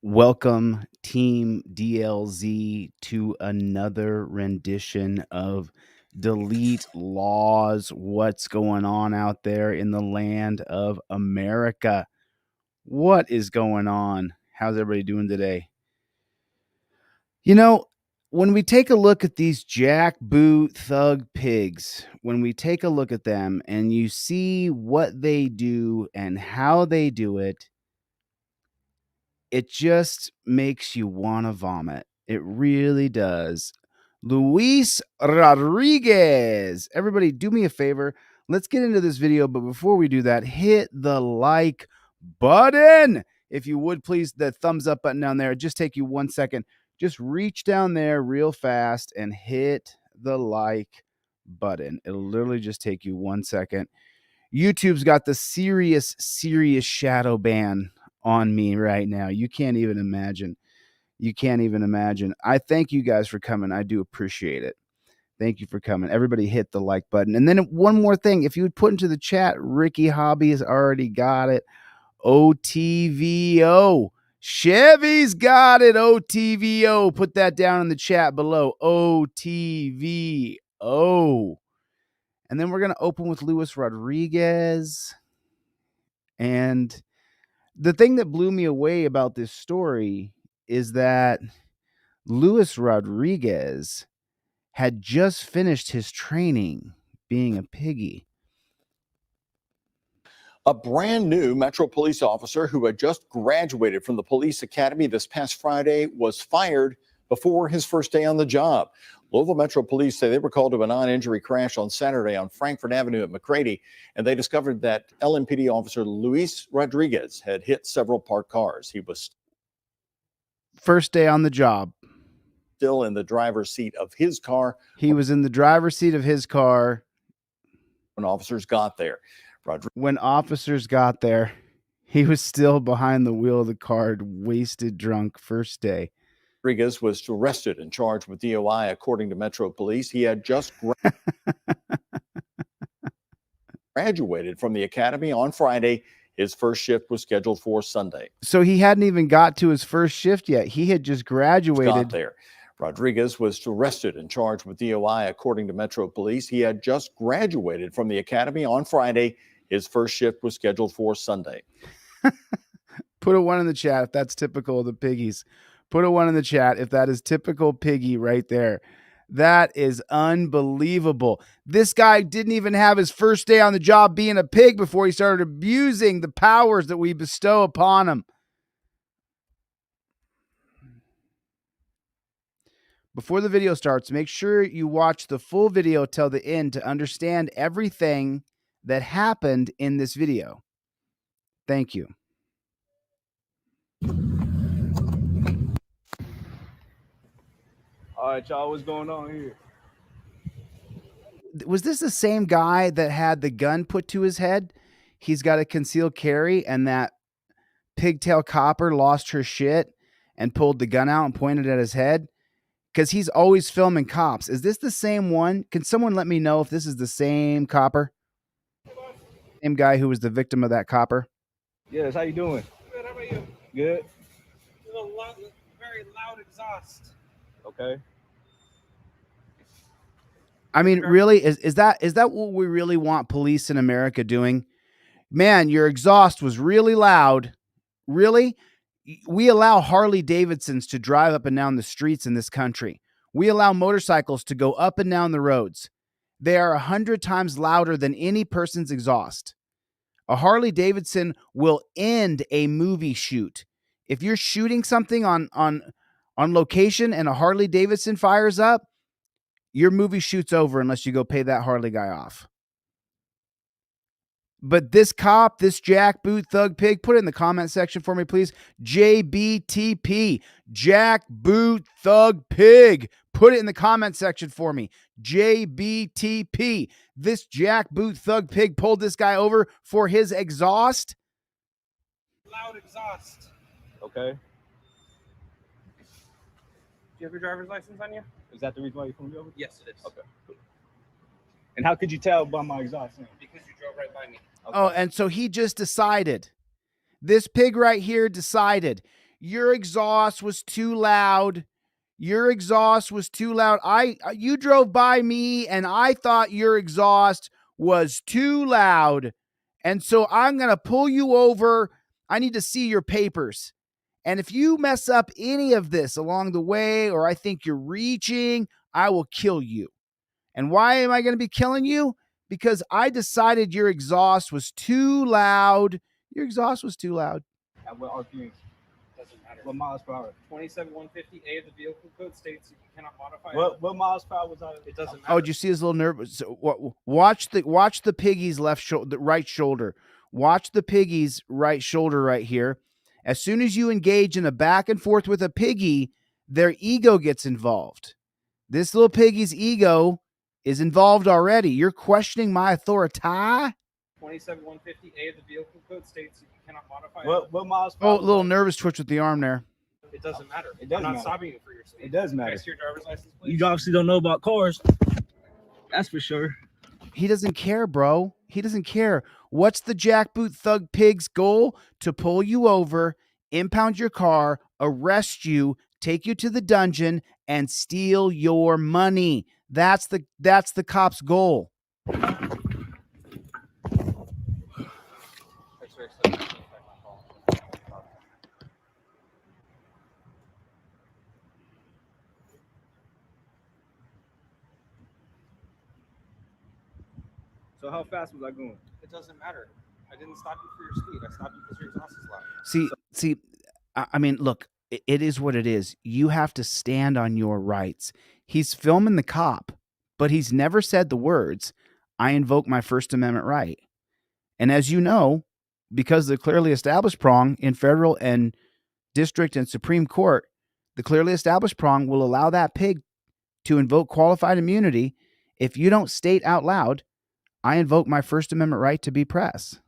Welcome, Team DLZ, to another rendition of Delete Laws. What's going on out there in the land of America? What is going on? How's everybody doing today? You know, when we take a look at these jackboot thug pigs, when we take a look at them and you see what they do and how they do it, it just makes you want to vomit. It really does. Luis Rodriguez. Everybody, do me a favor. Let's get into this video. But before we do that, hit the like button. If you would, please, the thumbs up button down there. Just take you 1 second. Just reach down there real fast and hit the like button. It'll literally just take you 1 second. YouTube's got the serious shadow ban on me right now. You can't even imagine. You can't even imagine. I thank you guys for coming. I do appreciate it. Thank you for coming. Everybody hit the like button. And then one more thing. If you would put into the chat, Ricky Hobby has already got it. OTVO. Chevy's got it. OTVO. Put that down in the chat below. OTVO. And then we're going to open with Luis Rodriguez. And the thing that blew me away about this story is that Luis Rodriguez had just finished his training being a piggy. A brand new Metro police officer who had just graduated from the police academy this past Friday was fired before his first day on the job. Louisville Metro Police say they were called to a non-injury crash on Saturday on Frankfort Avenue at McCready, and they discovered that LMPD officer Luis Rodriguez had hit several parked cars. He was First day on the job. Still in the driver's seat of his car. He was in the driver's seat of his car when officers got there. When officers got there, he was still behind the wheel of the car, wasted drunk, first day. Rodriguez was arrested and charged with DOI, according to Metro Police. He had just graduated from the academy on Friday. His first shift was scheduled for Sunday. So he hadn't even got to his first shift yet. He had just graduated. Got there. Rodriguez was arrested and charged with DOI, according to Metro Police. He had just graduated from the academy on Friday. His first shift was scheduled for Sunday. Put a 1 in the chat if that's typical of the piggies. Put a 1 in the chat if that is typical piggy right there. That is unbelievable. This guy didn't even have his first day on the job being a pig before he started abusing the powers that we bestow upon him. Before the video starts, make sure you watch the full video till the end to understand everything that happened in this video. Thank you. All right, y'all, what's going on here? Was this the same guy that had the gun put to his head? He's got a concealed carry, and that pigtail copper lost her shit and pulled the gun out and pointed at his head? Because he's always filming cops. Is this the same one? Can someone let me know if this is the same copper? Same guy who was the victim of that copper? Yes, how you doing? Good, how about you? Good. Very loud exhaust. Okay. I mean, really, is that what we really want police in America doing? Man, your exhaust was really loud. Really? We allow Harley Davidsons to drive up and down the streets in this country. We allow motorcycles to go up and down the roads. They are 100 times louder than any person's exhaust. A Harley Davidson will end a movie shoot. If you're shooting something on location and a Harley Davidson fires up, your movie shoot's over unless you go pay that Harley guy off. But this cop, this jackboot thug pig, put it in the comment section for me, please. JBTP, jackboot thug pig. Put it in the comment section for me. JBTP. This jackboot thug pig pulled this guy over for his exhaust. Loud exhaust. Okay. Do you have your driver's license on you? Is that the reason why you pulled me over? Yes, it is. Okay. And how could you tell by my exhaust? Because you drove right by me. Okay. Oh, and so he just decided. This pig right here decided. Your exhaust was too loud. Your exhaust was too loud. You drove by me and I thought your exhaust was too loud. And so I'm going to pull you over. I need to see your papers. And if you mess up any of this along the way, or I think you're reaching, I will kill you. And why am I going to be killing you? Because I decided your exhaust was too loud. Your exhaust was too loud. At what RPM? Doesn't matter. What miles per hour? 27150A of the vehicle code states you cannot modify What miles per hour was I? it. Doesn't matter. Oh, did you see his little nerve? So, watch the piggy's right shoulder. Watch the piggy's right shoulder right here. As soon as you engage in a back and forth with a piggy, their ego gets involved. This little piggy's ego is involved already. You're questioning my authority? 27150A of the vehicle code states you cannot modify What miles per Oh, hour? a little nervous twitch with the arm there. it. Doesn't matter. It does I'm not matter. stopping you for your speed. It does Can I matter. see your driver's license, please? You obviously don't know about cars. That's for sure. He doesn't care, bro. He doesn't care. What's the jackboot thug pig's goal? To pull you over, impound your car, arrest you, take you to the dungeon, and steal your money. That's the cop's goal. X-ray 17, check my call. So how fast was I going? It doesn't matter. I didn't stop you for your speed. I stopped you because your exhaust is loud. See, I mean, look, it is what it is. You have to stand on your rights. He's filming the cop, but he's never said the words, "I invoke my First Amendment right." And as you know, because the clearly established prong in federal and district and Supreme Court, the clearly established prong will allow that pig to invoke qualified immunity if you don't state out loud, "I invoke my First Amendment right to be press."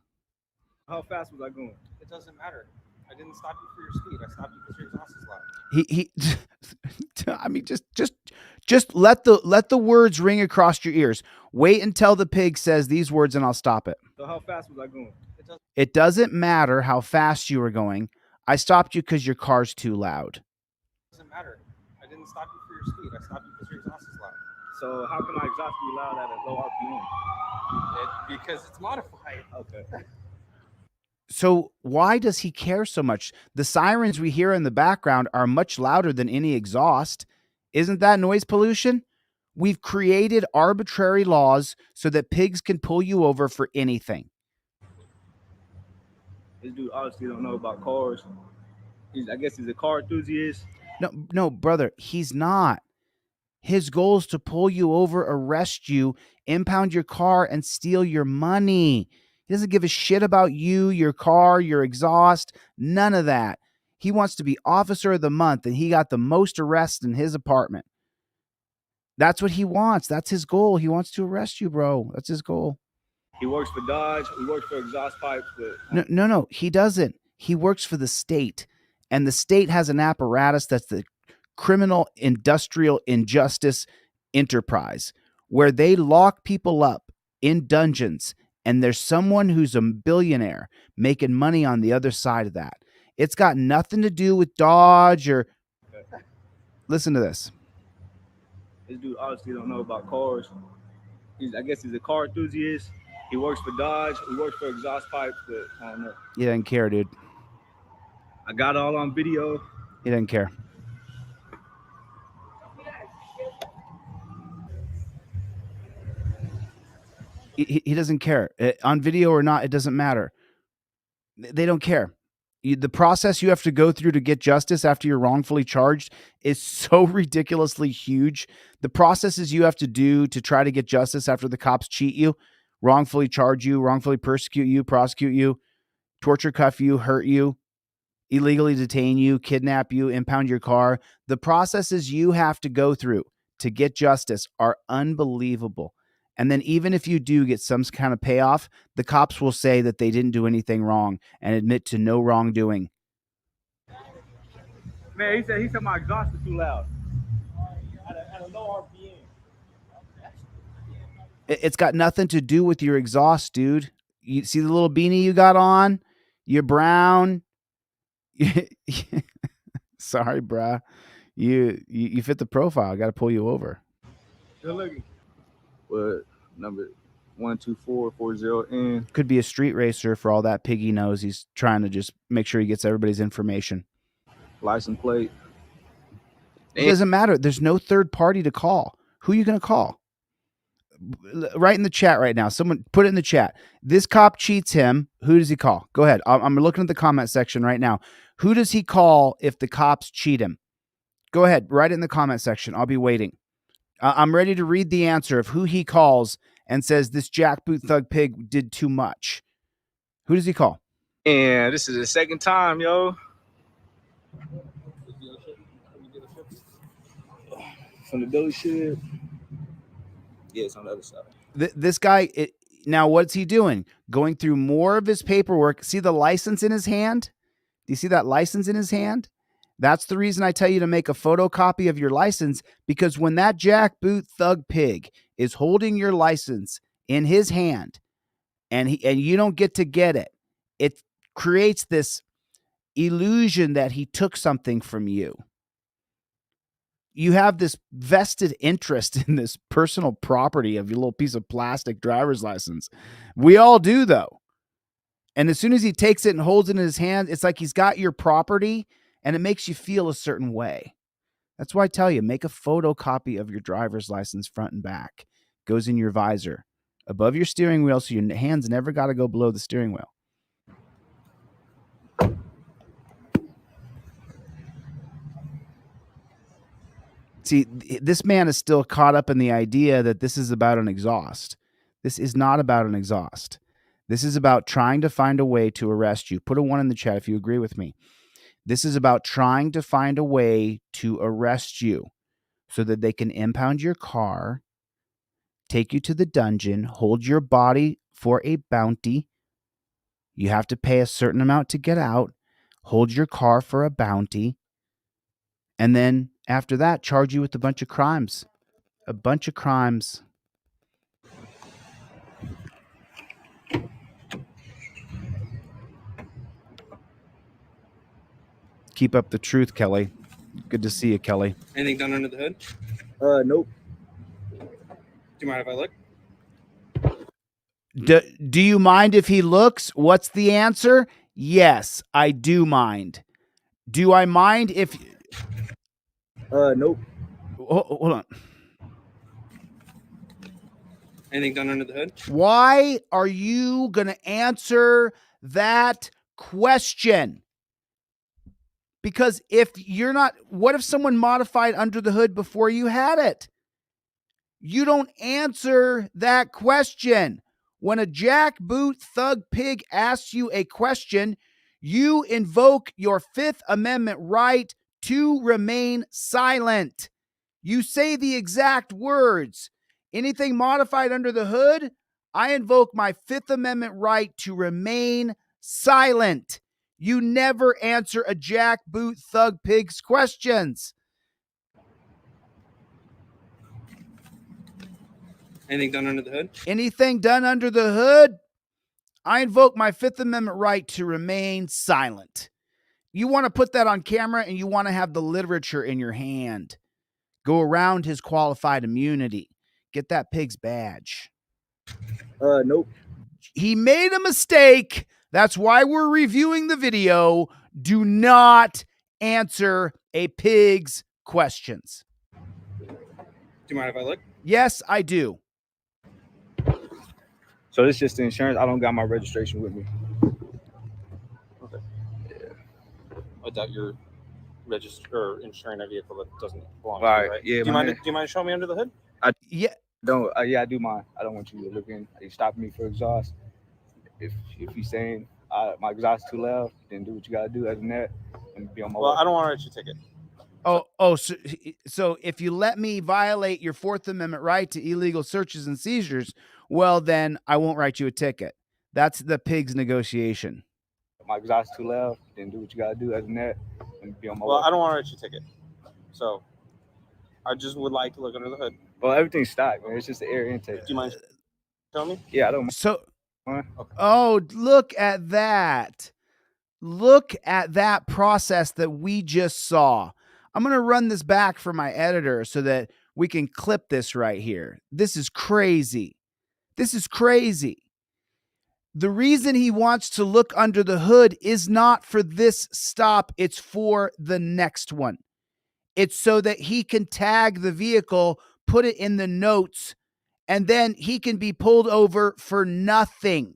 How fast was I going? It doesn't matter. I didn't stop you for your speed. I stopped you because your exhaust is loud. He I mean, just let the words ring across your ears. Wait until the pig says these words and I'll stop it. So how fast was I going? It doesn't matter how fast you were going. I stopped you because your car's too loud. It doesn't matter. I didn't stop you for your speed. I stopped you because your exhaust is loud. So how can my exhaust be loud at a low RPM? Because it's modified. Okay. So why does he care so much? The sirens we hear in the background are much louder than any exhaust. Isn't that noise pollution? We've created arbitrary laws so that pigs can pull you over for anything. This dude obviously don't know about cars. I guess he's a car enthusiast. No, brother, he's not. His goal is to pull you over, arrest you, impound your car, and steal your money. He doesn't give a shit about you, your car, your exhaust, none of that. He wants to be officer of the month, and he got the most arrests in his apartment. That's what he wants. That's his goal. He wants to arrest you, bro. That's his goal. He works for Dodge. He works for exhaust pipes. But No, he doesn't. He works for the state, and the state has an apparatus that's the criminal industrial injustice enterprise, where they lock people up in dungeons, and there's someone who's a billionaire making money on the other side of that. It's got nothing to do with Dodge or... Listen to this. This dude obviously don't know about cars. I guess he's a car enthusiast. He works for Dodge. He works for exhaust pipes, but I don't know. He doesn't care, dude. I got it all on video. He doesn't care. He doesn't care. On video or not, it doesn't matter. They don't care. The process you have to go through to get justice after you're wrongfully charged is so ridiculously huge. The processes you have to do to try to get justice after the cops cheat you, wrongfully charge you, wrongfully persecute you, prosecute you, torture, cuff you, hurt you, illegally detain you, kidnap you, impound your car. The processes you have to go through to get justice are unbelievable. And then even if you do get some kind of payoff, the cops will say that they didn't do anything wrong and admit to no wrongdoing. Man, he said my exhaust is too loud. At a low RPM. It's got nothing to do with your exhaust, dude. You see the little beanie you got on? You're brown. Sorry, bruh. You fit the profile. I got to pull you over. Good looking. What number? 12440N. Could be a street racer for all that piggy knows. He's trying to just make sure he gets everybody's information. License plate. It doesn't matter. There's no third party to call. Who are you going to call? Right in the chat right now. Someone put it in the chat. This cop cheats him. Who does he call? Go ahead. I'm looking at the comment section right now. Who does he call if the cops cheat him? Go ahead. Write it in the comment section. I'll be waiting. I'm ready to read the answer of who he calls and says this jackboot thug pig did too much. Who does he call? And this is the second time, yo. From the dealership. Yeah, it's on the other side. This guy, now what's he doing? Going through more of his paperwork. See the license in his hand? Do you see that license in his hand? That's the reason I tell you to make a photocopy of your license, because when that jackboot thug pig is holding your license in his hand and you don't get to get it, it creates this illusion that he took something from you. You have this vested interest in this personal property of your little piece of plastic driver's license. We all do, though. And as soon as he takes it and holds it in his hand, it's like he's got your property, and it makes you feel a certain way. That's why I tell you, make a photocopy of your driver's license front and back. Goes in your visor, above your steering wheel, so your hands never got to go below the steering wheel. See, this man is still caught up in the idea that this is about an exhaust. This is not about an exhaust. This is about trying to find a way to arrest you. Put a 1 in the chat if you agree with me. This is about trying to find a way to arrest you so that they can impound your car, take you to the dungeon, hold your body for a bounty. You have to pay a certain amount to get out, hold your car for a bounty, and then after that, charge you with a bunch of crimes. A bunch of crimes. Keep up the truth, Kelly. Good to see you, Kelly. Anything done under the hood? Nope. Do you mind if I look? Do you mind if he looks? What's the answer? Yes, I do mind. Do I mind if... Nope. Hold on. Anything done under the hood? Why are you going to answer that question? Because if you're not, what if someone modified under the hood before you had it? You don't answer that question. When a jackboot thug pig asks you a question, you invoke your Fifth Amendment right to remain silent. You say the exact words. Anything modified under the hood, I invoke my Fifth Amendment right to remain silent. You never answer a jackboot thug pig's questions. Anything done under the hood? Anything done under the hood, I invoke my Fifth Amendment right to remain silent. You want to put that on camera and you want to have the literature in your hand. Go around his qualified immunity. Get that pig's badge. Nope. He made a mistake. That's why we're reviewing the video. Do not answer a pig's questions. Do you mind if I look? Yes, I do. So this is just the insurance. I don't got my registration with me. Okay. Yeah. I doubt you're insuring a vehicle that doesn't belong to you, right? Yeah. Do you mind showing me under the hood? Yeah. I do mind. I don't want you to look in. You stop me for exhaust. If you're saying my exhaust is too loud, then do what you gotta do. Other than that, and be on my way. Well, I don't want to write you a ticket. So if you let me violate your Fourth Amendment right to illegal searches and seizures, well, then I won't write you a ticket. That's the pig's negotiation. My exhaust is too loud, then do what you gotta do. Other than that, and be on my way. Well, I don't want to write you a ticket. So I just would like to look under the hood. Well, everything's stocked, man. It's just the air intake. Do you mind showing me? Yeah, I don't mind. So, Okay. oh, look at that. Look at that process that we just saw. I'm going to run this back for my editor so that we can clip this right here. This is crazy. This is crazy. The reason he wants to look under the hood is not for this stop, it's for the next one. It's so that he can tag the vehicle, put it in the notes, and then he can be pulled over for nothing.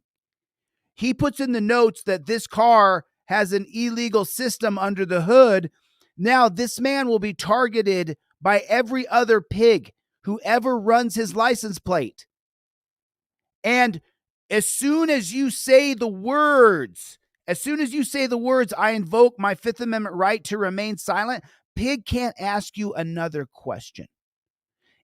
He puts in the notes that this car has an illegal system under the hood. Now, this man will be targeted by every other pig who ever runs his license plate. And as soon as you say the words, I invoke my Fifth Amendment right to remain silent, pig can't ask you another question.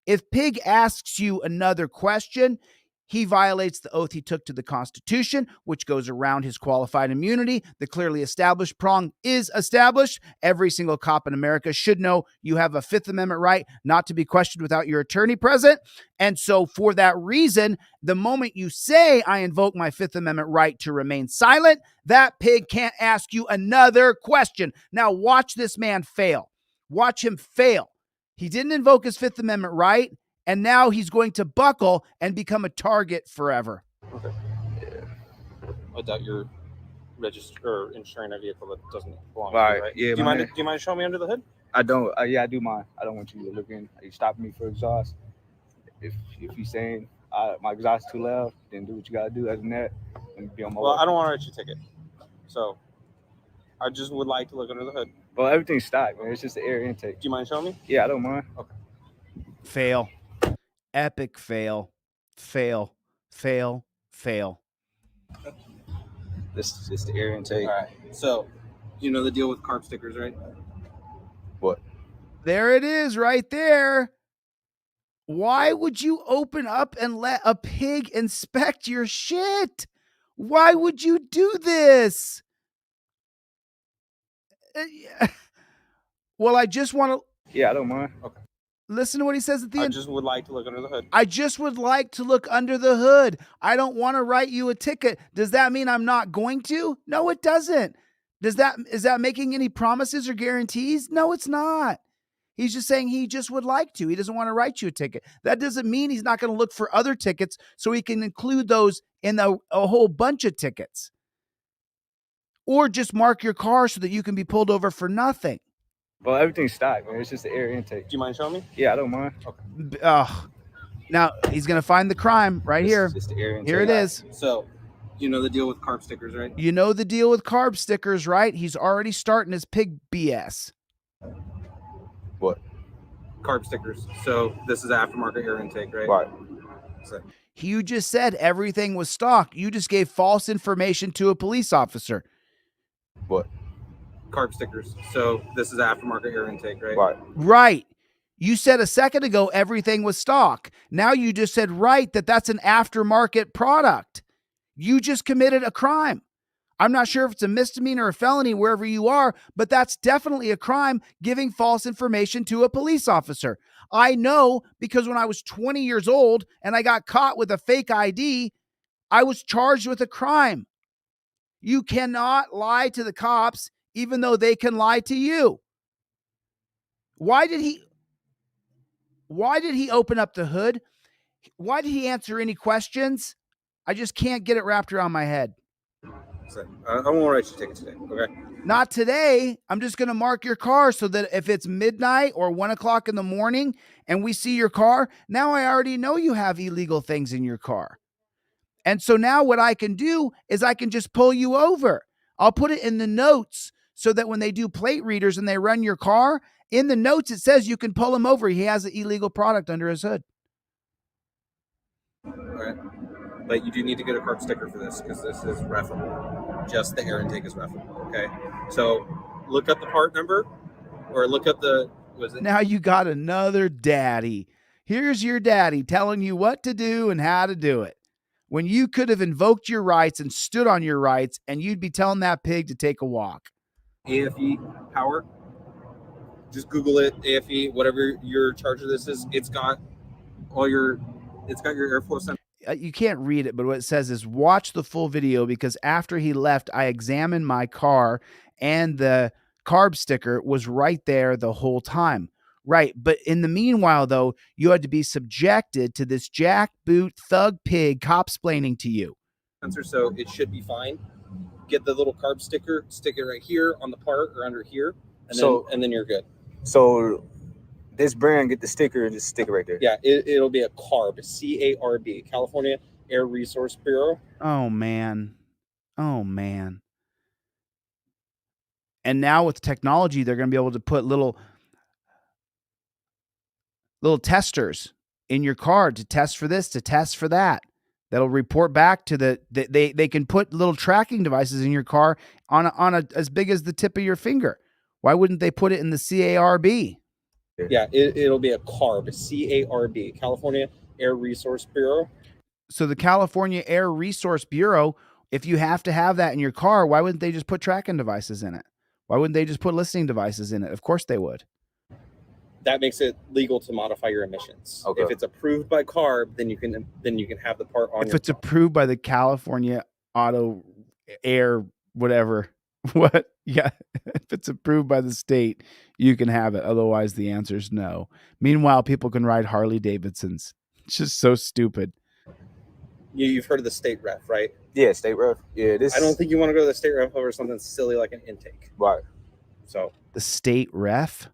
If pig asks you another question, he violates the oath he took to the Constitution, which goes around his qualified immunity. The clearly established prong is established. Every single cop in America should know you have a Fifth Amendment right not to be questioned without your attorney present. And so for that reason, the moment you say, I invoke my Fifth Amendment right to remain silent, that pig can't ask you another question. Now watch this man fail. Watch him fail. He didn't invoke his Fifth Amendment right, and now he's going to buckle and become a target forever. Okay. Yeah. I doubt you're or insuring a vehicle that doesn't belong to you, right? Yeah. Do you mind showing me under the hood? I don't. Yeah, I do mind. I don't want you to look in. You stopping me for exhaust. If you're saying my exhaust is too loud, then do what you gotta do. Other than that, and be on my way. I don't want to write you a ticket. So I just would like to look under the hood. Well, everything's stocked, man. It's just the air intake. Do you mind showing me? Yeah, I don't mind. Okay. Fail. Epic fail. Fail. Fail. Fail. This is just the air intake. All right. So, you know the deal with carb stickers, right? What? There it is right there. Why would you open up and let a pig inspect your shit? Why would you do this? Well, I just want to... Yeah, I don't mind. Okay. Listen to what he says at the end. I just would like to look under the hood. I just would like to look under the hood. I don't want to write you a ticket. Does that mean I'm not going to? No, it doesn't. Is that making any promises or guarantees? No, it's not. He's just saying he just would like to. He doesn't want to write you a ticket. That doesn't mean he's not going to look for other tickets so he can include those in a whole bunch of tickets. Or just mark your car so that you can be pulled over for nothing. Well, everything's stocked, man. It's just the air intake. Do you mind showing me? Yeah, I don't mind. Okay. Now he's going to find the crime right here. Just the air intake. Here it is. So, you know the deal with carb stickers, right? You know the deal with carb stickers, right? He's already starting his pig BS. What? Carb stickers. So this is aftermarket air intake, right? Right. So, You just said everything was stocked. You just gave false information to a police officer. What? carb stickers. So this is aftermarket air intake, right? Right. Right. You said a second ago everything was stock. Now you just said right that that's an aftermarket product. You just committed a crime. I'm not sure if it's a misdemeanor or felony wherever you are, but that's definitely a crime, giving false information to a police officer. I know because when I was 20 years old and I got caught with a fake ID, I was charged with a crime. You cannot lie to the cops even though they can lie to you. Why did he open up the hood? Why did he answer any questions? I just can't get it wrapped around my head. So, I won't write you a ticket today, okay? Not today. I'm just going to mark your car so that if it's midnight or 1 o'clock in the morning and we see your car, now I already know you have illegal things in your car. And so now what I can do is I can just pull you over. I'll put it in the notes so that when they do plate readers and they run your car, in the notes it says you can pull him over. He has an illegal product under his hood. All right. But you do need to get a carb sticker for this because this is refable. Just the air intake is refable, okay? So look up the part number or look up the, Now you got another daddy. Here's your daddy telling you what to do and how to do it. When you could have invoked your rights and stood on your rights and you'd be telling that pig to take a walk. AFE power. Just Google it, AFE, whatever your charger this is. It's got your airflow sensor. you can't read it, but what it says is watch the full video because after he left, I examined my car and the carb sticker was right there the whole time. Right. But in the meanwhile, though, you had to be subjected to this jackboot thug pig cop-splaining to you. So it should be fine. Get the little carb sticker, stick it right here on the part or under here, and then you're good. So this brand, get the sticker and just stick it right there. Yeah, it'll be a CARB, C-A-R-B, California Air Resource Bureau. Oh, man. Oh, man. And now with technology, they're going to be able to put little testers in your car to test for this, to test for that. That'll report back to they can put little tracking devices in your car on a as big as the tip of your finger. Why wouldn't they put it in the CARB? Yeah, it'll be a CARB, C-A-R-B, California Air Resource Bureau. So the California Air Resource Bureau, if you have to have that in your car, why wouldn't they just put tracking devices in it? Why wouldn't they just put listening devices in it? Of course they would. That makes it legal to modify your emissions. Okay. If it's approved by CARB, then you can have the part on. If it's approved by the California Auto Air whatever, what? Yeah, if it's approved by the state, you can have it. Otherwise, the answer is no. Meanwhile, people can ride Harley Davidsons. It's just so stupid. You've heard of the state ref, right? Yeah, state ref. Yeah, I don't think you want to go to the state ref over something silly like an intake. Right. So the state ref.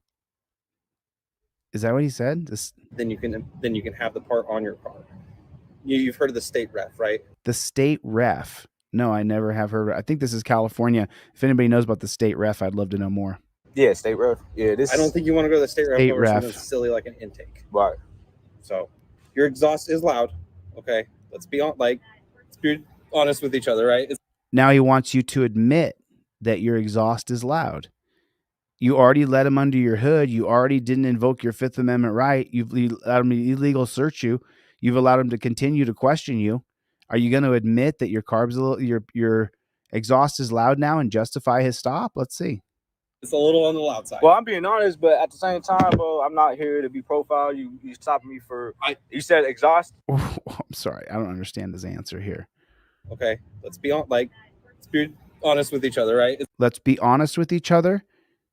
Is that what he said? Then you can have the part on your car. You've heard of the state ref, right? The state ref. No, I never have heard. I think this is California. If anybody knows about the state ref, I'd love to know more. Yeah, state ref. Yeah, I don't think you want to go to the state ref over something silly like an intake. Right. So your exhaust is loud. Okay, let's be honest with each other, right? Now he wants you to admit that your exhaust is loud. You already let him under your hood. You already didn't invoke your Fifth Amendment right. You've allowed him to illegal search you. You've allowed him to continue to question you. Are you going to admit that your exhaust is loud now and justify his stop? Let's see. It's a little on the loud side. Well, I'm being honest, but at the same time, bro, I'm not here to be profiled. You stopped me for. You said exhaust. Oh, I'm sorry, I don't understand his answer here. Okay, let's be honest with each other, right? Let's be honest with each other.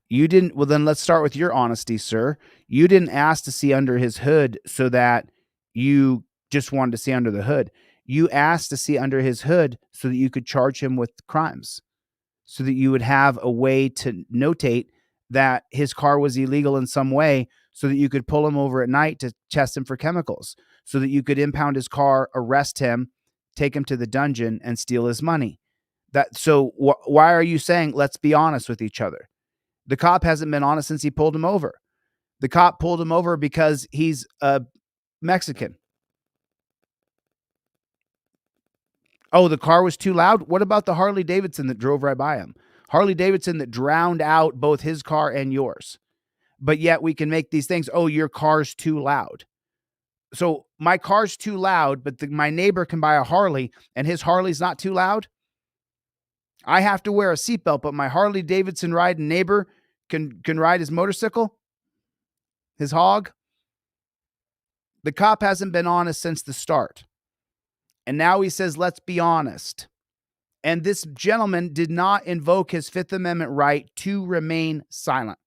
You didn't. Well, then let's start with your honesty, sir. You didn't ask to see under his hood so that you just wanted to see under the hood. You asked to see under his hood so that you could charge him with crimes, so that you would have a way to notate that his car was illegal in some way, so that you could pull him over at night to test him for chemicals, so that you could impound his car, arrest him, take him to the dungeon, and steal his money. Why are you saying, let's be honest with each other? The cop hasn't been honest since he pulled him over. The cop pulled him over because he's a Mexican. Oh, the car was too loud? What about the Harley Davidson that drove right by him? Harley Davidson that drowned out both his car and yours. But yet we can make these things, oh, your car's too loud. So my car's too loud, but my neighbor can buy a Harley and his Harley's not too loud? I have to wear a seatbelt, but my Harley Davidson riding neighbor can ride his motorcycle, his hog. The cop hasn't been honest since the start. And now he says, let's be honest. And this gentleman did not invoke his Fifth Amendment right to remain silent.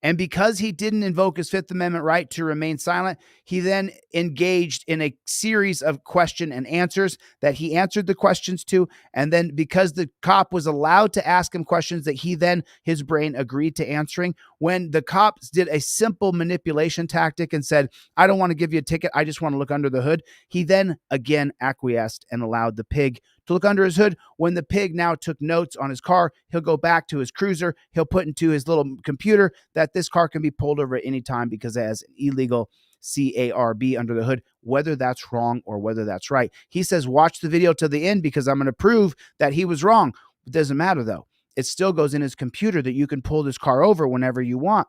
And because he didn't invoke his Fifth Amendment right to remain silent, he then engaged in a series of question and answers that he answered the questions to. And then because the cop was allowed to ask him questions that his brain agreed to answering, when the cops did a simple manipulation tactic and said, I don't want to give you a ticket, I just want to look under the hood, he then again acquiesced and allowed the pig to look under his hood. When the pig now took notes on his car, he'll go back to his cruiser. He'll put into his little computer that this car can be pulled over at any time because it has an illegal CARB under the hood, whether that's wrong or whether that's right. He says, watch the video to the end because I'm going to prove that he was wrong. It doesn't matter though. It still goes in his computer that you can pull this car over whenever you want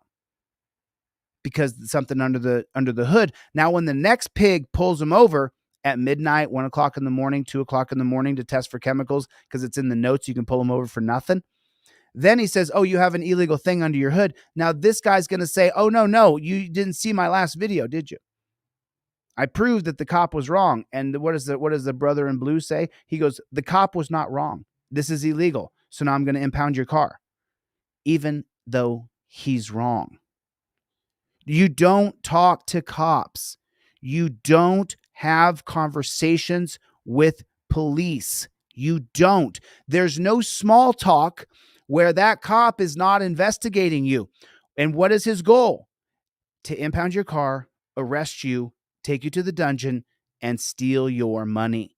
because it's something under the hood. Now, when the next pig pulls him over, at midnight, 1 o'clock in the morning, 2 o'clock in the morning to test for chemicals because it's in the notes. You can pull them over for nothing. Then he says, oh, you have an illegal thing under your hood. Now this guy's going to say, oh, no, you didn't see my last video, did you? I proved that the cop was wrong. And what does the brother in blue say? He goes, the cop was not wrong. This is illegal. So now I'm going to impound your car, even though he's wrong. You don't talk to cops. You don't have conversations with police. You don't. There's no small talk where that cop is not investigating you. And what is his goal? To impound your car, arrest you, take you to the dungeon, and steal your money.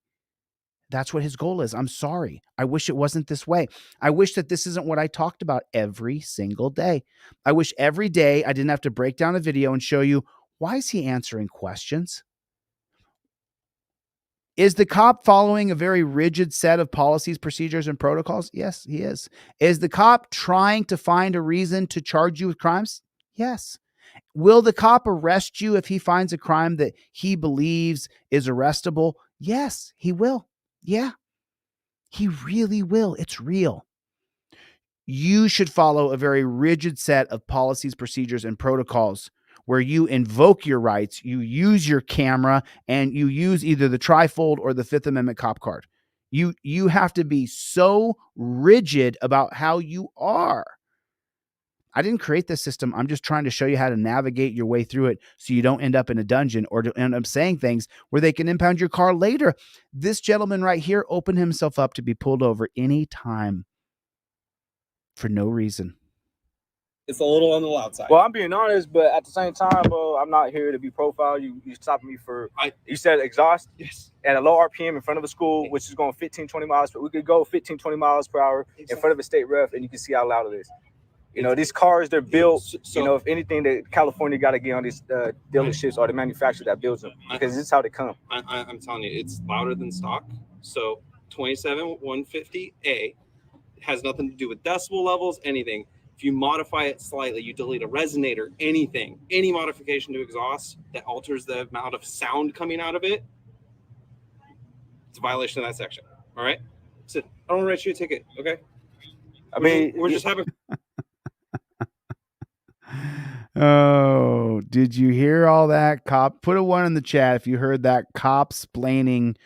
That's what his goal is. I'm sorry. I wish it wasn't this way. I wish that this isn't what I talked about every single day. I wish every day I didn't have to break down a video and show you, why is he answering questions? Is the cop following a very rigid set of policies, procedures, and protocols? Yes, he is. Is the cop trying to find a reason to charge you with crimes? Yes. Will the cop arrest you if he finds a crime that he believes is arrestable? Yes, he will. Yeah, he really will. It's real. You should follow a very rigid set of policies, procedures, and protocols where you invoke your rights, you use your camera, and you use either the trifold or the Fifth Amendment cop card. You have to be so rigid about how you are. I didn't create this system. I'm just trying to show you how to navigate your way through it so you don't end up in a dungeon or to end up saying things where they can impound your car later. This gentleman right here opened himself up to be pulled over anytime for no reason. It's a little on the loud side. Well, I'm being honest, but at the same time, bro, I'm not here to be profiled. You stopped me for, you said exhaust? Yes. At a low RPM in front of a school, which is going 15, 20 miles. We could go 15, 20 miles per hour in front of a state ref, and you can see how loud it is. You know, these cars, they're built, so, you know, if anything, that California got to get on these dealerships or the manufacturer that builds them, because this is how they come. I'm telling you, it's louder than stock. So 27150A has nothing to do with decibel levels, anything. If you modify it slightly, you delete a resonator, anything, any modification to exhaust that alters the amount of sound coming out of it, it's a violation of that section. All right? So I don't want to write you a ticket, okay? I mean, we're just having... Oh, did you hear all that, cop? Put a 1 in the chat if you heard that cop-splaining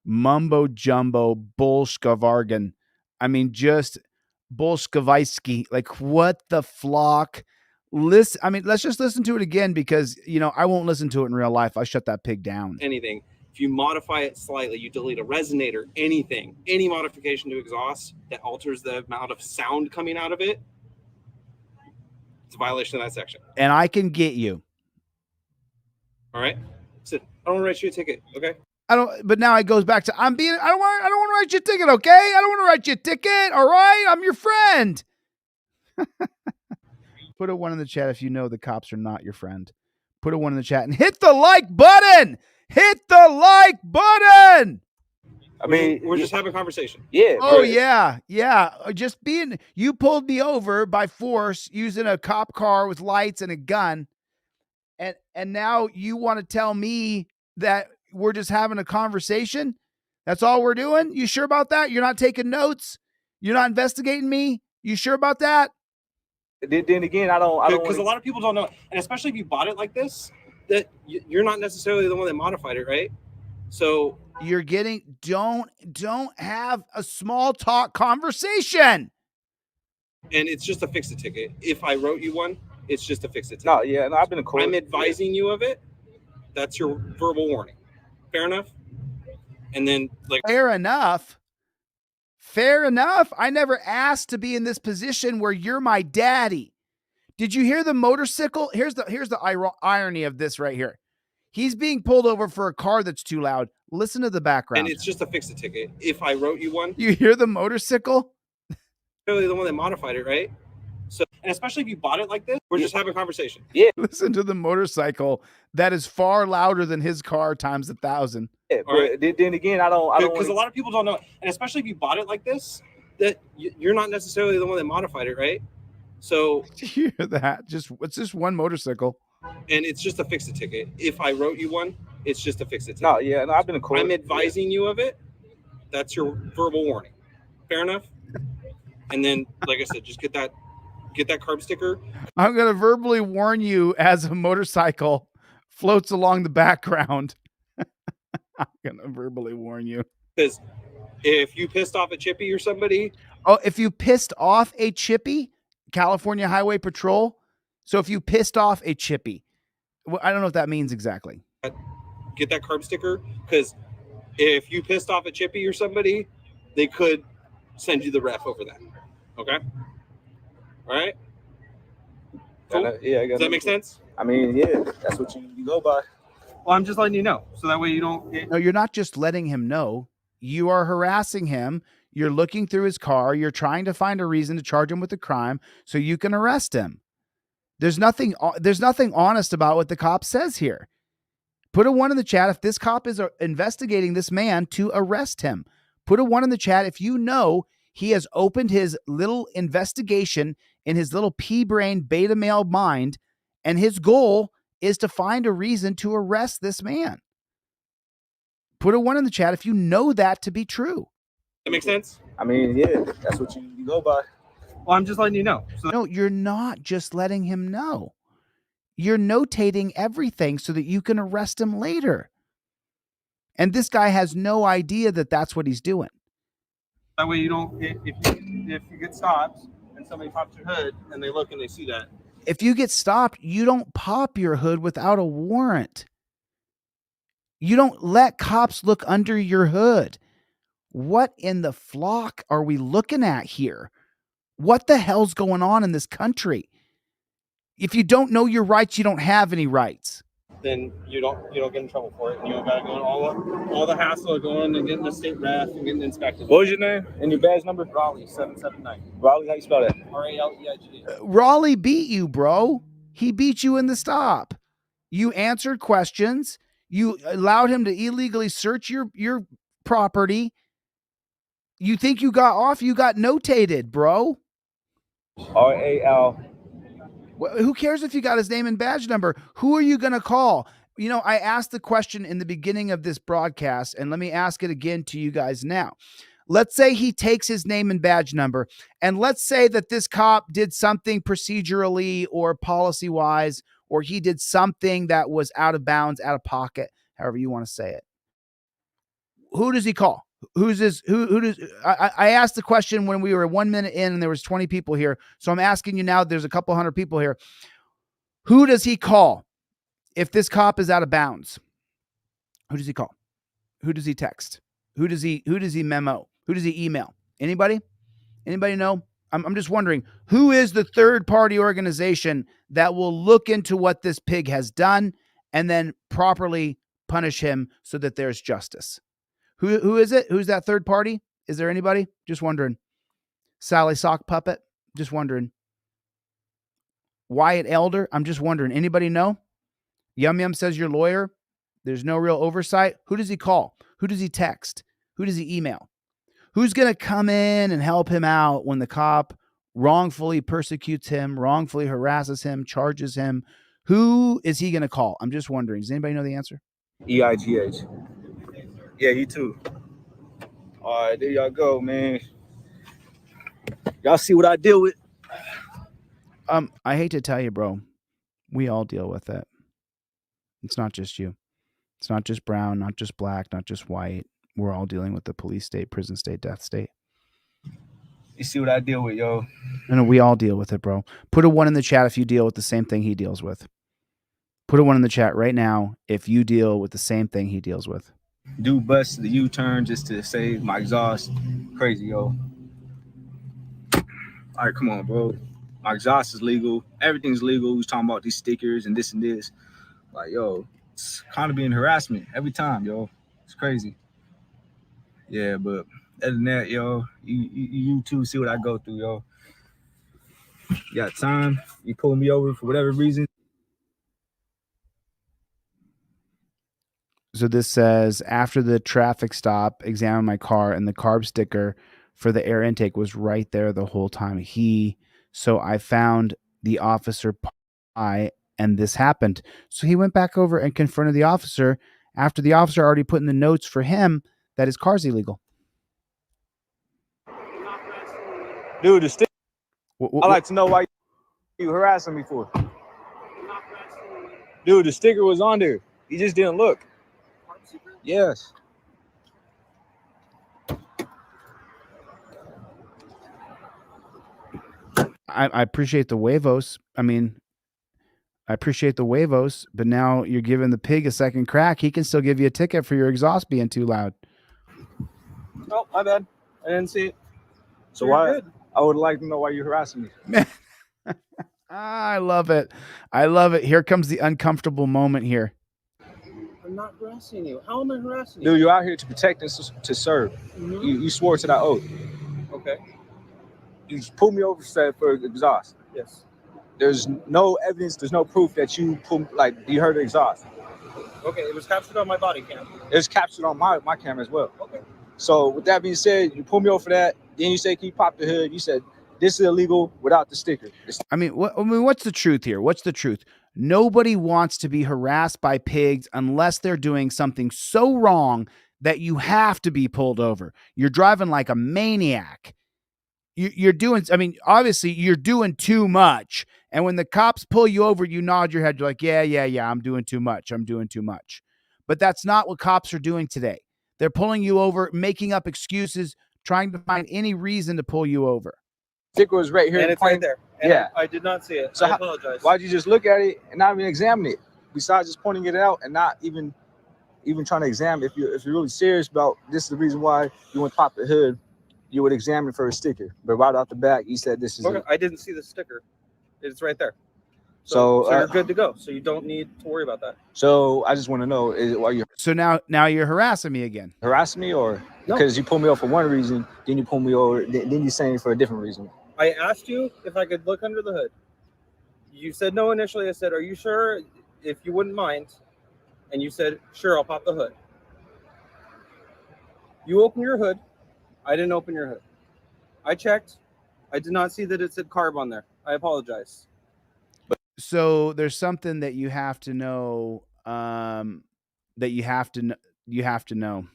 mumbo jumbo bullshkavargan. I mean, just Bolshevitsky, like what the flock? Listen, I mean, let's just listen to it again because, you know, I won't listen to it in real life. I shut that pig down. Anything. If you modify it slightly, you delete a resonator, anything, any modification to exhaust that alters the amount of sound coming out of it, it's a violation of that section. And I can get you. All right. So I don't want to write you a ticket, okay? But now it goes back to I don't want to write you a ticket, okay? I don't want to write you a ticket, all right? I'm your friend. Put a 1 in the chat if you know the cops are not your friend. Put a 1 in the chat and hit the like button. Hit the like button. I mean, we're just having a conversation. Yeah. Oh, yeah. Yeah. Just you pulled me over by force using a cop car with lights and a gun. And now you want to tell me that we're just having a conversation? That's all we're doing? You sure about that? You're not taking notes? You're not investigating me? You sure about that? Then again, I don't because a lot of people don't know, and especially if you bought it like this, that you're not necessarily the one that modified it, right? So you're getting don't have a small talk conversation. And it's just a fix-it ticket. If I wrote you one, it's just a fix-it ticket. No, yeah, no, I've been in court. I'm advising you of it. That's your verbal warning. Fair enough? And then, like, fair enough. Fair enough. I never asked to be in this position where you're my daddy. Did you hear the motorcycle? Here's the irony of this right here. He's being pulled over for a car that's too loud. Listen to the background. And it's just a fix-it ticket. If I wrote you one. You hear the motorcycle? Really the one that modified it, right? So, and especially if you bought it like this, we're just having a conversation. Yeah. Listen to the motorcycle that is far louder than his car times 1,000. Yeah, but then again, I don't because a lot of people don't know, and especially if you bought it like this, that you're not necessarily the one that modified it, right? So did you hear that? It's just one motorcycle. And it's just a fix-it ticket. If I wrote you one, it's just a fix-it ticket. No, yeah, no, I've been in court. I'm advising you of it. That's your verbal warning. Fair enough? And then, like I said, just get that carb sticker. I'm going to verbally warn you as a motorcycle floats along the background. I'm gonna verbally warn you. Because if you pissed off a chippy or somebody, Oh, if you pissed off a chippy, California Highway Patrol. So if you pissed off a chippy, well, I don't know what that means exactly. get that carb sticker. Because if you pissed off a chippy or somebody, they could send you the ref over that. Okay. All right. Cool. Yeah, Does that make sense? I mean, yeah, that's what you go by. Well, I'm just letting you know, so that way you don't get. No, you're not just letting him know. You are harassing him. You're looking through his car. You're trying to find a reason to charge him with a crime so you can arrest him. There's nothing honest about what the cop says here. Put a 1 in the chat if this cop is investigating this man to arrest him. Put a 1 in the chat if you know he has opened his little investigation in his little pea-brain beta male mind, and his goal is to find a reason to arrest this man. Put a 1 in the chat if you know that to be true. That makes sense? I mean, yeah, that's what you go by. Well, I'm just letting you know. So No, you're not just letting him know. You're notating everything so that you can arrest him later. And this guy has no idea that that's what he's doing. that way you don't get, if you get stopped and somebody pops your hood and they look and they see that. If you get stopped, you don't pop your hood without a warrant. You don't let cops look under your hood. What in the flock are we looking at here? What the hell's going on in this country? If you don't know your rights, you don't have any rights. Then you don't get in trouble for it. You don't gotta go on all the hassle of going and getting the state ref and getting inspected. What was your name and your badge number? Raleigh 779. Raleigh, how you spell that? RALEIG. Raleigh beat you, bro. He beat you in the stop. You answered questions. You allowed him to illegally search your property. You think you got off? You got notated, bro. RAL. Who cares if you got his name and badge number? Who are you going to call? You know, I asked the question in the beginning of this broadcast, and let me ask it again to you guys now. Let's say he takes his name and badge number, and let's say that this cop did something procedurally or policy-wise, or he did something that was out of bounds, out of pocket, however you want to say it. Who does he call? I asked the question when we were 1 minute in and there was 20 people here. So I'm asking you now, there's a couple hundred people here. Who does he call if this cop is out of bounds? Who does he call? Who does he text? Who does he memo? Who does he email? Anybody know? I'm just wondering, who is the third party organization that will look into what this pig has done and then properly punish him so that there's justice? Who is it? Who's that third party? Is there anybody? Just wondering. Sally Sock Puppet? Just wondering. Wyatt Elder? I'm just wondering. Anybody know? Yum Yum says your lawyer. There's no real oversight. Who does he call? Who does he text? Who does he email? Who's going to come in and help him out when the cop wrongfully persecutes him, wrongfully harasses him, charges him? Who is he going to call? I'm just wondering. Does anybody know the answer? EIGH. Yeah, you too. All right, there y'all go, man. Y'all see what I deal with? I hate to tell you, bro. We all deal with it. It's not just you. It's not just brown, not just black, not just white. We're all dealing with the police state, prison state, death state. You see what I deal with, yo? No, we all deal with it, bro. Put a 1 in the chat if you deal with the same thing he deals with. Put a 1 in the chat right now if you deal with the same thing he deals with. Dude bust the U-turn just to save my exhaust. Crazy, yo. All right, come on, bro. My exhaust is legal. Everything's legal. He's talking about these stickers and this and this. Like, yo, it's kind of being harassment every time, yo. It's crazy. Yeah, but other than that, yo, you too see what I go through, yo. You got time? You pull me over for whatever reason? So this says, after the traffic stop, examine my car, and the carb sticker for the air intake was right there the whole time. So I found the officer and this happened. So he went back over and confronted the officer after the officer already put in the notes for him that his car's illegal. Dude, the sticker. I like to know why you harassing me for. Dude, the sticker was on there. He just didn't look. Yes. I appreciate the huevos. I mean, I appreciate the huevos, but now you're giving the pig a second crack. He can still give you a ticket for your exhaust being too loud. Oh, my bad. I didn't see it. So You're why? good. I would like to know why you're harassing me. I love it. I love it. Here comes the uncomfortable moment here. I'm not harassing you. How am I harassing you? Dude, you're out here to protect and to serve. Mhm. You swore to that oath. Okay. You just pulled me over for exhaust. Yes. There's no evidence. There's no proof that you you heard the exhaust. Okay. It was captured on my body cam. It's captured on my camera as well. Okay. So with that being said, you pulled me over for that. Then you say, can you pop the hood? You said, this is illegal without the sticker. What's the truth here? What's the truth? Nobody wants to be harassed by pigs unless they're doing something so wrong that you have to be pulled over. You're driving like a maniac. You're doing, obviously you're doing too much. And when the cops pull you over, you nod your head. You're like, yeah, I'm doing too much. I'm doing too much. But that's not what cops are doing today. They're pulling you over, making up excuses, trying to find any reason to pull you over. Sticker was right here. And it's right there. And Yeah. I did not see it. So I apologize. Why'd you just look at it and not even examine it? Besides just pointing it out and not even trying to examine it. If you're really serious about this is the reason why you want to pop the hood, you would examine for a sticker. But right off the back, you said this is Okay. I didn't see the sticker. It's right there. So you're good to go. So you don't need to worry about that. So I just want to know, are you So now you're harassing me again. harassing me or No. because you pulled me over for one reason, then you pull me over, then you're saying for a different reason? I asked you if I could look under the hood. You said no initially. I said, are you sure? If you wouldn't mind. And you said, sure, I'll pop the hood. You open your hood. I didn't open your hood. I checked. I did not see that it said carb on there. I apologize. So there's something that you have to know, that you have to know.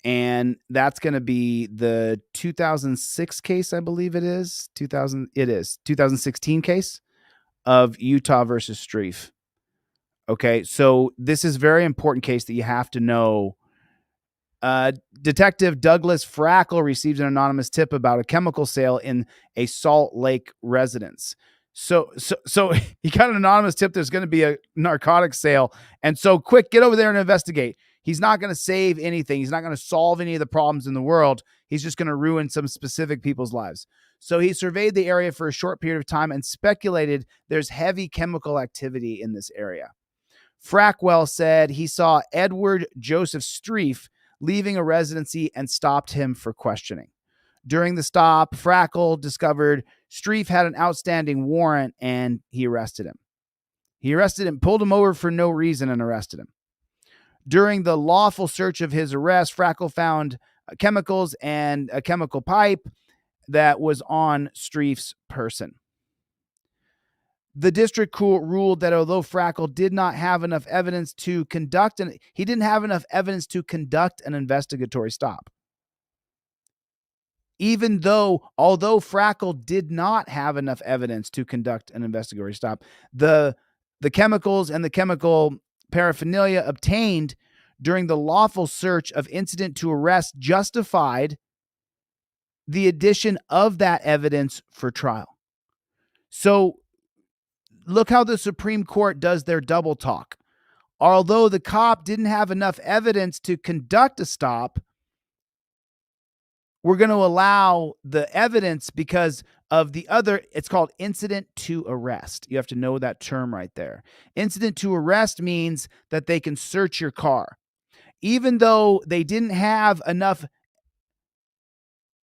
And that's going to be the 2006 case, I believe it is. 2016 case of Utah versus Streif. Okay, so this is a very important case that you have to know. Detective Douglas Frackle received an anonymous tip about a chemical sale in a Salt Lake residence. So he got an anonymous tip there's going to be a narcotic sale. And so quick, get over there and investigate. He's not going to save anything. He's not going to solve any of the problems in the world. He's just going to ruin some specific people's lives. So he surveyed the area for a short period of time and speculated there's heavy chemical activity in this area. Frackwell said he saw Edward Joseph Streif leaving a residency and stopped him for questioning. During the stop, Frackle discovered Streif had an outstanding warrant and he arrested him. Pulled him over for no reason and arrested him. During the lawful search of his arrest, Frackle found chemicals and a chemical pipe that was on Streif's person. The district court ruled that although Frackle did not have enough evidence to conduct an investigatory stop. Although Frackle did not have enough evidence to conduct an investigatory stop, the chemicals and the chemical paraphernalia obtained during the lawful search of incident to arrest justified the addition of that evidence for trial. So look how the Supreme Court does their double talk. Although the cop didn't have enough evidence to conduct a stop, we're going to allow the evidence because of the other, it's called incident to arrest. You have to know that term right there. Incident to arrest means that they can search your car. Even though they didn't have enough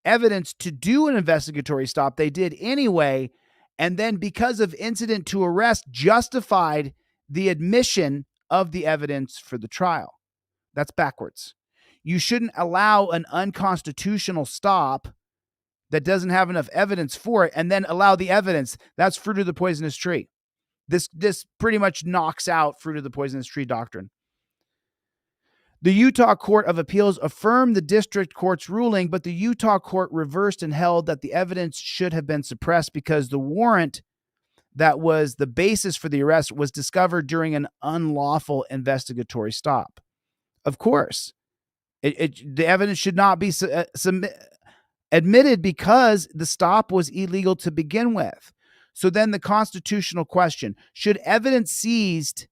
evidence to do an investigatory stop, they did anyway. And then because of incident to arrest, justified the admission of the evidence for the trial. That's backwards. You shouldn't allow an unconstitutional stop that doesn't have enough evidence for it and then allow the evidence. That's fruit of the poisonous tree. This pretty much knocks out fruit of the poisonous tree doctrine. The Utah Court of Appeals affirmed the district court's ruling, but the Utah court reversed and held that the evidence should have been suppressed because the warrant that was the basis for the arrest was discovered during an unlawful investigatory stop. Of course, the evidence should not be admitted because the stop was illegal to begin with. So then the constitutional question, should evidence seized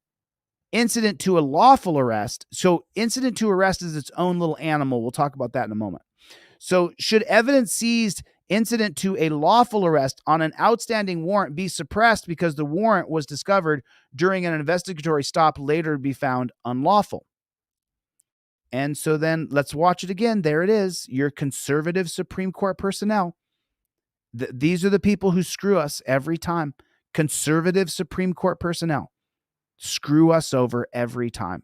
incident to a lawful arrest? So incident to arrest is its own little animal. We'll talk about that in a moment. So should evidence seized incident to a lawful arrest on an outstanding warrant be suppressed because the warrant was discovered during an investigatory stop later to be found unlawful? And so then let's watch it again. There it is. Your conservative Supreme Court personnel. These are the people who screw us every time. Conservative Supreme Court personnel screw us over every time.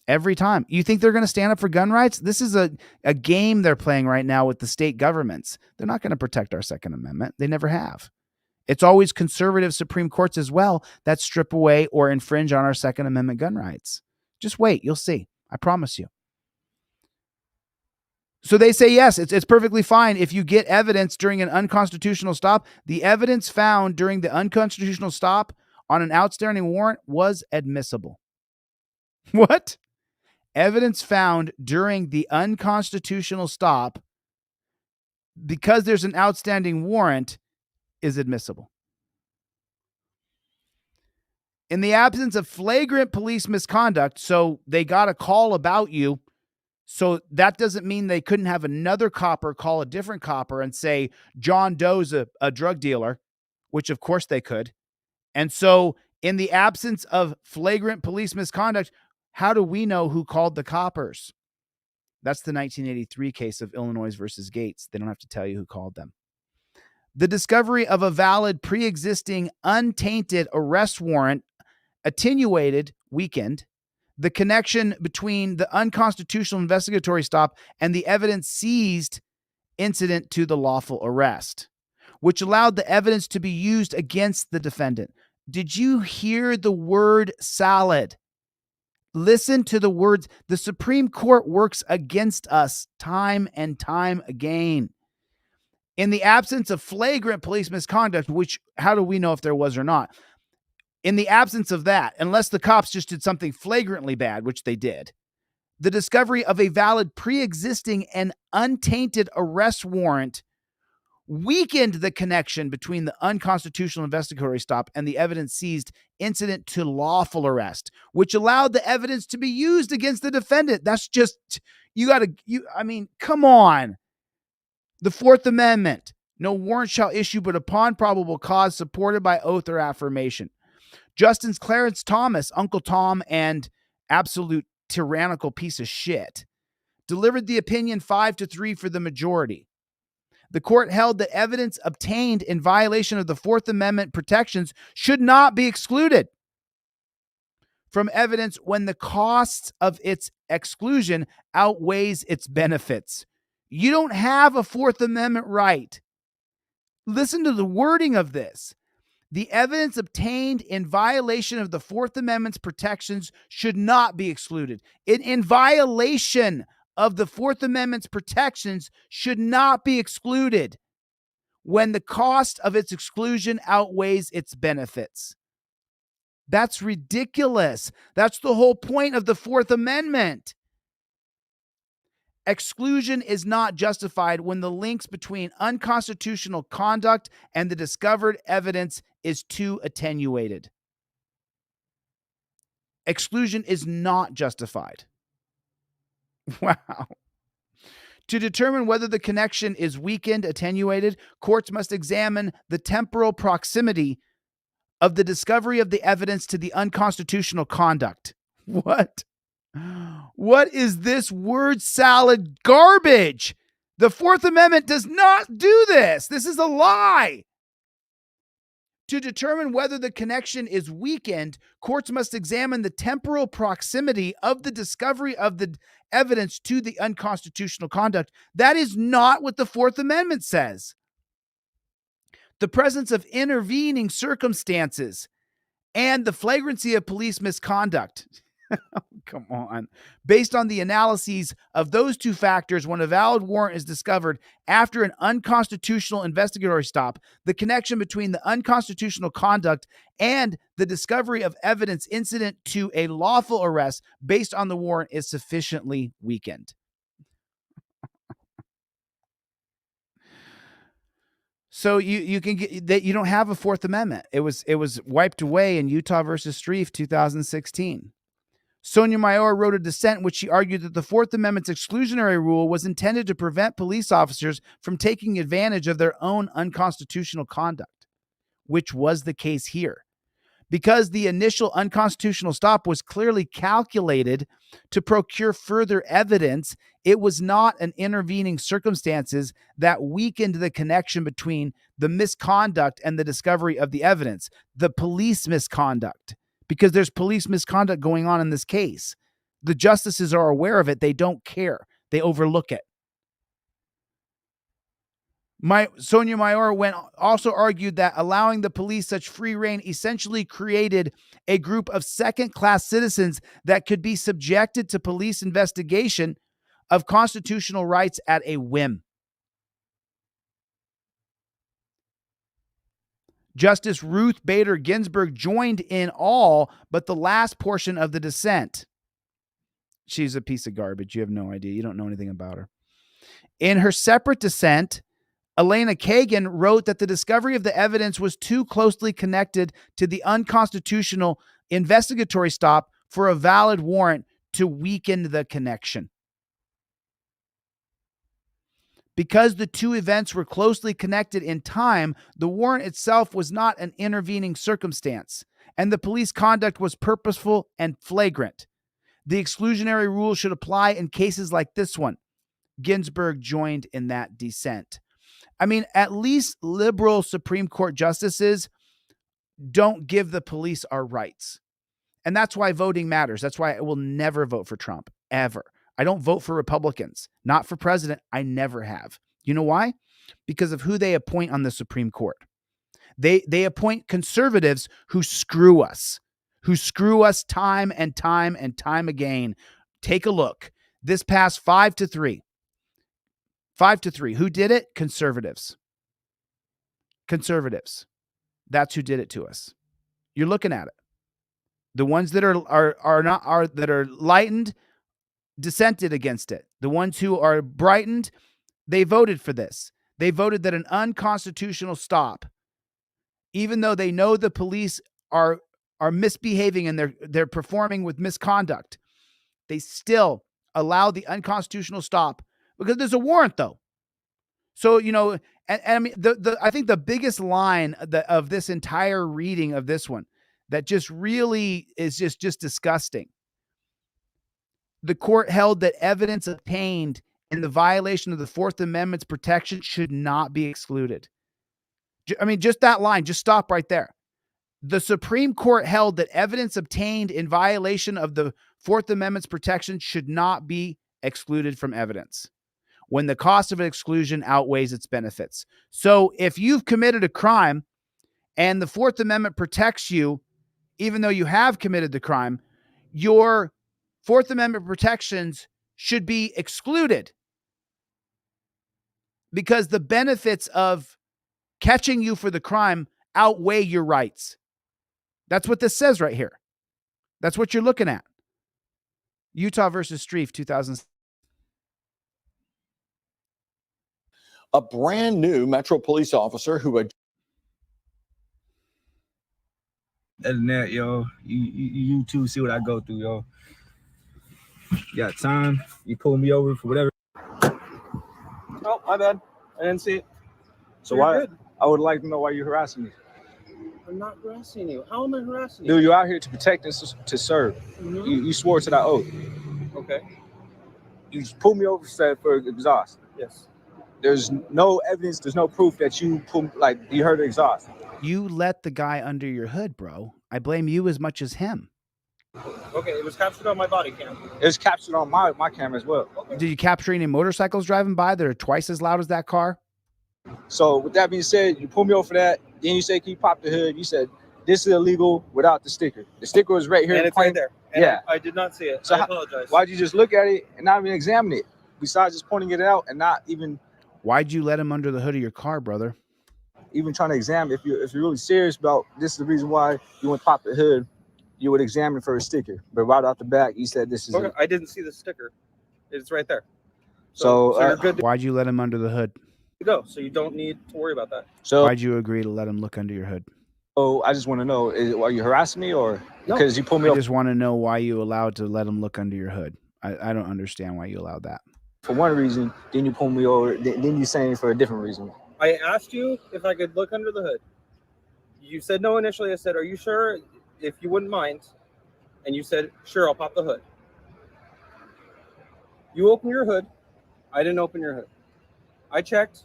Every time. You think they're going to stand up for gun rights? This is a game they're playing right now with the state governments. They're not going to protect our Second Amendment. They never have. It's always conservative Supreme Courts as well that strip away or infringe on our Second Amendment gun rights. Just wait. You'll see. I promise you. So they say, yes, it's perfectly fine if you get evidence during an unconstitutional stop. The evidence found during the unconstitutional stop on an outstanding warrant was admissible. What? Evidence found during the unconstitutional stop because there's an outstanding warrant is admissible. In the absence of flagrant police misconduct, so they got a call about you, so that doesn't mean they couldn't have another copper call a different copper and say, John Doe's a drug dealer, which of course they could. And so in the absence of flagrant police misconduct, how do we know who called the coppers? That's the 1983 case of Illinois versus Gates. They don't have to tell you who called them. The discovery of a valid pre-existing untainted arrest warrant attenuated, weakened, the connection between the unconstitutional investigatory stop and the evidence seized incident to the lawful arrest, which allowed the evidence to be used against the defendant. Did you hear the word salad? Listen to the words. The Supreme Court works against us time and time again. In the absence of flagrant police misconduct, which how do we know if there was or not? In the absence of that, unless the cops just did something flagrantly bad, which they did, the discovery of a valid pre-existing and untainted arrest warrant weakened the connection between the unconstitutional investigatory stop and the evidence seized incident to lawful arrest, which allowed the evidence to be used against the defendant. That's just, come on. The Fourth Amendment, no warrant shall issue but upon probable cause supported by oath or affirmation. Justice Clarence Thomas, Uncle Tom and absolute tyrannical piece of shit, delivered the opinion 5-3 for the majority. The court held that evidence obtained in violation of the Fourth Amendment protections should not be excluded from evidence when the costs of its exclusion outweighs its benefits. You don't have a Fourth Amendment right. Listen to the wording of this. The evidence obtained in violation of the Fourth Amendment's protections should not be excluded. In violation of the Fourth Amendment's protections should not be excluded when the cost of its exclusion outweighs its benefits. That's ridiculous. That's the whole point of the Fourth Amendment. Exclusion is not justified when the links between unconstitutional conduct and the discovered evidence is too attenuated. Exclusion is not justified. Wow. To determine whether the connection is weakened, attenuated, courts must examine the temporal proximity of the discovery of the evidence to the unconstitutional conduct. What? What is this word salad garbage? The Fourth Amendment does not do this. This is a lie. To determine whether the connection is weakened, courts must examine the temporal proximity of the discovery of the evidence to the unconstitutional conduct. That is not what the Fourth Amendment says. The presence of intervening circumstances and the flagrancy of police misconduct. Come on. Based on the analyses of those two factors, when a valid warrant is discovered after an unconstitutional investigatory stop, the connection between the unconstitutional conduct and the discovery of evidence incident to a lawful arrest based on the warrant is sufficiently weakened. So you can get that you don't have a Fourth Amendment. It was wiped away in Utah versus Strieff 2016. Sotomayor wrote a dissent in which she argued that the Fourth Amendment's exclusionary rule was intended to prevent police officers from taking advantage of their own unconstitutional conduct, which was the case here. Because the initial unconstitutional stop was clearly calculated to procure further evidence, it was not an intervening circumstances that weakened the connection between the misconduct and the discovery of the evidence, the police misconduct. Because there's police misconduct going on in this case. The justices are aware of it. They don't care. They overlook it. Sotomayor also argued that allowing the police such free rein essentially created a group of second-class citizens that could be subjected to police investigation of constitutional rights at a whim. Justice Ruth Bader Ginsburg joined in all but the last portion of the dissent. She's a piece of garbage. You have no idea. You don't know anything about her. In her separate dissent, Elena Kagan wrote that the discovery of the evidence was too closely connected to the unconstitutional investigatory stop for a valid warrant to weaken the connection. Because the two events were closely connected in time, the warrant itself was not an intervening circumstance, and the police conduct was purposeful and flagrant. The exclusionary rule should apply in cases like this one. Ginsburg joined in that dissent. I mean, at least liberal Supreme Court justices don't give the police our rights. And that's why voting matters. That's why I will never vote for Trump, ever. I don't vote for Republicans, not for president. I never have. You know why? Because of who they appoint on the Supreme Court. They appoint conservatives who screw us time and time and time again. Take a look. This passed 5-3. 5-3. Who did it? Conservatives. Conservatives. That's who did it to us. You're looking at it. The ones that are lightened dissented against it. The ones who are brightened, they voted for this. They voted that an unconstitutional stop, even though they know the police are misbehaving and they're performing with misconduct, they still allow the unconstitutional stop because there's a warrant, though. So, you know, and I mean, I think the biggest line of this entire reading of this one that just really is just disgusting. The court held that evidence obtained in the violation of the Fourth Amendment's protection should not be excluded. I mean, just that line, just stop right there. The Supreme Court held that evidence obtained in violation of the Fourth Amendment's protection should not be excluded from evidence when the cost of exclusion outweighs its benefits. So if you've committed a crime and the Fourth Amendment protects you, even though you have committed the crime, your Fourth Amendment protections should be excluded because the benefits of catching you for the crime outweigh your rights. That's what this says right here. That's what you're looking at. Utah versus Strieff, 2000. A brand new Metro police officer who had Other than that, yo, you too see what I go through, yo. You got time, you pull me over for whatever. Oh, my bad. I didn't see it. So why? Good. I would like to know why you're harassing me. I'm not harassing you. How am I harassing you? Dude, you're out here to protect and to serve. Mm-hmm. You swore to that oath. Okay. You just pulled me over for exhaust. Yes. There's no evidence, there's no proof that you heard the exhaust. You let the guy under your hood, bro. I blame you as much as him. Okay, it was captured on my body cam. It was captured on my camera as well. Okay. Did you capture any motorcycles driving by that are twice as loud as that car? So with that being said, you pulled me over for that. Then you said, can you pop the hood? You said, this is illegal without the sticker. The sticker was right here. And it's right there. And Yeah. I did not see it. So I how- apologize. Why'd you just look at it and not even examine it? Besides just pointing it out and not even Why'd you let him under the hood of your car, brother? trying to examine. If you're really serious about this is the reason why you would pop the hood, you would examine for a sticker. But right out the back, you said this is Okay, it. I didn't see the sticker. It's right there. So, you're good Why'd you let him under the hood? to go. So you don't need to worry about that. So Why'd you agree to let him look under your hood? I just want to know: are you harassing me or No. because you pulled me I over just want to know why you allowed to let him look under your hood. I don't understand why you allowed that. for one reason, then you pull me over, then you saying for a different reason. I asked you if I could look under the hood. You said no initially. I said, are you sure? If you wouldn't mind. And you said, sure, I'll pop the hood. You open your hood. I didn't open your hood. I checked.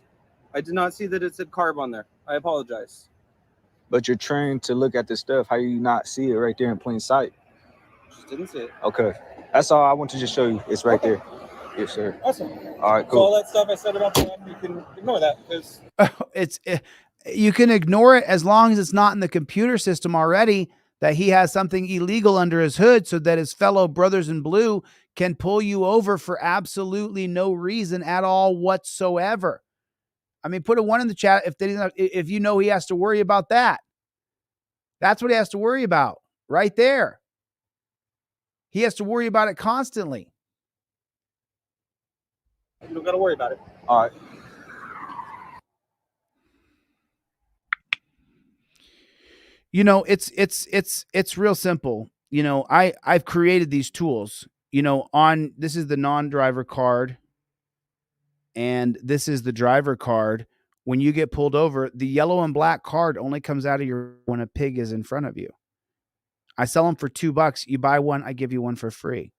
I did not see that it said carb on there. I apologize. But you're trained to look at this stuff. How you not see it right there in plain sight? Just didn't see it. Okay, that's all I want to just show you. It's right there. Yes, sir. Awesome. All right, So cool. all that stuff I said about the app, you can ignore that because You can ignore it as long as it's not in the computer system already that he has something illegal under his hood, so that his fellow brothers in blue can pull you over for absolutely no reason at all whatsoever. I mean, put a 1 in the chat if you know he has to worry about that. That's what he has to worry about right there. He has to worry about it constantly. you don't got to worry about it. All right. You know, it's real simple. You know, I've created these tools. You know, this is the non-driver card, and this is the driver card. When you get pulled over, the yellow and black card only comes out of your when a pig is in front of you. I sell them for $2. You buy one, I give you one for free.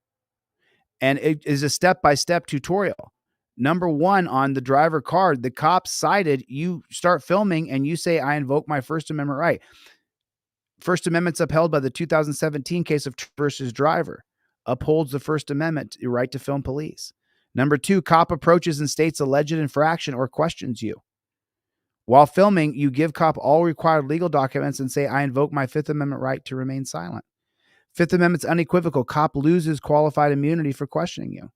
And it is a step-by-step tutorial. Number 1 on the driver card, the cop cited, you start filming and you say, I invoke my First Amendment right. First Amendment's upheld by the 2017 case of versus driver. Upholds the First Amendment, your right to film police. Number 2, cop approaches and states alleged infraction or questions you. While filming, you give cop all required legal documents and say, I invoke my Fifth Amendment right to remain silent. Fifth Amendment's unequivocal. Cop loses qualified immunity for questioning you.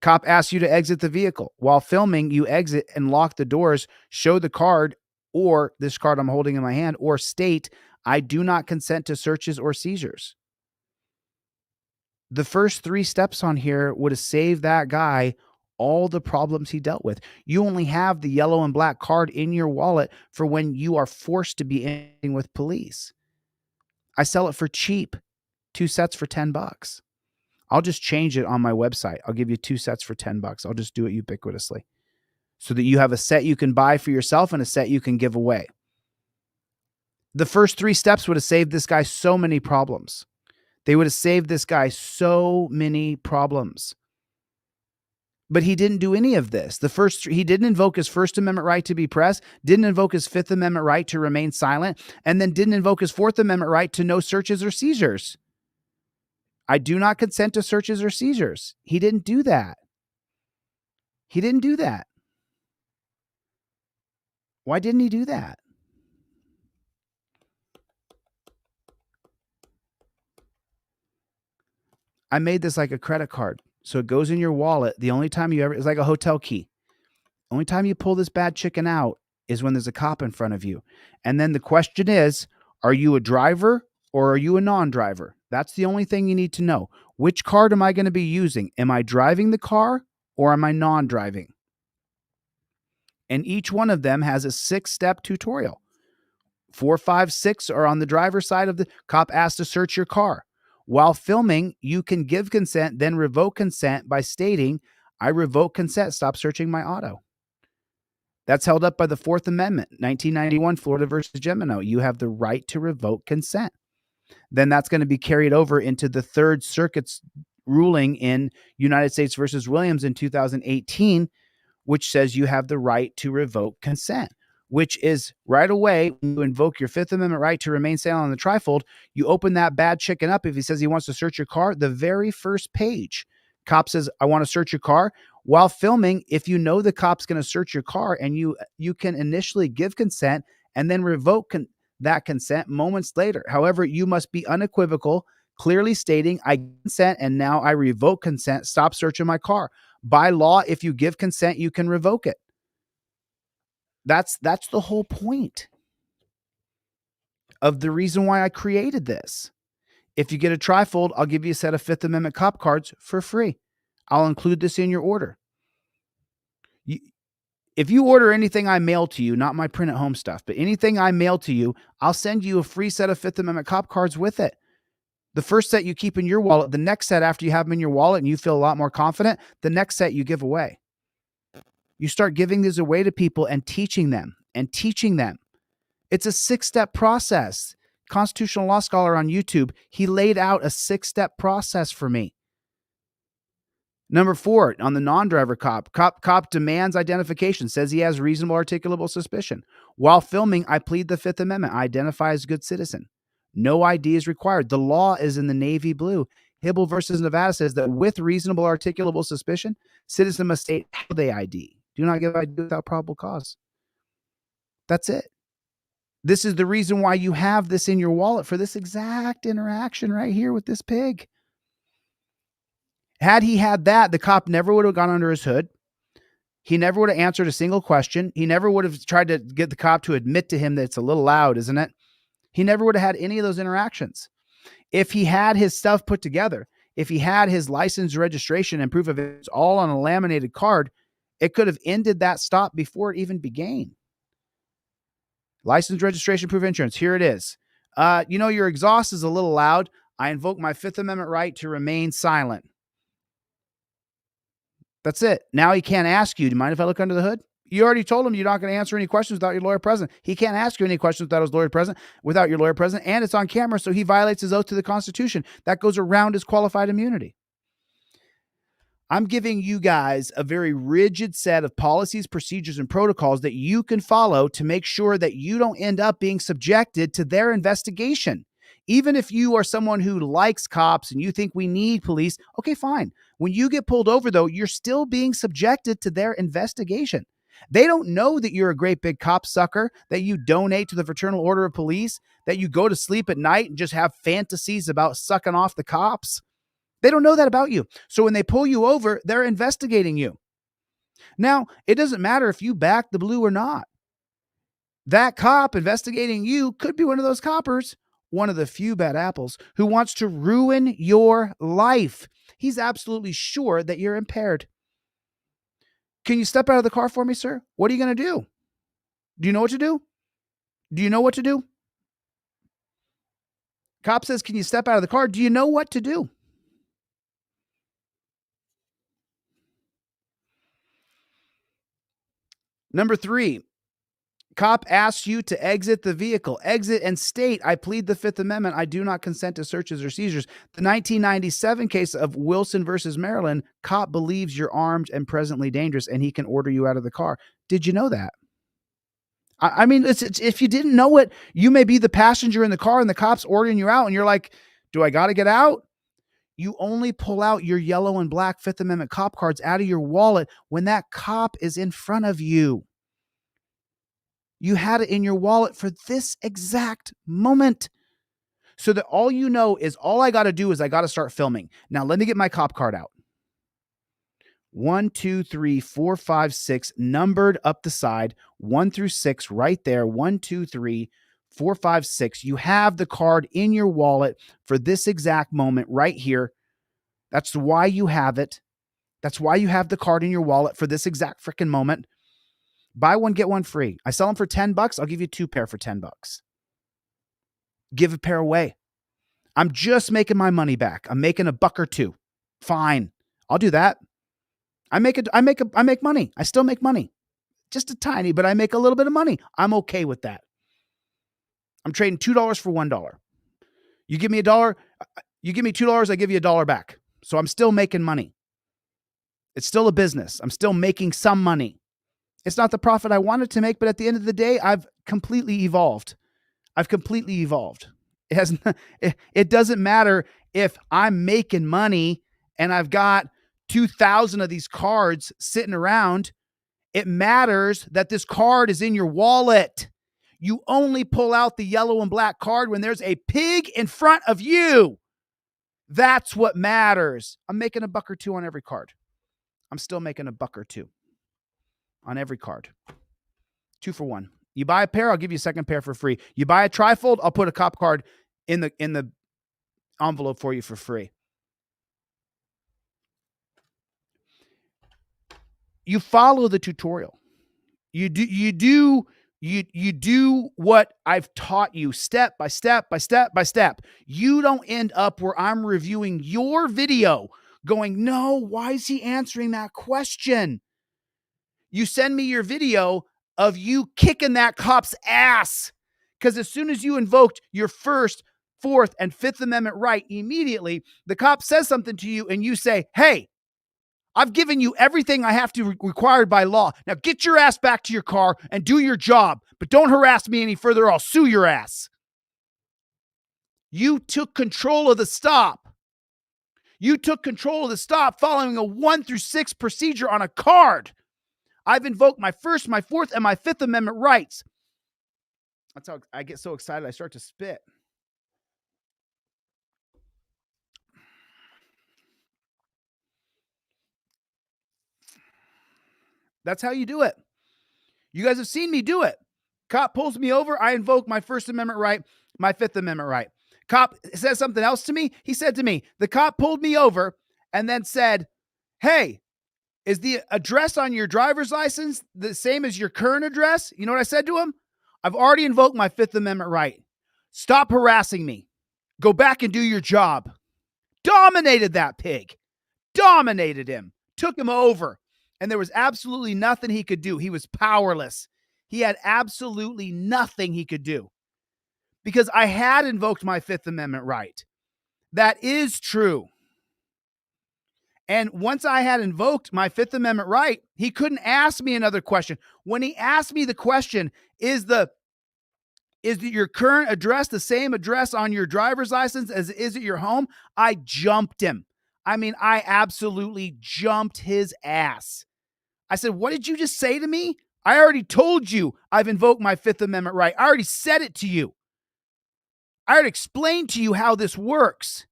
Cop asks you to exit the vehicle. While filming, you exit and lock the doors, show the card, or this card I'm holding in my hand, or state, I do not consent to searches or seizures. The first 3 steps on here would have saved that guy all the problems he dealt with. You only have the yellow and black card in your wallet for when you are forced to be in with police. I sell it for cheap, 2 sets for $10. I'll just change it on my website. I'll give you 2 sets for $10. I'll just do it ubiquitously so that you have a set you can buy for yourself and a set you can give away. The first 3 steps would have saved this guy so many problems. They would have saved this guy so many problems. But he didn't do any of this. He didn't invoke his First Amendment right to be pressed, didn't invoke his Fifth Amendment right to remain silent, and then didn't invoke his Fourth Amendment right to no searches or seizures. I do not consent to searches or seizures. He didn't do that. He didn't do that. Why didn't he do that? I made this like a credit card. So it goes in your wallet. The only time it's like a hotel key. Only time you pull this bad chicken out is when there's a cop in front of you. And then the question is, are you a driver or are you a non-driver? That's the only thing you need to know. Which card am I going to be using? Am I driving the car or am I non-driving? And each one of them has a 6-step tutorial. 4, 5, 6 are on the driver's side of the cop asked to search your car. While filming, you can give consent, then revoke consent by stating, I revoke consent, stop searching my auto. That's held up by the Fourth Amendment, 1991, Florida versus Gemino. You have the right to revoke consent. Then that's going to be carried over into the Third Circuit's ruling in United States versus Williams in 2018, which says you have the right to revoke consent, which is right away when you invoke your Fifth Amendment right to remain silent on the trifold, you open that bad chicken up. If he says he wants to search your car, the very first page, cop says, I want to search your car. While filming, if you know the cop's going to search your car and you can initially give consent and then revoke that consent moments later. However, you must be unequivocal, clearly stating I consent and now I revoke consent. Stop searching my car. By law, if you give consent, you can revoke it. That's the whole point of the reason why I created this. If you get a trifold, I'll give you a set of Fifth Amendment cop cards for free. I'll include this in your order. If you order anything I mail to you, not my print at home stuff, but anything I mail to you, I'll send you a free set of Fifth Amendment cop cards with it. The first set you keep in your wallet, the next set after you have them in your wallet and you feel a lot more confident, the next set you give away. You start giving these away to people and teaching them and teaching them. It's a 6-step process. Constitutional law scholar on YouTube, he laid out a 6-step process for me. Number 4, on the non-driver cop demands identification, says he has reasonable articulable suspicion. While filming, I plead the Fifth Amendment. I identify as a good citizen. No ID is required. The law is in the navy blue. Hibble versus Nevada says that with reasonable articulable suspicion, citizen must state how they ID. Do not give ID without probable cause. That's it. This is the reason why you have this in your wallet, for this exact interaction right here with this pig. Had he had that, the cop never would have gone under his hood. He never would have answered a single question. He never would have tried to get the cop to admit to him that it's a little loud, isn't it? He never would have had any of those interactions. If he had his stuff put together, if he had his license, registration, and proof of it all on a laminated card, it could have ended that stop before it even began. License, registration, proof of insurance. Here it is. Your exhaust is a little loud. I invoke my Fifth Amendment right to remain silent. That's it. Now he can't ask you, do you mind if I look under the hood? You already told him you're not going to answer any questions without your lawyer present. He can't ask you any questions without your lawyer present, and it's on camera, so he violates his oath to the Constitution. That goes around his qualified immunity. I'm giving you guys a very rigid set of policies, procedures, and protocols that you can follow to make sure that you don't end up being subjected to their investigation. Even if you are someone who likes cops and you think we need police, okay, fine. When you get pulled over, though, you're still being subjected to their investigation. They don't know that you're a great big cop sucker, that you donate to the Fraternal Order of Police, that you go to sleep at night and just have fantasies about sucking off the cops. They don't know that about you. So when they pull you over, they're investigating you. Now, it doesn't matter if you back the blue or not. That cop investigating you could be one of those coppers, one of the few bad apples, who wants to ruin your life. He's absolutely sure that you're impaired. Can you step out of the car for me, sir? What are you going to do? Do you know what to do? Do you know what to do? Cop says, can you step out of the car? Do you know what to do? Number 3, cop asks you to exit the vehicle. Exit and state, I plead the Fifth Amendment. I do not consent to searches or seizures. The 1997 case of Wilson versus Maryland, cop believes you're armed and presently dangerous and he can order you out of the car. Did you know that? I mean, if you didn't know it, you may be the passenger in the car and the cop's ordering you out and you're like, do I got to get out? You only pull out your yellow and black Fifth Amendment cop cards out of your wallet when that cop is in front of you. You had it in your wallet for this exact moment. So that all you know is all I got to do is I got to start filming. Now, let me get my cop card out. 1, 2, 3, 4, 5, 6, numbered up the side, 1 through 6 right there. 1, 2, 3, 4, 5, 6. You have the card in your wallet for this exact moment right here. That's why you have it. That's why you have the card in your wallet for this exact freaking moment. Buy one, get one free. I sell them for $10. I'll give you 2 pair for $10. Give a pair away. I'm just making my money back. I'm making $1 or $2. Fine. I'll do that. I make money. I still make money. Just a tiny, but I make a little bit of money. I'm okay with that. I'm trading $2 for $1. You give me $1, you give me $2, I give you $1 back. So I'm still making money. It's still a business. I'm still making some money. It's not the profit I wanted to make, but at the end of the day, I've completely evolved. It doesn't matter if I'm making money and I've got 2,000 of these cards sitting around. It matters that this card is in your wallet. You only pull out the yellow and black card when there's a pig in front of you. That's what matters. I'm making $1 or $2 on every card. I'm still making $1 or $2 on every card. 2 for 1. You buy a pair, I'll give you a second pair for free. You buy a trifold, I'll put a cop card in the envelope for you for free. You follow the tutorial. You do what I've taught you step by step by step by step. You don't end up where I'm reviewing your video going, no, why is he answering that question? You send me your video of you kicking that cop's ass. Because as soon as you invoked your First, Fourth, and Fifth Amendment right, immediately the cop says something to you and you say, hey, I've given you everything I have to required by law. Now get your ass back to your car and do your job, but don't harass me any further or I'll sue your ass. You took control of the stop. You took control of the stop following a 1 through 6 procedure on a card. I've invoked my First, my Fourth, and my Fifth Amendment rights. That's how I get so excited I start to spit. That's how you do it. You guys have seen me do it. Cop pulls me over. I invoke my First Amendment right, my Fifth Amendment right. Cop says something else to me. He said to me, the cop pulled me over and then said, hey, is the address on your driver's license the same as your current address? You know what I said to him? I've already invoked my Fifth Amendment right. Stop harassing me. Go back and do your job. Dominated that pig. Dominated him. Took him over. And there was absolutely nothing he could do. He was powerless. He had absolutely nothing he could do. Because I had invoked my Fifth Amendment right. That is true. And once I had invoked my Fifth Amendment right, he couldn't ask me another question. When he asked me the question, is your current address the same address on your driver's license as is at your home? I jumped him. I mean, I absolutely jumped his ass. I said, what did you just say to me? I already told you I've invoked my Fifth Amendment right. I already said it to you. I already explained to you how this works.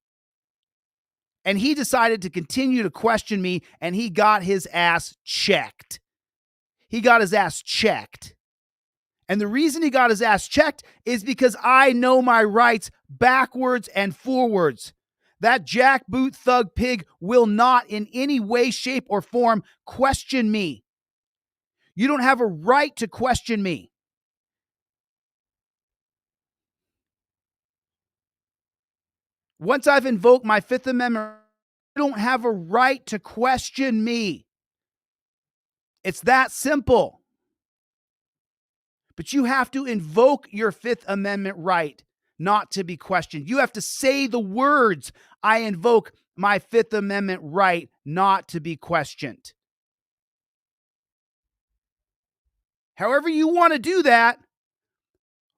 And he decided to continue to question me, and he got his ass checked. He got his ass checked. And the reason he got his ass checked is because I know my rights backwards and forwards. That jackboot thug pig will not in any way, shape, or form question me. You don't have a right to question me. Once I've invoked my Fifth Amendment, you don't have a right to question me. It's that simple. But you have to invoke your Fifth Amendment right not to be questioned. You have to say the words, I invoke my Fifth Amendment right not to be questioned. However you want to do that,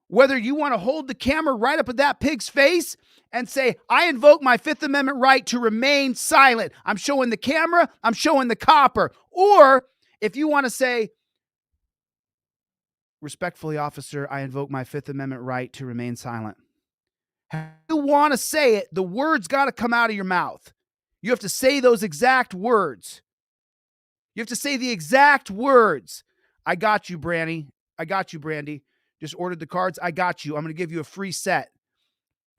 whether you want to hold the camera right up at that pig's face and say, I invoke my Fifth Amendment right to remain silent. I'm showing the camera, I'm showing the copper. Or if you want to say, respectfully, officer, I invoke my Fifth Amendment right to remain silent. How you want to say it, the words got to come out of your mouth. You have to say those exact words. You have to say the exact words. I got you, Brandy. I got you, Brandy. Just ordered the cards. I got you. I'm going to give you a free set.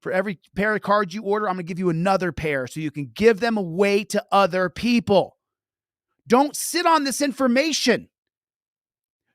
For every pair of cards you order, I'm going to give you another pair so you can give them away to other people. Don't sit on this information.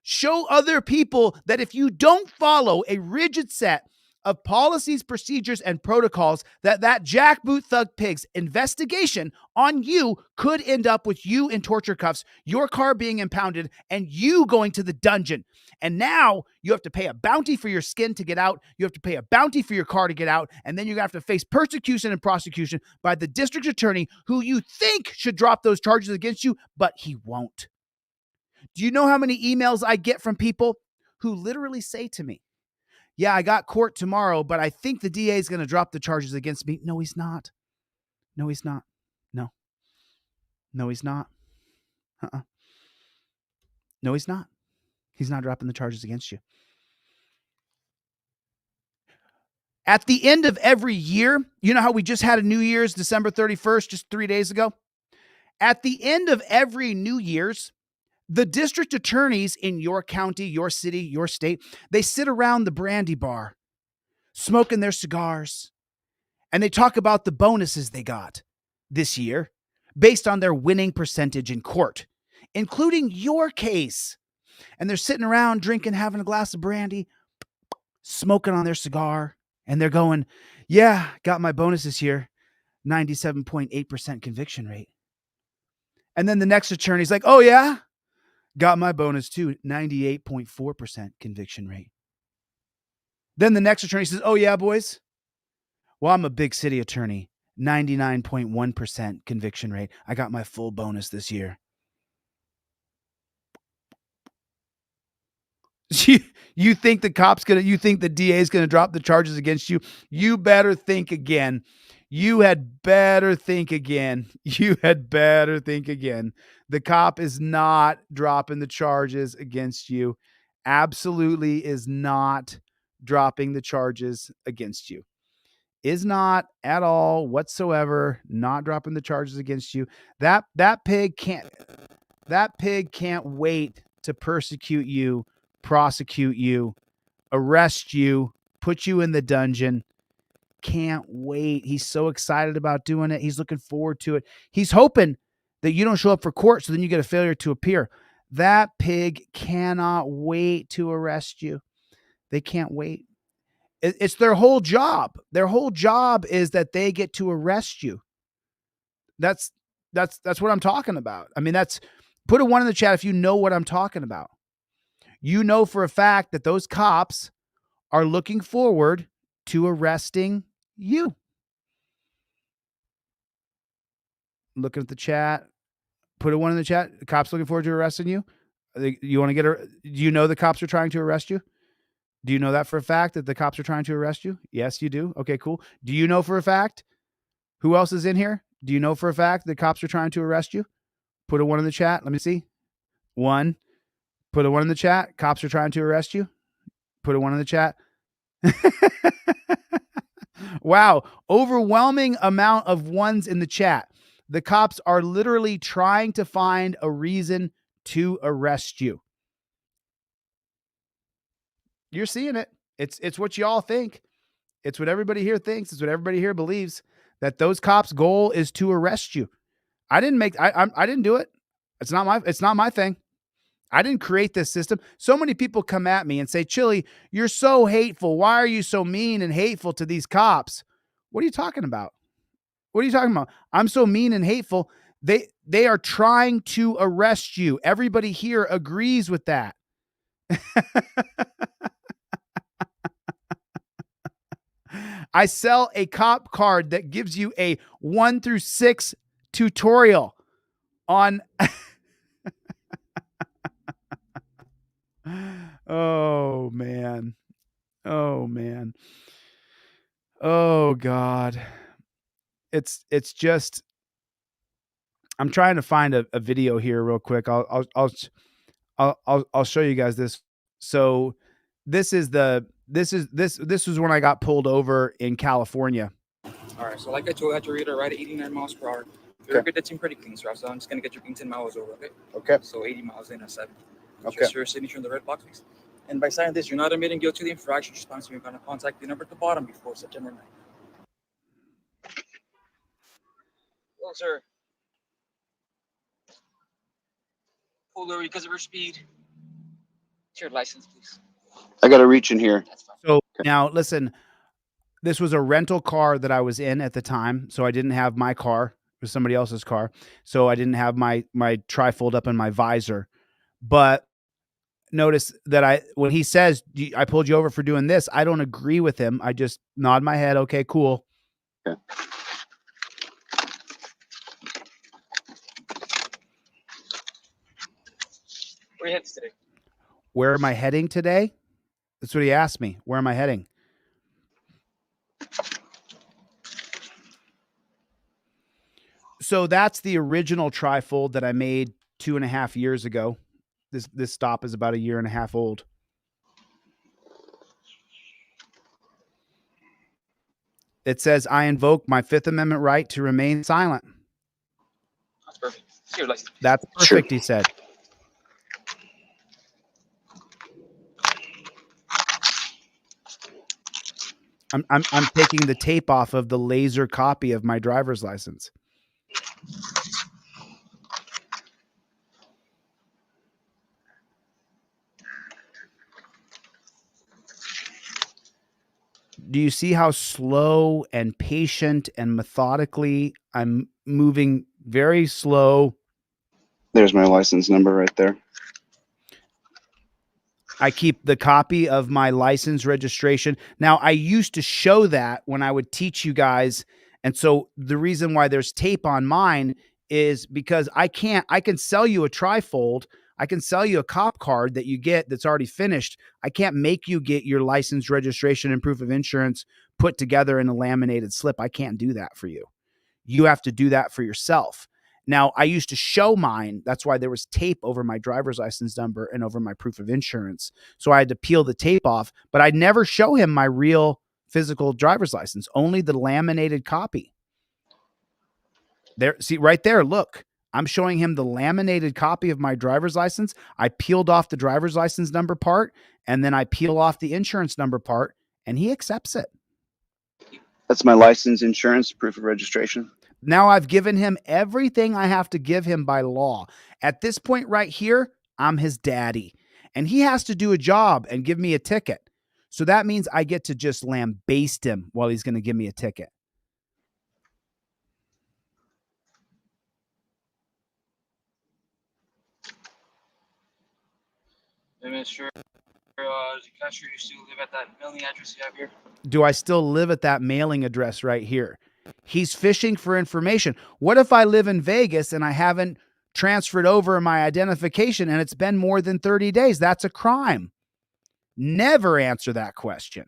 Show other people that if you don't follow a rigid set of policies, procedures, and protocols, that jackboot thug pig's investigation on you could end up with you in torture cuffs, your car being impounded, and you going to the dungeon. And now you have to pay a bounty for your skin to get out. You have to pay a bounty for your car to get out. And then you're going to have to face persecution and prosecution by the district attorney who you think should drop those charges against you, but he won't. Do you know how many emails I get from people who literally say to me, yeah, I got court tomorrow, but I think the DA is going to drop the charges against me. No, he's not. No, he's not. No. No, he's not. No, he's not. He's not dropping the charges against you. At the end of every year, you know how we just had a New Year's, December 31st, just 3 days ago? At the end of every New Year's, the district attorneys in your county, your city, your state, they sit around the brandy bar, smoking their cigars, and they talk about the bonuses they got this year based on their winning percentage in court, including your case. And they're sitting around drinking, having a glass of brandy, smoking on their cigar, and they're going, yeah, got my bonus this year, 97.8% conviction rate. And then the next attorney's like, oh yeah, got my bonus too, 98.4% conviction rate. Then the next attorney says, oh yeah, boys, well, I'm a big city attorney, 99.1% conviction rate. I got my full bonus this year. You think the you think the DA is going to drop the charges against you? You better think again. You had better think again. You had better think again. The cop is not dropping the charges against you. Absolutely is not dropping the charges against you. Is not at all whatsoever not dropping the charges against you. That pig can't wait to persecute you, prosecute you, arrest you, put you in the dungeon. Can't wait. He's so excited about doing it. He's looking forward to it. He's hoping that you don't show up for court, so then you get a failure to appear. That pig cannot wait to arrest you. They can't wait. It's their whole job. Their whole job is that they get to arrest you. That's what I'm talking about. I mean, put a 1 in the chat if you know what I'm talking about. You know for a fact that those cops are looking forward to arresting you. Looking at the chat. Put a 1 in the chat. The cops looking forward to arresting you. You want to do you know the cops are trying to arrest you? Do you know that for a fact that the cops are trying to arrest you? Yes, you do. Okay, cool. Do you know for a fact? Who else is in here? Do you know for a fact the cops are trying to arrest you? Put a 1 in the chat. Let me see. 1. Put a 1 in the chat. Cops are trying to arrest you. Put a 1 in the chat. Wow. Overwhelming amount of 1s in the chat. The cops are literally trying to find a reason to arrest you. You're seeing it. It's what y'all think. It's what everybody here thinks. It's what everybody here believes, that those cops' goal is to arrest you. I didn't do it. It's not my thing. I didn't create this system. So many people come at me and say, Chille, you're so hateful. Why are you so mean and hateful to these cops? What are you talking about? What are you talking about? I'm so mean and hateful. They are trying to arrest you. Everybody here agrees with that. I sell a cop card that gives you a 1 through 6 tutorial on Oh man. Oh man. Oh God. It's just, I'm trying to find a video here real quick. I'll show you guys this. So this was when I got pulled over in California. All right, so like I told you, I had to read a ride at 89 miles per hour. You're good, that's pretty clean, so I'm just gonna get you 10 miles over, okay? Okay. So 80 miles in at 7. Okay. Just your signature in the red box, please. And by signing this, you're not admitting guilt to the infraction. Response, you're gonna contact the number at the bottom before September 9th. Well, sir. Pulled over because of your speed. It's your license, please. I got to reach in here. That's fine. So now listen, this was a rental car that I was in at the time. So I didn't have my car. It was somebody else's car. So I didn't have my trifold up in my visor. But notice that when he says, I pulled you over for doing this, I don't agree with him. I just nod my head. Okay, cool. Okay. Where are you headed today? Where am I heading today? That's what he asked me. Where am I heading? So that's the original trifold that I made 2.5 years ago. This stop is about 1.5 years old. It says, I invoke my Fifth Amendment right to remain silent. That's perfect. See your license. That's perfect, he said. I'm taking the tape off of the laser copy of my driver's license. Do you see how slow and patient and methodically I'm moving? Very slow. There's my license number right there. I keep the copy of my license registration. Now, I used to show that when I would teach you guys. And so the reason why there's tape on mine is because I can sell you a trifold. I can sell you a cop card that you get that's already finished. I can't make you get your license registration and proof of insurance put together in a laminated slip. I can't do that for you. You have to do that for yourself. Now, I used to show mine. That's why there was tape over my driver's license number and over my proof of insurance. So I had to peel the tape off, but I'd never show him my real physical driver's license, only the laminated copy. There, see right there, look, I'm showing him the laminated copy of my driver's license. I peeled off the driver's license number part, and then I peel off the insurance number part, and he accepts it. That's my license, insurance, proof of registration. Now I've given him everything I have to give him by law. At this point right here, I'm his daddy, and he has to do a job and give me a ticket. So that means I get to just lambaste him while he's going to give me a ticket. Mr. DeCastro, you still live at that mailing address you have here? Do I still live at that mailing address right here? He's fishing for information. What if I live in Vegas and I haven't transferred over my identification and it's been more than 30 days? That's a crime. Never answer that question.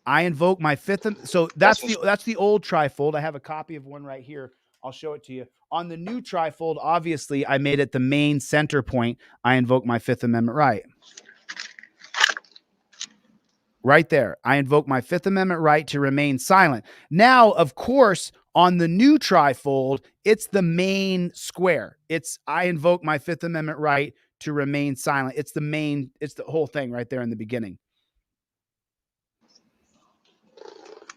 I invoke my fifth. So that's the old trifold. I have a copy of one right here. I'll show it to you. On the new trifold, obviously, I made it the main center point. I invoke my Fifth Amendment right. Right there. I invoke my Fifth Amendment right to remain silent. Now, of course, on the new trifold, it's the main square. I invoke my Fifth Amendment right to remain silent. It's the whole thing right there in the beginning.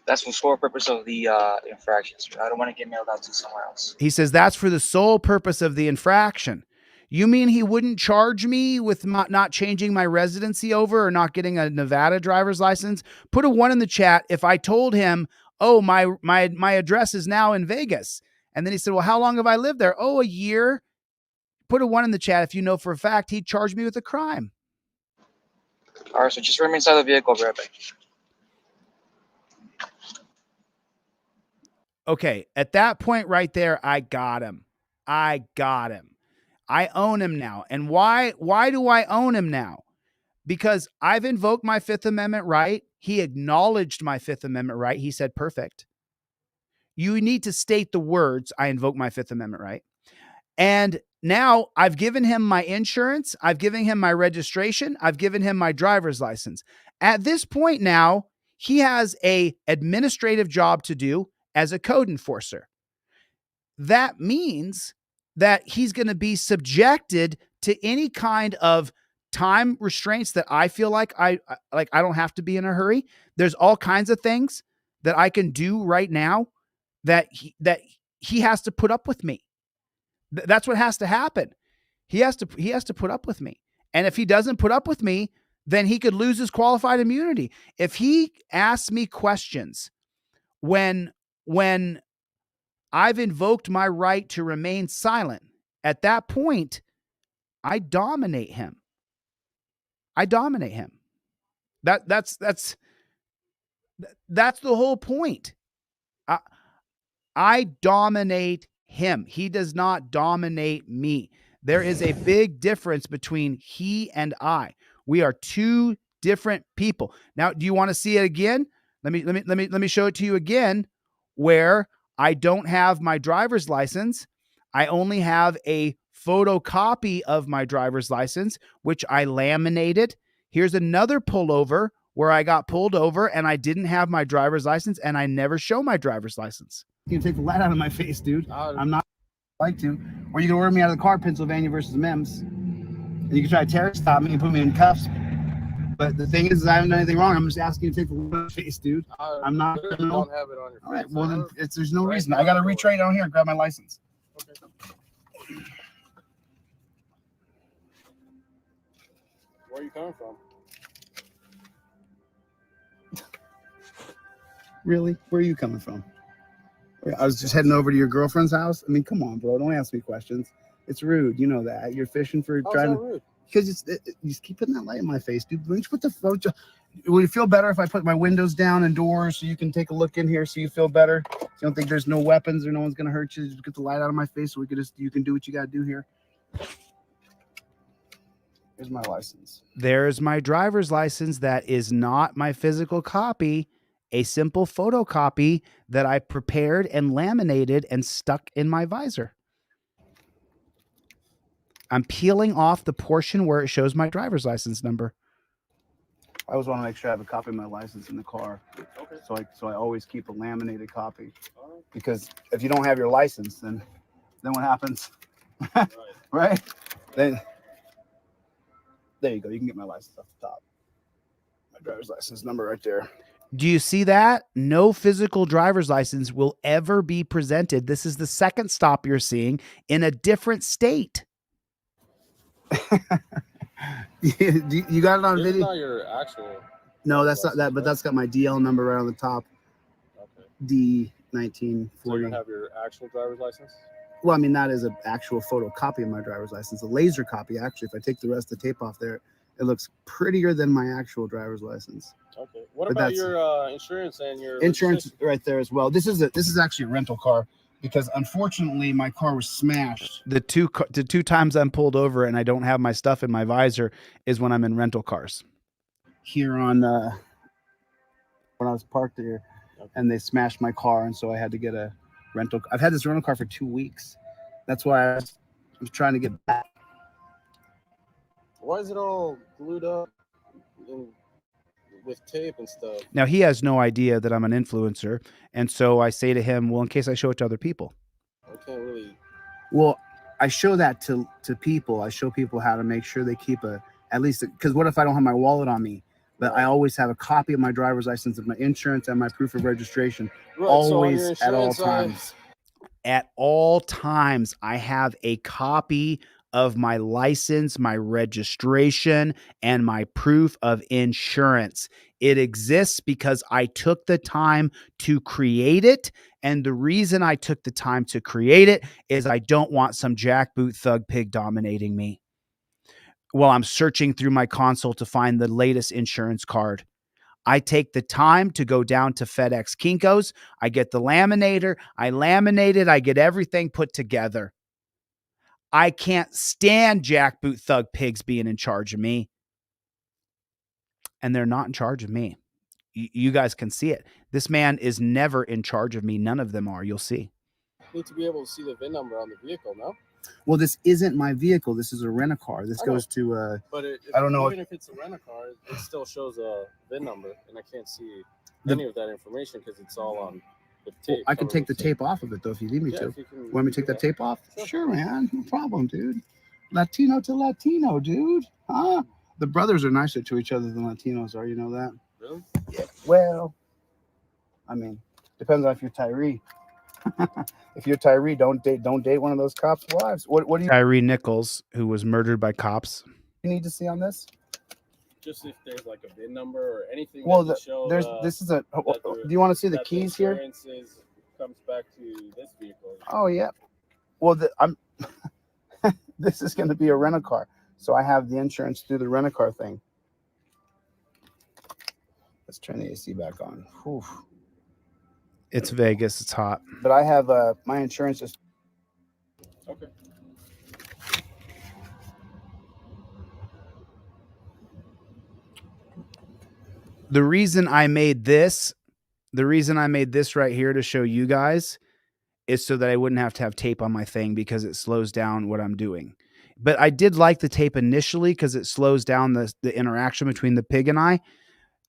That's for the sole purpose of the infractions. I don't want to get mailed out to somewhere else. He says that's for the sole purpose of the infraction. You mean he wouldn't charge me with not changing my residency over or not getting a Nevada driver's license? Put a 1 in the chat if I told him, oh, my address is now in Vegas. And then he said, well, how long have I lived there? Oh, a year. Put a 1 in the chat if you know for a fact he'd charge me with a crime. All right, so just remain inside the vehicle, right back. Okay, at that point right there, I got him. I own him now. And why do I own him now? Because I've invoked my Fifth Amendment right. He acknowledged my Fifth Amendment right. He said, perfect. You need to state the words, I invoke my Fifth Amendment right. And now I've given him my insurance. I've given him my registration. I've given him my driver's license. At this point now, he has an administrative job to do as a code enforcer. That means that he's going to be subjected to any kind of time restraints that I feel like I don't have to be in a hurry. There's all kinds of things that I can do right now that he has to put up with me. That's what has to happen. He has to put up with me. And if he doesn't put up with me, then he could lose his qualified immunity. If he asks me questions when I've invoked my right to remain silent, at that point, I dominate him. That's the whole point. I dominate him. He does not dominate me. There is a big difference between he and I. We are two different people. Now, do you want to see it again? Let me show it to you again, where I don't have my driver's license. I only have a photocopy of my driver's license, which I laminated. Here's another pullover where I got pulled over and I didn't have my driver's license, and I never show my driver's license. You can take the light out of my face, dude. I'm not like to. Or you can order me out of the car, Pennsylvania versus Mims. And you can try to terror stop me and put me in cuffs. But the thing is I haven't done anything wrong. I'm just asking you to take the light out of my face, dude. I'm not. You don't have it on your face. All right, well, then there's no reason. I got to reach right down here and grab my license. Okay. Where are you coming from? Really? Where are you coming from? I was just heading over to your girlfriend's house. I mean, come on, bro. Don't ask me questions. It's rude. You know that. You're fishing for trying to. Rude? Because you just keep putting that light in my face, dude. Why don't you put the phone? Would it feel better if I put my windows down and doors so you can take a look in here so you feel better? You don't think there's no weapons or no one's gonna hurt you? Just get the light out of my face so you can do what you gotta do here. Here's my license. There's my driver's license. That is not my physical copy. A simple photocopy that I prepared and laminated and stuck in my visor. I'm peeling off the portion where it shows my driver's license number. I always want to make sure I have a copy of my license in the car. Okay. So I always keep a laminated copy. Because if you don't have your license, then what happens? Right? Then there you go. You can get my license off the top. My driver's license number right there. Do you see that? No physical driver's license will ever be presented. This is the second stop you're seeing in a different state. You got it on video? Not your actual. No, that's not that, but that's got my DL number right on the top. Okay. D1940. So you have your actual driver's license? Well, I mean, that is an actual photocopy of my driver's license. A laser copy, actually. If I take the rest of the tape off there, it looks prettier than my actual driver's license. Okay. What about your insurance and your insurance right there as well? This is actually a rental car because unfortunately my car was smashed. The two times I'm pulled over and I don't have my stuff in my visor is when I'm in rental cars. Here on when I was parked there, and they smashed my car, and so I had to get a rental. I've had this rental car for 2 weeks. That's why I was trying to get back. Why is it all glued up with tape and stuff? Now, he has no idea that I'm an influencer, and so I say to him, well, in case I show it to other people. I can't really... Well, I show that to people. I show people how to make sure they keep at least, because what if I don't have my wallet on me? But I always have a copy of my driver's license, of my insurance, and my proof of registration. Right, always, so at all times. At all times, I have a copy of my license, my registration, and my proof of insurance. It exists because I took the time to create it. And the reason I took the time to create it is I don't want some jackboot thug pig dominating me while I'm searching through my console to find the latest insurance card. I take the time to go down to FedEx Kinko's. I get the laminator. I laminate it. I get everything put together. I can't stand jackboot thug pigs being in charge of me. And they're not in charge of me. You guys can see it. This man is never in charge of me. None of them are. You'll see. You need to be able to see the VIN number on the vehicle, no? Well, this isn't my vehicle. This is a rent-a-car. This goes to but I don't know. Even if it's a rent-a-car, it still shows a VIN number, and I can't see any of that information because it's all on the tape. Well, I can take the tape off of it though if you need me to. Want me to take that tape off? Sure, man. No problem, dude. Latino to Latino, dude. Huh? The brothers are nicer to each other than Latinos are. You know that? Really? Yeah. Well, I mean, depends on if you're Tyree. If you're Tyree, don't date one of those cops' wives. What do you? Tyree Nichols, who was murdered by cops. You need to see on this. Just if there's like a VIN number or anything. Well, this is a. Do you want to see the keys here? Comes back to this vehicle. Oh yeah. Well, I'm. This is going to be a rental car, so I have the insurance through the rental car thing. Let's turn the AC back on. Whew. It's Vegas. It's hot. But I have my insurance is. Okay. The reason I made this right here to show you guys is so that I wouldn't have to have tape on my thing because it slows down what I'm doing. But I did like the tape initially because it slows down the interaction between the pig and I.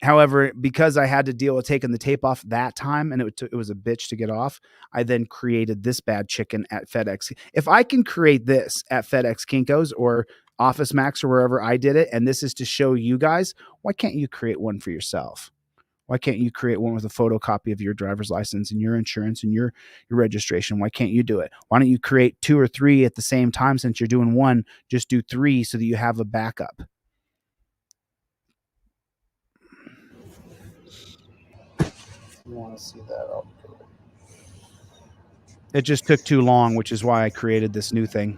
However, because I had to deal with taking the tape off that time, and it was a bitch to get off, I then created this bad chicken at FedEx. If I can create this at FedEx Kinko's or Office Max or wherever I did it, and this is to show you guys, why can't you create one for yourself? Why can't you create one with a photocopy of your driver's license and your insurance and your registration? Why can't you do it? Why don't you create 2 or 3 at the same time? Since you're doing one, just do 3 so that you have a backup. You want to see that? It just took too long, which is why I created this new thing.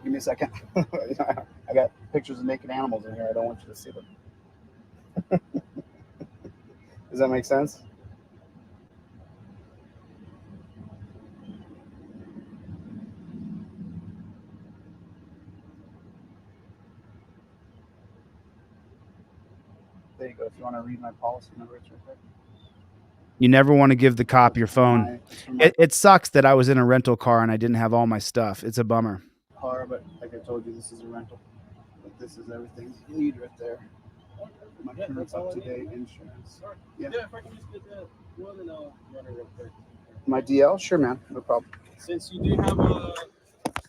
Give me a second. I got pictures of naked animals in here. I don't want you to see them. Does that make sense? There you go. If you want to read my policy number, it's right there. You never want to give the cop your phone. It sucks that I was in a rental car and I didn't have all my stuff. It's a bummer. Car, but like I told you, this is a rental. But this is everything you need right there. My current up-to-date insurance. Yeah. If I can just get that one, and I'll run it real quick. My DL? Sure, man. No problem. Since you do have a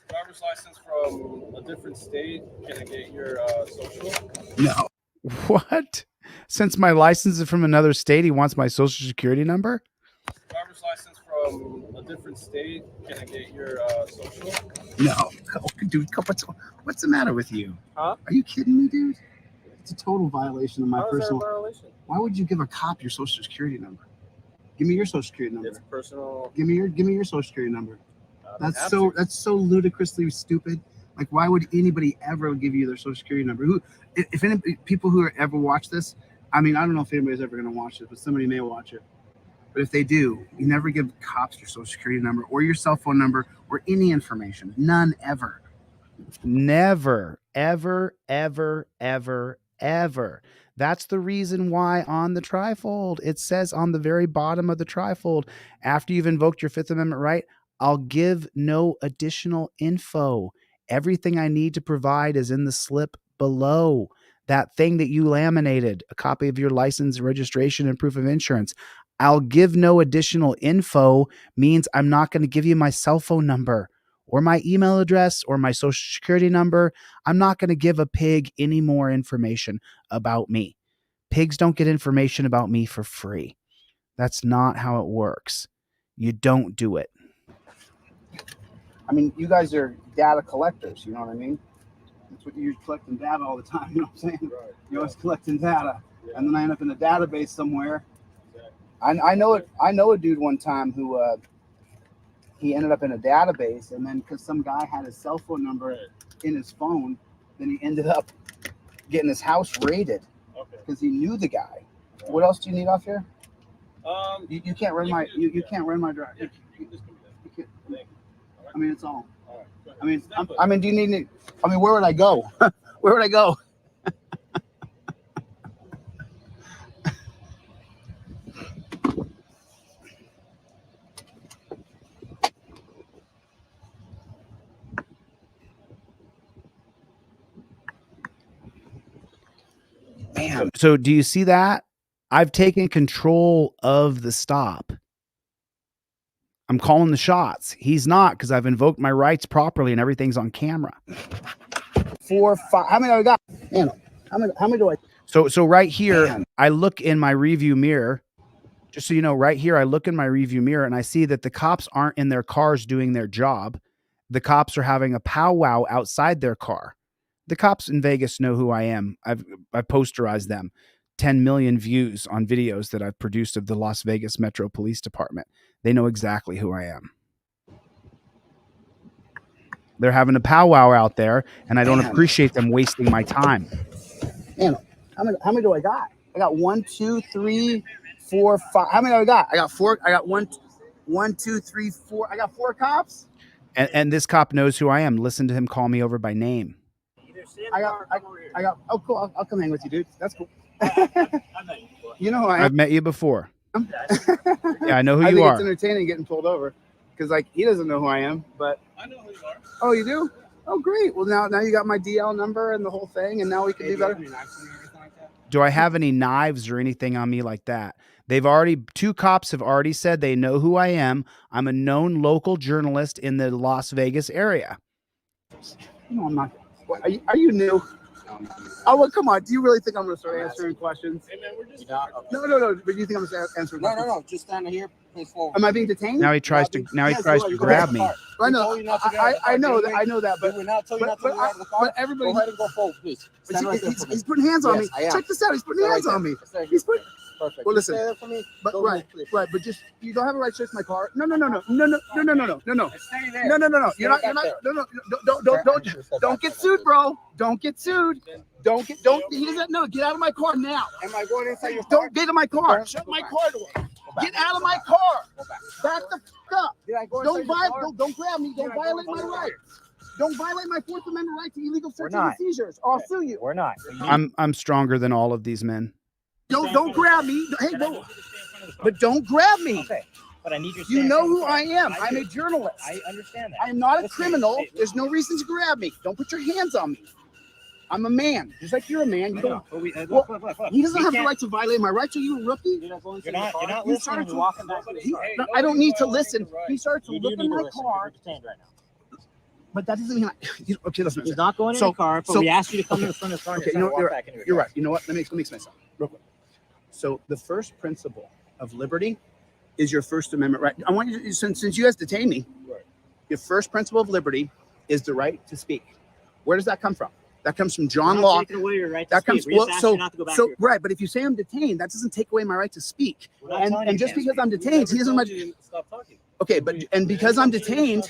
driver's license from a different state, can I get your social? No. What? Since my license is from another state, he wants my social security number? Driver's license from a different state, can I get your social? No. Oh, dude, what's the matter with you? Huh? Are you kidding me, dude? It's a total violation of my How personal. is that a violation? Why would you give a cop your social security number? Give me your social security number. It's personal. Give me your social security number. That's so ludicrously stupid. Like, why would anybody ever give you their social security number? If any people who ever watch this, I mean, I don't know if anybody's ever going to watch it, but somebody may watch it. But if they do, you never give cops your social security number or your cell phone number or any information. None ever. Never, ever, ever, ever, ever. That's the reason why on the trifold, it says on the very bottom of the trifold, after you've invoked your Fifth Amendment right, I'll give no additional info. Everything I need to provide is in the slip below. That thing that you laminated, a copy of your license, registration, and proof of insurance. I'll give no additional info means I'm not going to give you my cell phone number or my email address or my social security number. I'm not going to give a pig any more information about me. Pigs don't get information about me for free. That's not how it works. You don't do it. I mean, you guys are data collectors, you know what I mean? That's what you're collecting data all the time, you know what I'm saying? Right. You're always collecting data. Yeah. And then I end up in a database somewhere. Exactly. I know a dude one time who he ended up in a database, and then because some guy had his cell phone number in his phone, then he ended up getting his house raided because he knew the guy. Right. What else do you need off here? You can't run my you can't run my drive. You can't. I mean, it's all. I mean, do you need? I mean, where would I go? Where would I go? Man. So do you see that? I've taken control of the stop. I'm calling the shots. He's not, because I've invoked my rights properly and everything's on camera. 4, 5. How many do I got? Man, how many do I? So right here, man. I look in my review mirror. Just so you know, right here, I look in my review mirror and I see that the cops aren't in their cars doing their job. The cops are having a powwow outside their car. The cops in Vegas know who I am. I've posterized them. 10 million views on videos that I've produced of the Las Vegas Metro Police Department. They know exactly who I am. They're having a powwow out there, and I don't appreciate them wasting my time. Man, how many do I got? I got 1, 2, 3, 4, 5. How many do I got? I got 4. I got 1, 2, 3, 4. I got 4 cops. And this cop knows who I am. Listen to him call me over by name. I got. Oh, cool. I'll come hang with you, dude. That's cool. You know who I am. I've met you before. Yeah, I know who you I think are. It's entertaining getting pulled over because, like, he doesn't know who I am, but I know who you are. Oh, you do? Oh, great. Well, now you got my DL number and the whole thing, and now we can do better. Do I have any knives or anything on me like that? Two cops have already said they know who I am. I'm a known local journalist in the Las Vegas area. No, I'm not. Are you new? Oh, well, come on. Do you really think I'm going to start answering questions? Hey, man, we're just. No. But you think I'm going to answer questions? No. Just stand here. Please forward. Am I being detained? Now he tries to grab me. I know. I know that. But We're not telling you not to get out of the car. But everybody. Go ahead and go forward, please. Stand right there for me. He's putting hands on me. Yes, I am. Check this out. He's putting hands on me. He's putting. Perfect. Well, listen. Stay there for me. But Go right. But just you don't have a right to search my car. No. Stay there. No. You're not. No. Don't get sued, bro. Don't get sued. Don't. He doesn't know. Get out of my car now. Am I going inside your car? Don't get in my car. Shut my car door. Get out of my car. Back the fuck up. Don't grab me. Don't violate my rights. Don't violate my Fourth Amendment right to illegal searches and seizures, or I'll sue you. We're not. I'm stronger than all of these men. Don't grab me. Hey, but don't grab me. Okay, but I need your. You know who I am. I'm a journalist. I understand that. I am not a criminal. There's no reason to grab me. Don't put your hands on me. I'm a man, just like you're a man. You don't. Look. He doesn't have the right to violate my rights. Are you a rookie? You're not listening. You're walking back to the car. I don't need to listen. He started to look in my car. But that doesn't mean okay. Listen. He's not going in the car, but we asked you to come to the front of the car. Okay, you're right. You know what? Let me explain myself real quick. So the first principle of liberty is your First Amendment right. I want you to, since you guys detain me, your first principle of liberty is the right to speak. Where does that come from? That comes from John Locke. That comes right. But if you say I'm detained, that doesn't take away my right to speak. And just because I'm detained, he doesn't. Stop talking. Okay, but because I'm detained,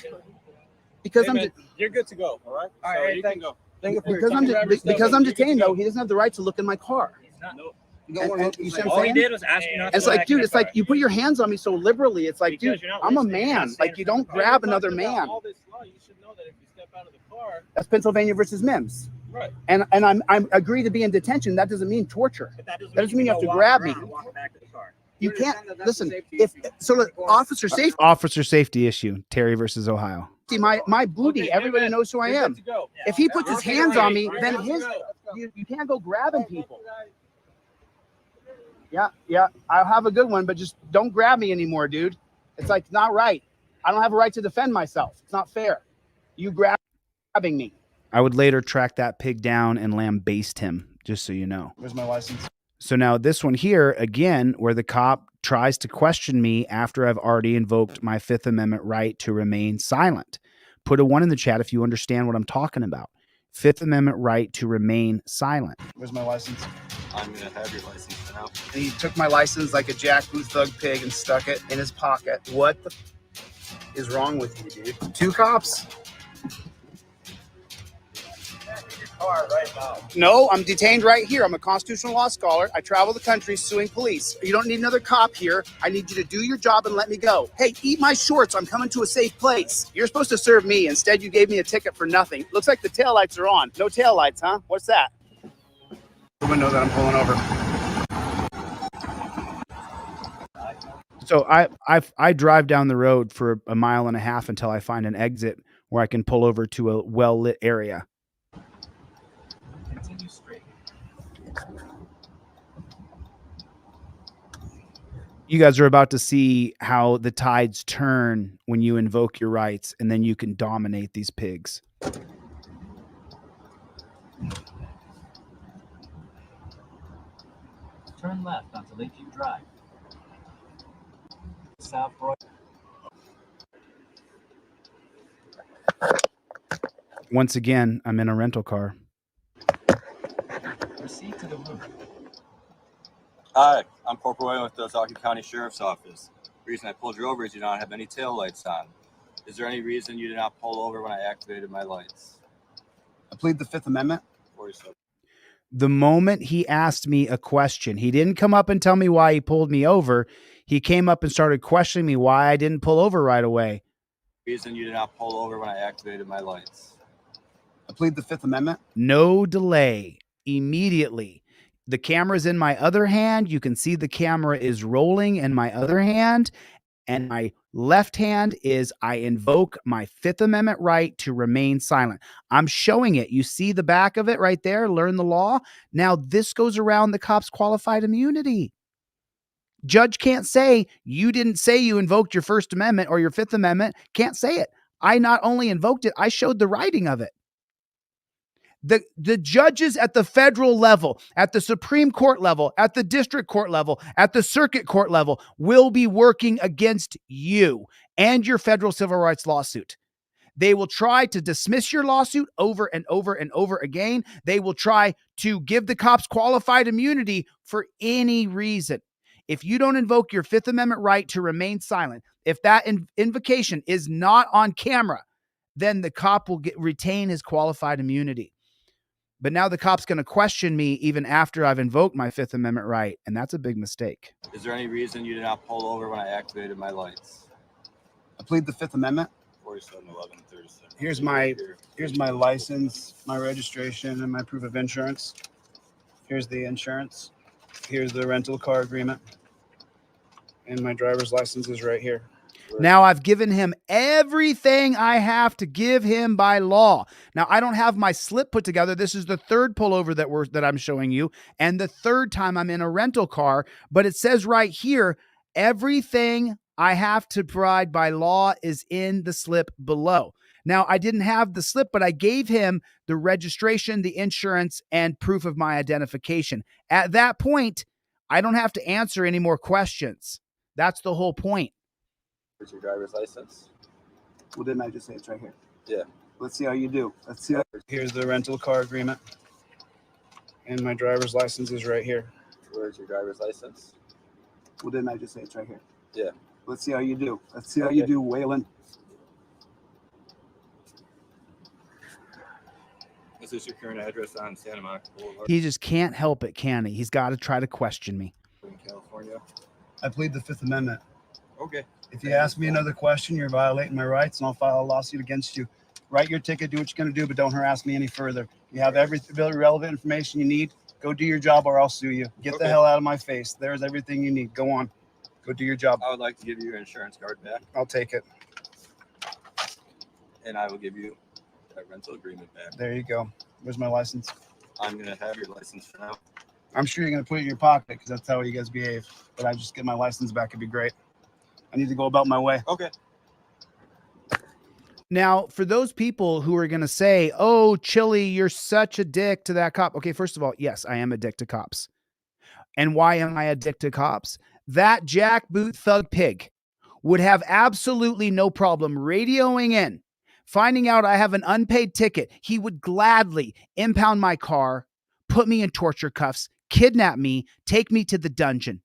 you're good to go. All right. All right. You can go. Because I'm detained, though, he doesn't have the right to look in my car. All he did was ask you not to. It's like, dude, it's like you put your hands on me so liberally. It's like, dude, I'm a man. Like, you don't grab another man. All this law, you should know that if you step out of the car. That's Pennsylvania versus Mims. Right. And I'm agree to be in detention. That doesn't mean torture. That doesn't mean you have to grab me. You can't listen. Officer safety issue. Terry versus Ohio. See my booty. Everybody knows who I am. If he puts his hands on me, then you can't go grabbing people. Yeah. I'll have a good one, but just don't grab me anymore, dude. It's like not right. I don't have a right to defend myself. It's not fair. You grabbing me. I would later track that pig down and lambaste him, just so you know. Where's my license? So now this one here, again, where the cop tries to question me after I've already invoked my Fifth Amendment right to remain silent. Put a 1 in the chat if you understand what I'm talking about. Fifth Amendment right to remain silent. Where's my license? I'm going to have your license now. And he took my license like a jackboot thug pig and stuck it in his pocket. What the is wrong with you, dude? 2 cops? Right now. No, I'm detained right here. I'm a constitutional law scholar. I travel the country suing police. You don't need another cop here. I need you to do your job and let me go. Hey, eat my shorts. I'm coming to a safe place. You're supposed to serve me. Instead, you gave me a ticket for nothing. Looks like the taillights are on. No taillights, huh? What's that? The window that I'm pulling over. So I drive down the road for a mile and a half until I find an exit where I can pull over to a well-lit area. Continue straight. You guys are about to see how the tides turn when you invoke your rights, and then you can dominate these pigs. Turn left onto Lakeview Drive. South Roid. Once again, I'm in a rental car. Proceed to the room. Hi, I'm Corporal William with the Ozaukee County Sheriff's Office. The reason I pulled you over is you don't have any tail lights on. Is there any reason you did not pull over when I activated my lights? I plead the Fifth Amendment. The moment he asked me a question, he didn't come up and tell me why he pulled me over. He came up and started questioning me why I didn't pull over right away. Reason you did not pull over when I activated my lights? I plead the Fifth Amendment. No delay. Immediately. The camera's in my other hand. You can see the camera is rolling in my other hand. And my left hand is I invoke my Fifth Amendment right to remain silent. I'm showing it. You see the back of it right there, learn the law. Now this goes around the cop's qualified immunity. Judge can't say you didn't say you invoked your First Amendment or your Fifth Amendment. Can't say it. I not only invoked it, I showed the writing of it. The judges at the federal level, at the Supreme Court level, at the district court level, at the circuit court level will be working against you and your federal civil rights lawsuit. They will try to dismiss your lawsuit over and over and over again. They will try to give the cops qualified immunity for any reason. If you don't invoke your Fifth Amendment right to remain silent, if that invocation is not on camera, then the cop will retain his qualified immunity. But now the cop's going to question me even after I've invoked my Fifth Amendment right, and that's a big mistake. Is there any reason you did not pull over when I activated my lights? I plead the Fifth Amendment. 471137. Here's my license, my registration, and my proof of insurance. Here's the insurance. Here's the rental car agreement. And my driver's license is right here. Now I've given him everything I have to give him by law. Now I don't have my slip put together. This is the third pullover that I'm showing you, and the third time I'm in a rental car. But it says right here, everything I have to provide by law is in the slip below. Now I didn't have the slip, but I gave him the registration, the insurance, and proof of my identification. At that point, I don't have to answer any more questions. That's the whole point. Where's your driver's license? Well, didn't I just say it's right here? Yeah. Let's see how you do. Here's the rental car agreement. And my driver's license is right here. Where's your driver's license? Well, didn't I just say it's right here? Yeah. Let's see how you do. Let's see how you do, Waylon. Is this your current address on Santa Monica Boulevard He just can't help it, can he? He's got to try to question me. in California? I plead the Fifth Amendment. Okay. If you ask me another question, you're violating my rights, and I'll file a lawsuit against you. Write your ticket, do what you're going to do, but don't harass me any further. You have every relevant information you need. Go do your job, or I'll sue you. Get the hell out of my face. There's everything you need. Go on. Go do your job. I would like to give you your insurance card back, I'll take it. and I will give you that rental agreement back. There you go. Where's my license? I'm going to have your license for now. I'm sure you're going to put it in your pocket because that's how you guys behave. But I just get my license back. It'd be great. I need to go about my way. Okay. Now, for those people who are going to say, oh, Chille, you're such a dick to that cop. Okay, first of all, yes, I am a dick to cops. And why am I a dick to cops? That jackboot thug pig would have absolutely no problem radioing in, finding out I have an unpaid ticket. He would gladly impound my car, put me in torture cuffs, kidnap me, take me to the dungeon.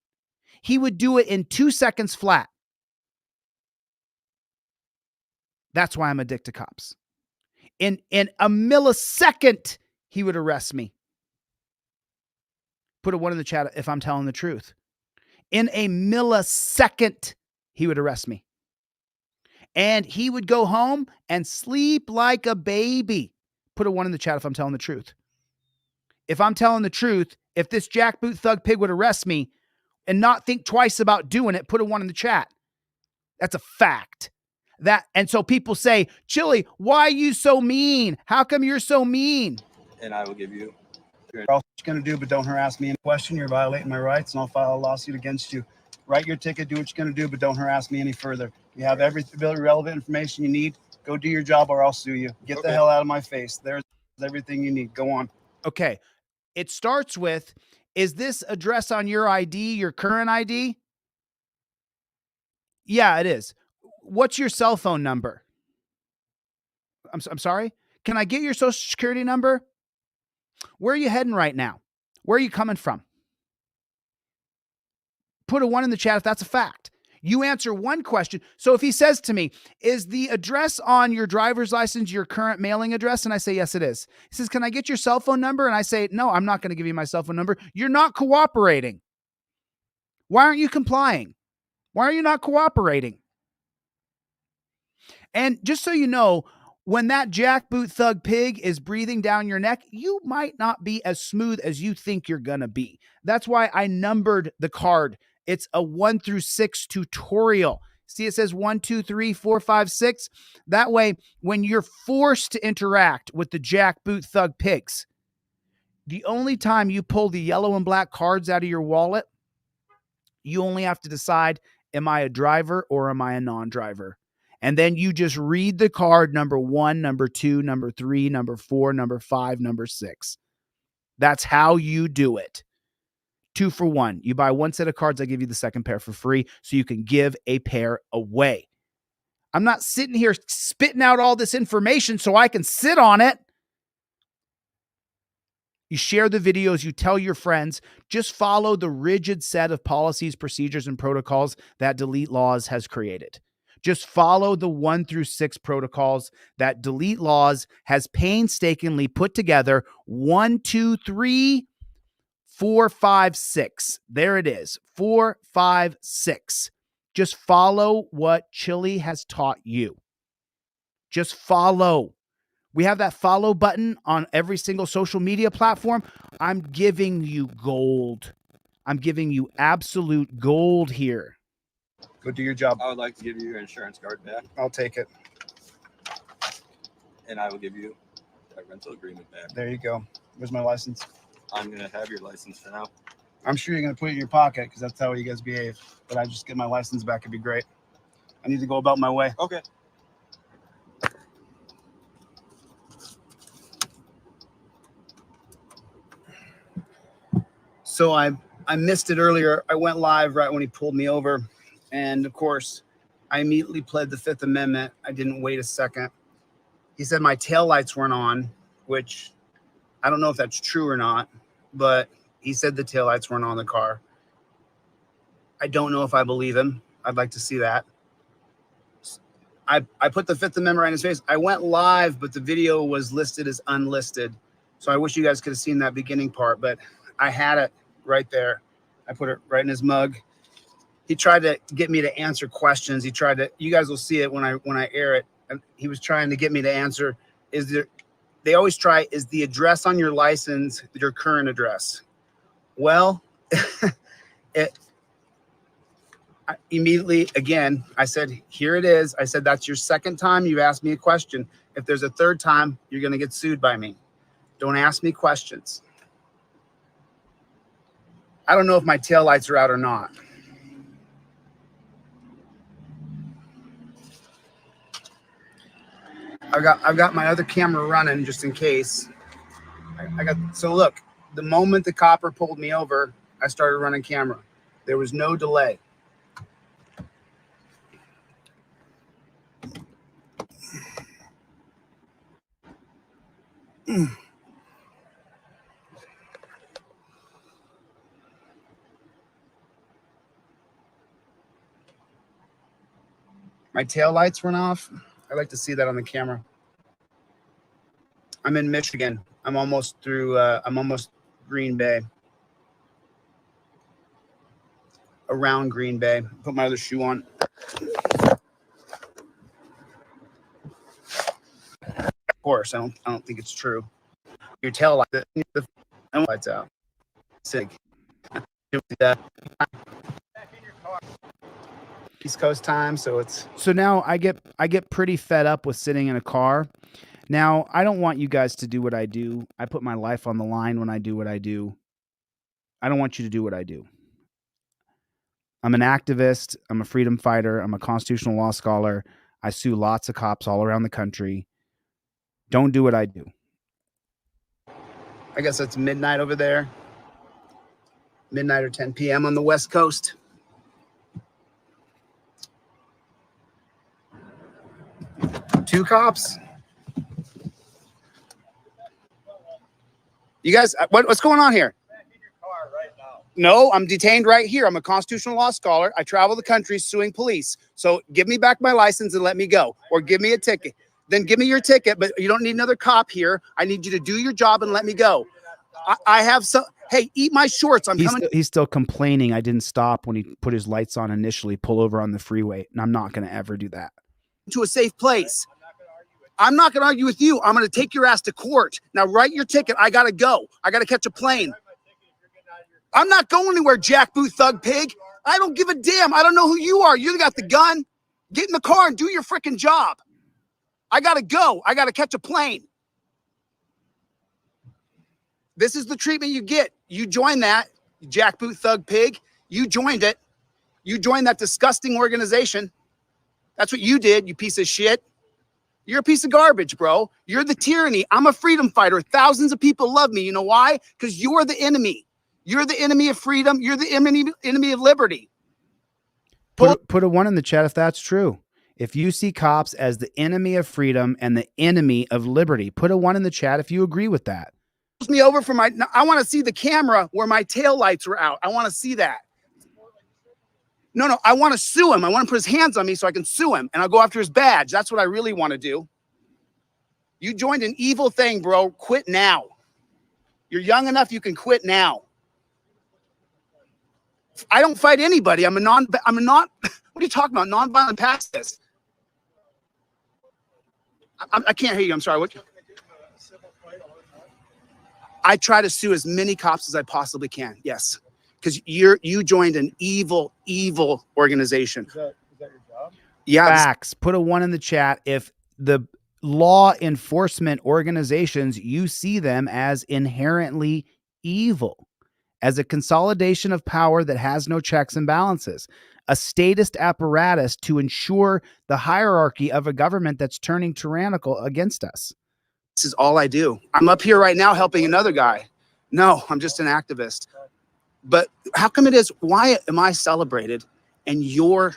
He would do it in 2 seconds flat. That's why I'm a dick to cops. In a millisecond, he would arrest me. Put a 1 in the chat if I'm telling the truth. In a millisecond, he would arrest me. And he would go home and sleep like a baby. Put a 1 in the chat if I'm telling the truth. If I'm telling the truth, if this jackboot thug pig would arrest me and not think twice about doing it, put a 1 in the chat. That's a fact. And so people say, Chille, why are you so mean? How come you're so mean? And I will give you. All what you're going to do, but don't harass me any question. You're violating my rights, and I'll file a lawsuit against you. Write your ticket, do what you're going to do, but don't harass me any further. You have every relevant information you need. Go do your job, or I'll sue you. Get the hell out of my face. There's everything you need. Go on. Okay. It starts with, is this address on your ID, your current ID? Yeah, it is. What's your cell phone number? I'm sorry? Can I get your social security number? Where are you heading right now? Where are you coming from? Put a 1 in the chat if that's a fact. You answer one question. So if he says to me, is the address on your driver's license your current mailing address? And I say, yes, it is. He says, can I get your cell phone number? And I say, no, I'm not going to give you my cell phone number. You're not cooperating. Why aren't you complying? Why are you not cooperating? And just so you know, when that jackboot thug pig is breathing down your neck, you might not be as smooth as you think you're going to be. That's why I numbered the card. It's a 1 through 6 tutorial. See, it says 1, 2, 3, 4, 5, 6. That way, when you're forced to interact with the jackboot thug pigs, the only time you pull the yellow and black cards out of your wallet, you only have to decide, am I a driver or am I a non-driver? And then you just read the card number 1, number 2, number 3, number 4, number 5, number 6. That's how you do it. 2 for 1. You buy 1 set of cards, I give you the second pair for free so you can give a pair away. I'm not sitting here spitting out all this information so I can sit on it. You share the videos, you tell your friends, just follow the rigid set of policies, procedures, and protocols that Delete Laws has created. Just follow the 1 through 6 protocols that Delete Laws has painstakingly put together. 1, 2, 3, 4, 5, 6. There it is. 4, 5, 6. Just follow what Chille has taught you. Just follow. We have that follow button on every single social media platform. I'm giving you gold. I'm giving you absolute gold here. Go do your job. I would like to give you your insurance card back, I'll take it. and I will give you that rental agreement back. There you go. Where's my license? I'm going to have your license for now. I'm sure you're going to put it in your pocket because that's how you guys behave. But I just get my license back. It'd be great. I need to go about my way. Okay. So I missed it earlier. I went live right when he pulled me over. And of course, I immediately pled the Fifth Amendment. I didn't wait a second. He said my taillights weren't on, which I don't know if that's true or not, but he said the taillights weren't on the car. I don't know if I believe him. I'd like to see that. I put the Fifth Amendment right in his face. I went live, but the video was listed as unlisted. So I wish you guys could have seen that beginning part, but I had it right there. I put it right in his mug. He tried to get me to answer questions. He tried to, you guys will see it when I air it. He was trying to get me to answer, they always try, is the address on your license your current address? Well, immediately, again, I said, here it is. I said, that's your second time you've asked me a question. If there's a third time, you're going to get sued by me. Don't ask me questions. I don't know if my taillights are out or not. I've got my other camera running just in case. So look, the moment the copper pulled me over, I started running camera. There was no delay. My tail lights went off. I'd like to see that on the camera. I'm in Michigan. I'm almost through, I'm almost Green Bay. Around Green Bay. Put my other shoe on. Of course, I don't think it's true. Your tail light, the lights out. Sig. East Coast time, so now I get pretty fed up with sitting in a car. Now, I don't want you guys to do what I do. I put my life on the line when I do what I do. I don't want you to do what I do. I'm an activist. I'm a freedom fighter. I'm a constitutional law scholar. I sue lots of cops all around the country. Don't do what I do. I guess it's midnight over there. Midnight or 10 p.m. on the West Coast. Two cops. You guys, what's going on here? No, I'm detained right here. I'm a constitutional law scholar. I travel the country suing police. So give me back my license and let me go, or give me a ticket. Then give me your ticket, but you don't need another cop here. I need you to do your job and let me go. I have some. Hey, eat my shorts. He's still complaining. I didn't stop when he put his lights on initially, pull over on the freeway, and I'm not going to ever do that. To a safe place. I'm not going to argue with you. I'm going to take your ass to court. Now write your ticket. I got to go. I got to catch a plane. I'm not going anywhere, jackboot thug pig. I don't give a damn. I don't know who you are. You got the gun. Get in the car and do your freaking job. I got to go. I got to catch a plane. This is the treatment you get. You join that, jackboot thug pig. You joined it. You joined that disgusting organization. That's what you did, you piece of shit. You're a piece of garbage, bro. You're the tyranny. I'm a freedom fighter. Thousands of people love me. You know why? Because you're the enemy. You're the enemy of freedom. You're the enemy of liberty. Put a 1 in the chat if that's true. If you see cops as the enemy of freedom and the enemy of liberty, put a 1 in the chat if you agree with that. Me over for my, I want to see the camera where my tail lights were out. I want to see that. No, I want to sue him. I want to put his hands on me so I can sue him, and I'll go after his badge. That's what I really want to do. You joined an evil thing, bro. Quit now. You're young enough. You can quit now. I don't fight anybody. I'm a what are you talking about? Nonviolent pacifist. I can't hear you. I'm sorry. What? I try to sue as many cops as I possibly can. Yes. Because you joined an evil organization. Is that your job? Yeah. Facts. Put a 1 in the chat if the law enforcement organizations, you see them as inherently evil, as a consolidation of power that has no checks and balances, a statist apparatus to ensure the hierarchy of a government that's turning tyrannical against us. This is all I do. I'm up here right now helping another guy. No, I'm just an activist. But how come it is? Why am I celebrated and you're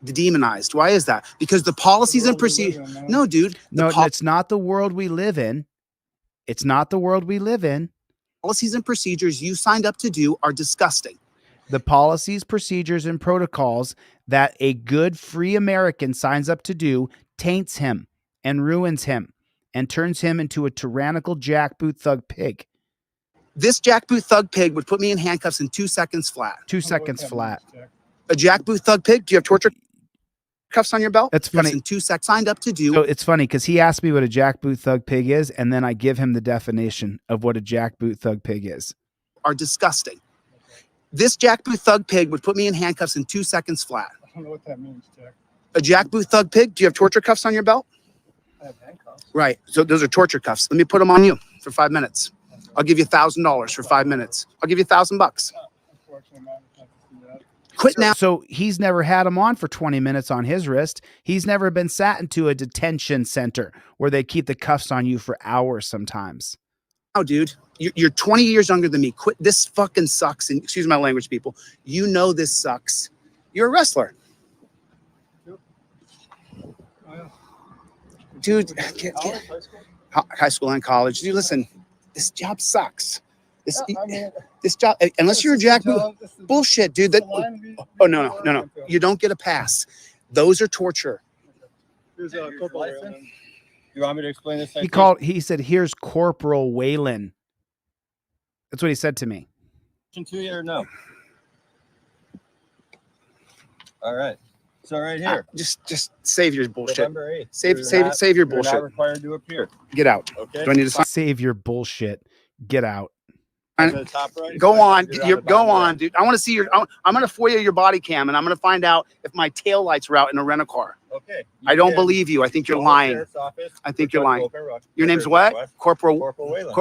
demonized? Why is that? Because the policies and procedures. No, dude. No, it's not the world we live in. It's not the world we live in. Policies and procedures you signed up to do are disgusting. The policies, procedures, and protocols that a good free American signs up to do taints him and ruins him and turns him into a tyrannical jackboot thug pig. This jackboot thug pig would put me in handcuffs in 2 seconds flat. 2 seconds flat. A jackboot thug pig? Do you have torture cuffs on your belt? That's funny. In 2 seconds signed up to do. So it's funny because he asked me what a jackboot thug pig is, and then I give him the definition of what a jackboot thug pig is. Are disgusting. This jackboot thug pig would put me in handcuffs in 2 seconds flat. I don't know what that means, Jack. A jackboot thug pig? Do you have torture cuffs on your belt? I have handcuffs. Right. So those are torture cuffs. Let me put them on you for 5 minutes. I'll give you $1,000 for 5 minutes. I'll give you $1,000. Quit now. So he's never had him on for 20 minutes on his wrist. He's never been sat into a detention center where they keep the cuffs on you for hours sometimes. Oh, dude, you're 20 years younger than me. Quit. This fucking sucks. And excuse my language, people. You know this sucks. You're a wrestler. Dude, high school and college. Dude, listen, this job sucks. This job, unless you're a jackboot, bullshit, dude. Oh, no. You don't get a pass. Those are torture. Here's a corporal license. You want me to explain this? He said, here's Corporal Whalen. That's what he said to me. To you or no? All right. So right here. Just save your bullshit. November 8th. Save your bullshit. You're not required to appear. Get out. Okay. Do I need to sign? Save your bullshit. Get out. The top right, go on, go on, dude. I want to see your. I'm gonna FOIA your body cam, and I'm gonna find out if my tail lights are out in a rental car. Okay. I don't believe you. I think you're lying. I think you're lying. Your name's what? Corporal Whalen.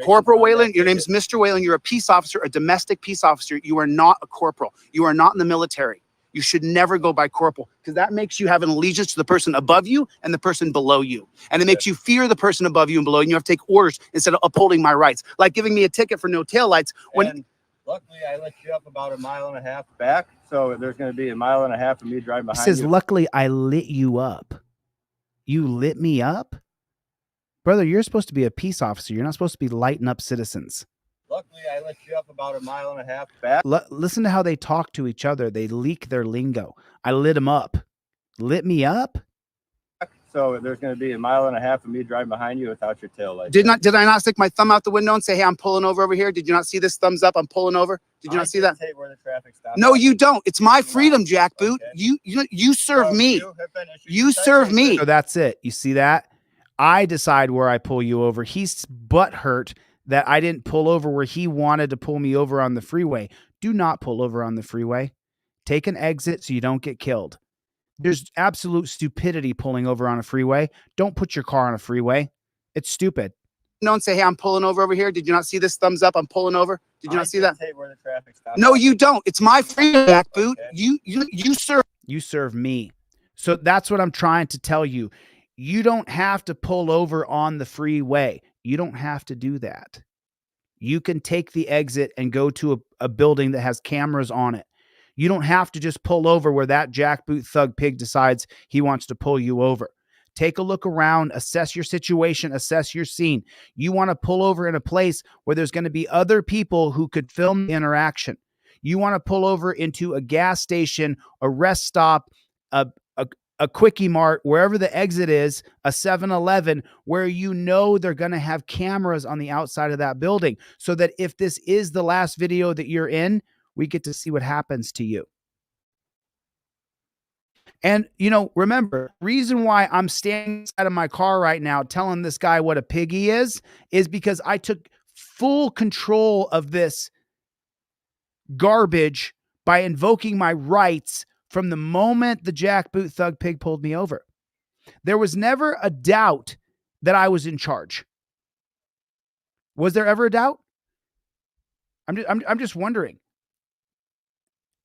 Corporal Whalen. Your name's Mr. Whalen. You're a peace officer, a domestic peace officer. You are not a corporal. You are not in the military. You should never go by corporal because that makes you have an allegiance to the person above you and the person below you. And it makes you fear the person above you and below you. And you have to take orders instead of upholding my rights. Like giving me a ticket for no taillights. And luckily, I let you up about 1.5 miles back. So there's going to be 1.5 miles of me driving behind you. He says, luckily, I lit you up. You lit me up? Brother, you're supposed to be a peace officer. You're not supposed to be lighting up citizens. Luckily, I let you up about 1.5 miles back. Listen to how they talk to each other. They leak their lingo. I lit him up. Lit me up? So there's going to be 1.5 miles of me driving behind you without your tail light. Did I not stick my thumb out the window and say, hey, I'm pulling over here? Did you not see this thumbs up? I'm pulling over. Did you not see that? Where the traffic stops. No, you don't. It's my freedom, jackboot. Okay. You serve me. You serve me. So that's it. You see that? I decide where I pull you over. He's butthurt that I didn't pull over where he wanted to pull me over on the freeway. Do not pull over on the freeway. Take an exit so you don't get killed. There's absolute stupidity pulling over on a freeway. Don't put your car on a freeway. It's stupid. Don't say, hey, I'm pulling over here. Did you not see this thumbs up? I'm pulling over. Did you not see that? Where the traffic stops. No, you don't. It's my freedom, jackboot. You serve. You serve me. So that's what I'm trying to tell you. You don't have to pull over on the freeway. You don't have to do that. You can take the exit and go to a building that has cameras on it. You don't have to just pull over where that jackboot thug pig decides he wants to pull you over. Take a look around, assess your situation, assess your scene. You want to pull over in a place where there's going to be other people who could film the interaction. You want to pull over into a gas station, a rest stop, a Quickie Mart, wherever the exit is, a 7-Eleven, where you know they're going to have cameras on the outside of that building, so that if this is the last video that you're in, we get to see what happens to you. And, you know, remember, reason why I'm standing inside of my car right now telling this guy what a pig he is because I took full control of this garbage by invoking my rights from the moment the jackboot thug pig pulled me over. There was never a doubt that I was in charge. Was there ever a doubt? I'm just wondering.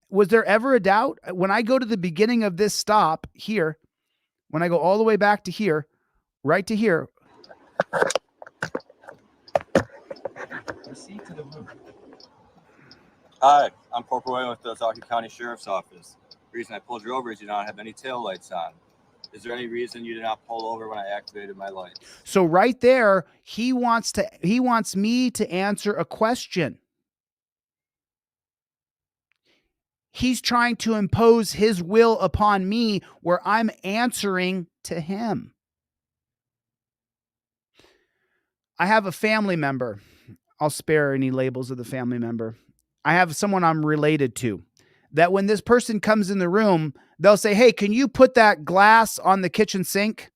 Was there ever a doubt? When I go to the beginning of this stop here, when I go all the way back to here, right to here. Hi, I'm Corporal William with the Ozaukee County Sheriff's Office. The reason I pulled you over is you don't have any tail lights on. Is there any reason you did not pull over when I activated my lights? So right there, he wants me to answer a question. He's trying to impose his will upon me where I'm answering to him. I have a family member. I'll spare any labels of the family member. I have someone I'm related to that when this person comes in the room, they'll say, hey, can you put that glass on the kitchen sink?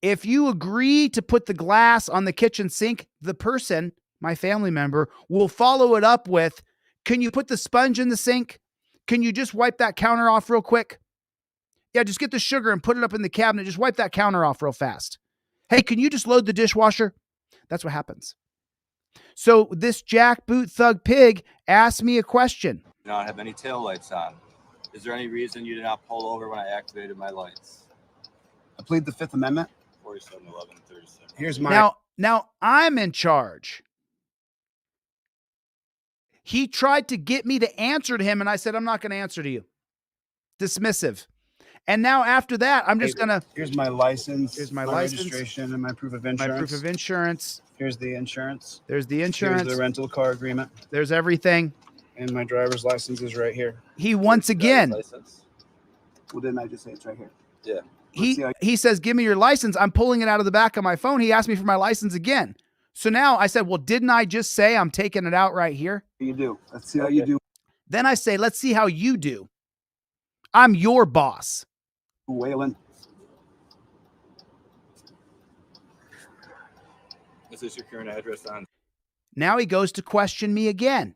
If you agree to put the glass on the kitchen sink, the person, my family member, will follow it up with, can you put the sponge in the sink? Can you just wipe that counter off real quick? Yeah, just get the sugar and put it up in the cabinet. Just wipe that counter off real fast. Hey, can you just load the dishwasher? That's what happens. So this jackboot thug pig asked me a question. Do not have any tail lights on. Is there any reason you did not pull over when I activated my lights? I plead the Fifth Amendment. 47-11-36. Here's my Now I'm in charge. He tried to get me to answer to him, and I said, I'm not going to answer to you. Dismissive. And now after that, I'm just going to... Here's my license. Here's my registration and my proof of insurance. My proof of insurance. Here's the insurance. There's the insurance. Here's the rental car agreement. There's everything. And my driver's license is right here. He once again... Well, didn't I just say it's right here? Yeah. He says, give me your license. I'm pulling it out of the back of my phone. He asked me for my license again. So now I said, well, didn't I just say I'm taking it out right here? You do. Let's see how you do. Then I say, let's see how you do. I'm your boss. Waylon. Is this your current address on Now he goes to question me again.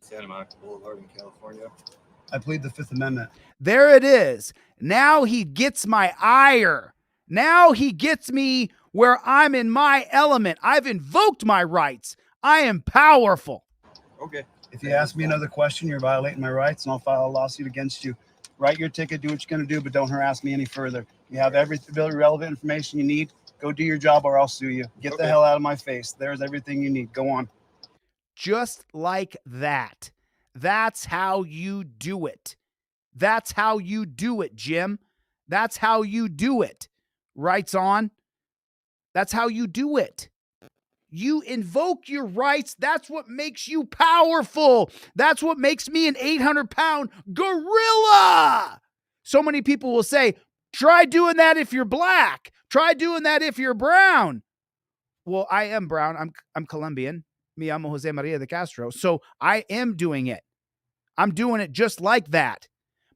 Santa Monica Boulevard in California? I plead the Fifth Amendment. There it is. Now he gets my ire. Now he gets me where I'm in my element. I've invoked my rights. I am powerful. Okay. If you ask me another question, you're violating my rights, and I'll file a lawsuit against you. Write your ticket, do what you're going to do, but don't harass me any further. You have every relevant information you need. Go do your job, or I'll sue you. Get the hell out of my face. There's everything you need. Go on. Just like that. That's how you do it. That's how you do it, Jim. That's how you do it. Rights on. That's how you do it. You invoke your rights. That's what makes you powerful. That's what makes me an 800-pound gorilla. So many people will say, try doing that if you're black. Try doing that if you're brown. Well, I am brown. I'm Colombian. Me amo Jose Maria de Castro. So I am doing it. I'm doing it just like that.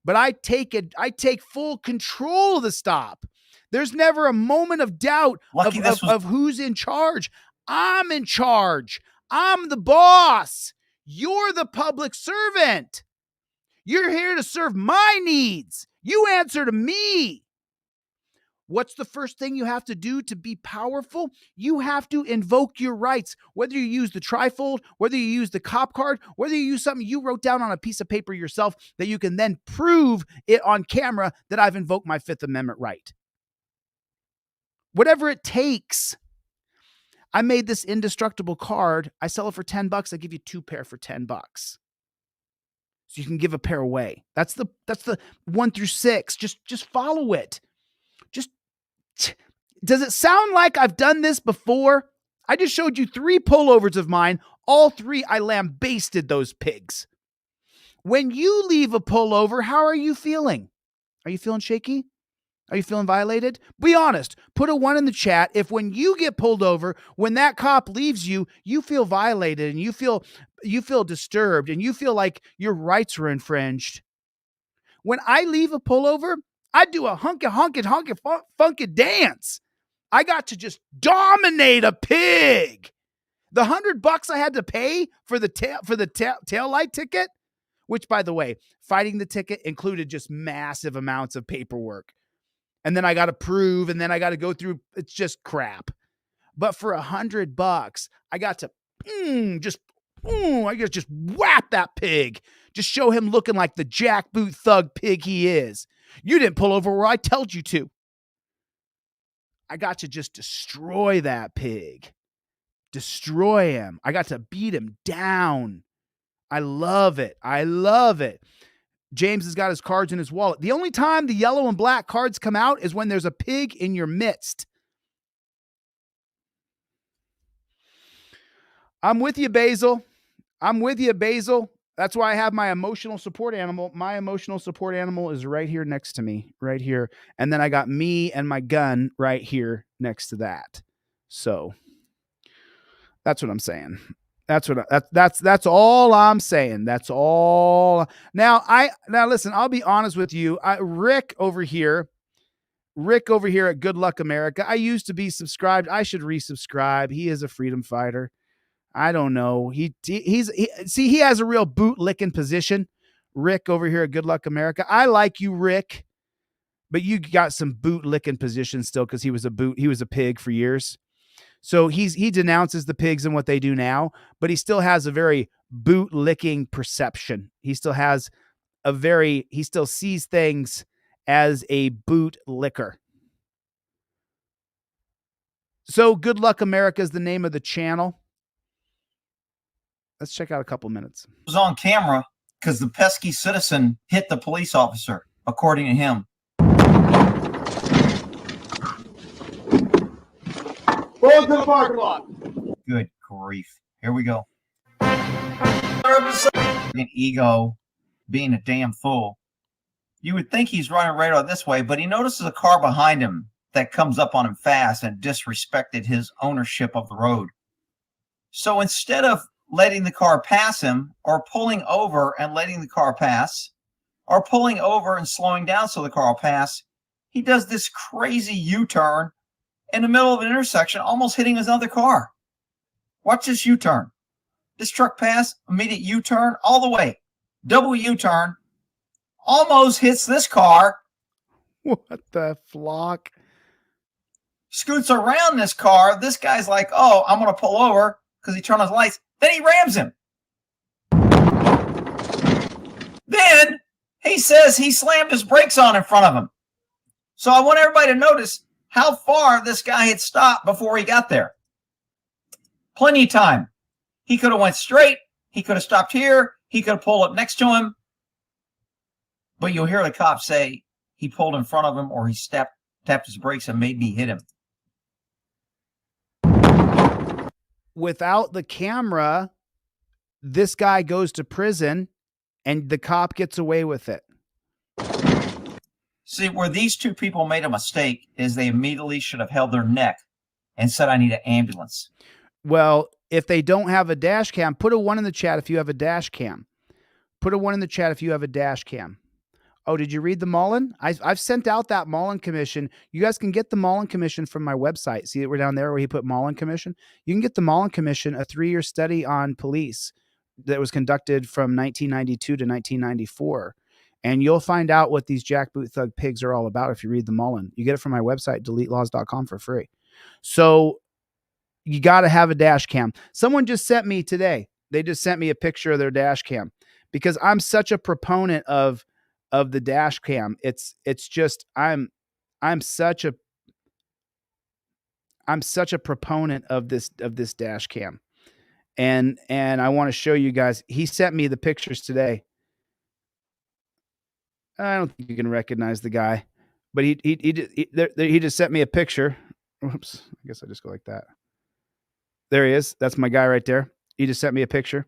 But I take full control of the stop. There's never a moment of doubt of who's in charge. I'm in charge. I'm the boss. You're the public servant. You're here to serve my needs. You answer to me. What's the first thing you have to do to be powerful? You have to invoke your rights, whether you use the trifold, whether you use the cop card, whether you use something you wrote down on a piece of paper yourself that you can then prove it on camera that I've invoked my Fifth Amendment right. Whatever it takes. I made this indestructible card. I sell it for $10. I give you 2 pair for $10. So you can give a pair away. That's the 1 through 6. Just follow it. Does it sound like I've done this before? I just showed you 3 pullovers of mine. All 3, I lambasted those pigs. When you leave a pullover, how are you feeling? Are you feeling shaky? Are you feeling violated? Be honest. Put a 1 in the chat if when you get pulled over, when that cop leaves you, you feel violated and you feel disturbed and you feel like your rights were infringed. When I leave a pullover, I do a funky dance. I got to just dominate a pig. The $100 I had to pay for the taillight ticket, which, by the way, fighting the ticket included just massive amounts of paperwork. And then I got to prove, and then I got to go through. It's just crap. But for $100, I got to I got to just whap that pig. Just show him looking like the jackboot thug pig he is. You didn't pull over where I told you to. I got to just destroy that pig. Destroy him. I got to beat him down. I love it. I love it. James has got his cards in his wallet. The only time the yellow and black cards come out is when there's a pig in your midst. I'm with you, Basil. That's why I have my emotional support animal. My emotional support animal is right here next to me, right here. And then I got me and my gun right here next to that. So that's what I'm saying. That's all I'm saying. That's all. Now listen, I'll be honest with you. Rick over here at Good Luck America. I used to be subscribed. I should resubscribe. He is a freedom fighter. I don't know. He has a real boot licking position. Rick over here at Good Luck America. I like you, Rick, but you got some boot licking position still because he was a pig for years. So he denounces the pigs and what they do now, but he still has a very boot licking perception. He still sees things as a boot licker. So Good Luck America is the name of the channel. Let's check out a couple minutes. It was on camera because the pesky citizen hit the police officer, according to him. Go to the parking lot. Good grief. Here we go. An ego, being a damn fool. You would think he's running radar this way, but he notices a car behind him that comes up on him fast and disrespected his ownership of the road. So instead of letting the car pass him, or pulling over and letting the car pass, or pulling over and slowing down so the car will pass, he does this crazy U-turn in the middle of an intersection, almost hitting another car. Watch this U-turn. This truck passed, immediate U-turn, all the way. Double U-turn, almost hits this car. What the flock? Scoots around this car. This guy's like, oh, I'm going to pull over because he turned on his lights. Then he rams him. Then he says he slammed his brakes on in front of him. So I want everybody to notice how far this guy had stopped before he got there. Plenty of time. He could have went straight. He could have stopped here. He could have pulled up next to him. But you'll hear the cop say he pulled in front of him or he tapped his brakes and maybe hit him. Without the camera, this guy goes to prison and the cop gets away with it. See, where these two people made a mistake is they immediately should have held their neck and said, I need an ambulance. Well, if they don't have a dash cam, put a 1 in the chat if you have a dash cam. Put a 1 in the chat if you have a dash cam. Oh, did you read the Mullen? I've sent out that Mullen Commission. You guys can get the Mullen Commission from my website. See it? We're down there where he put Mullen Commission. You can get the Mullen Commission, a 3-year study on police. that was conducted from 1992 to 1994. And you'll find out what these jackboot thug pigs are all about if you read them all in. You get it from my website, deletelaws.com, for free. So you got to have a dash cam. Someone just sent me today. They just sent me a picture of their dash cam because I'm such a proponent of the dash cam. It's just, I'm such a proponent of this dash cam. And I want to show you guys. He sent me the pictures today. I don't think you can recognize the guy, but he just sent me a picture. Oops, I guess I just go like that. There he is. That's my guy right there. He just sent me a picture,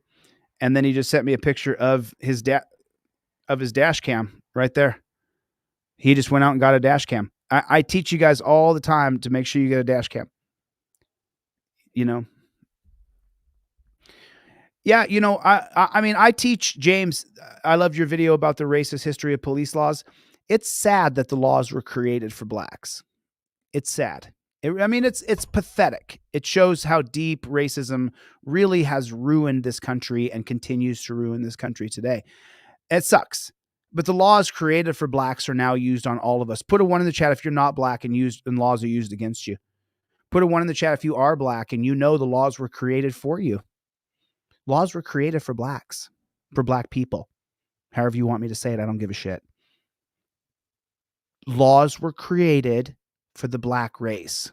and then he just sent me a picture of his dash cam right there. He just went out and got a dash cam. I teach you guys all the time to make sure you get a dash cam. You know. Yeah, you know, I mean, I teach James. I loved your video about the racist history of police laws. It's sad that the laws were created for blacks. It's sad. It's pathetic. It shows how deep racism really has ruined this country and continues to ruin this country today. It sucks. But the laws created for blacks are now used on all of us. Put a 1 in the chat if you're not black and laws are used against you. Put a 1 in the chat if you are black and you know the laws were created for you. Laws were created for blacks, for black people. However you want me to say it, I don't give a shit. Laws were created for the black race.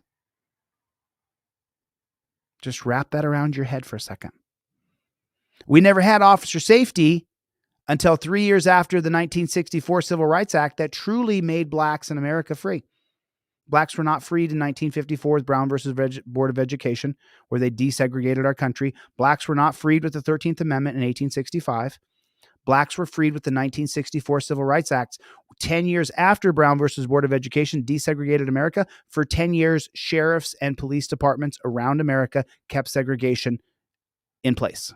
Just wrap that around your head for a second. We never had officer safety until 3 years after the 1964 Civil Rights Act that truly made blacks in America free. Blacks were not freed in 1954 with Brown versus Board of Education, where they desegregated our country. Blacks were not freed with the 13th Amendment in 1865. Blacks were freed with the 1964 Civil Rights Act. 10 years after Brown versus Board of Education desegregated America, for 10 years, sheriffs and police departments around America kept segregation in place.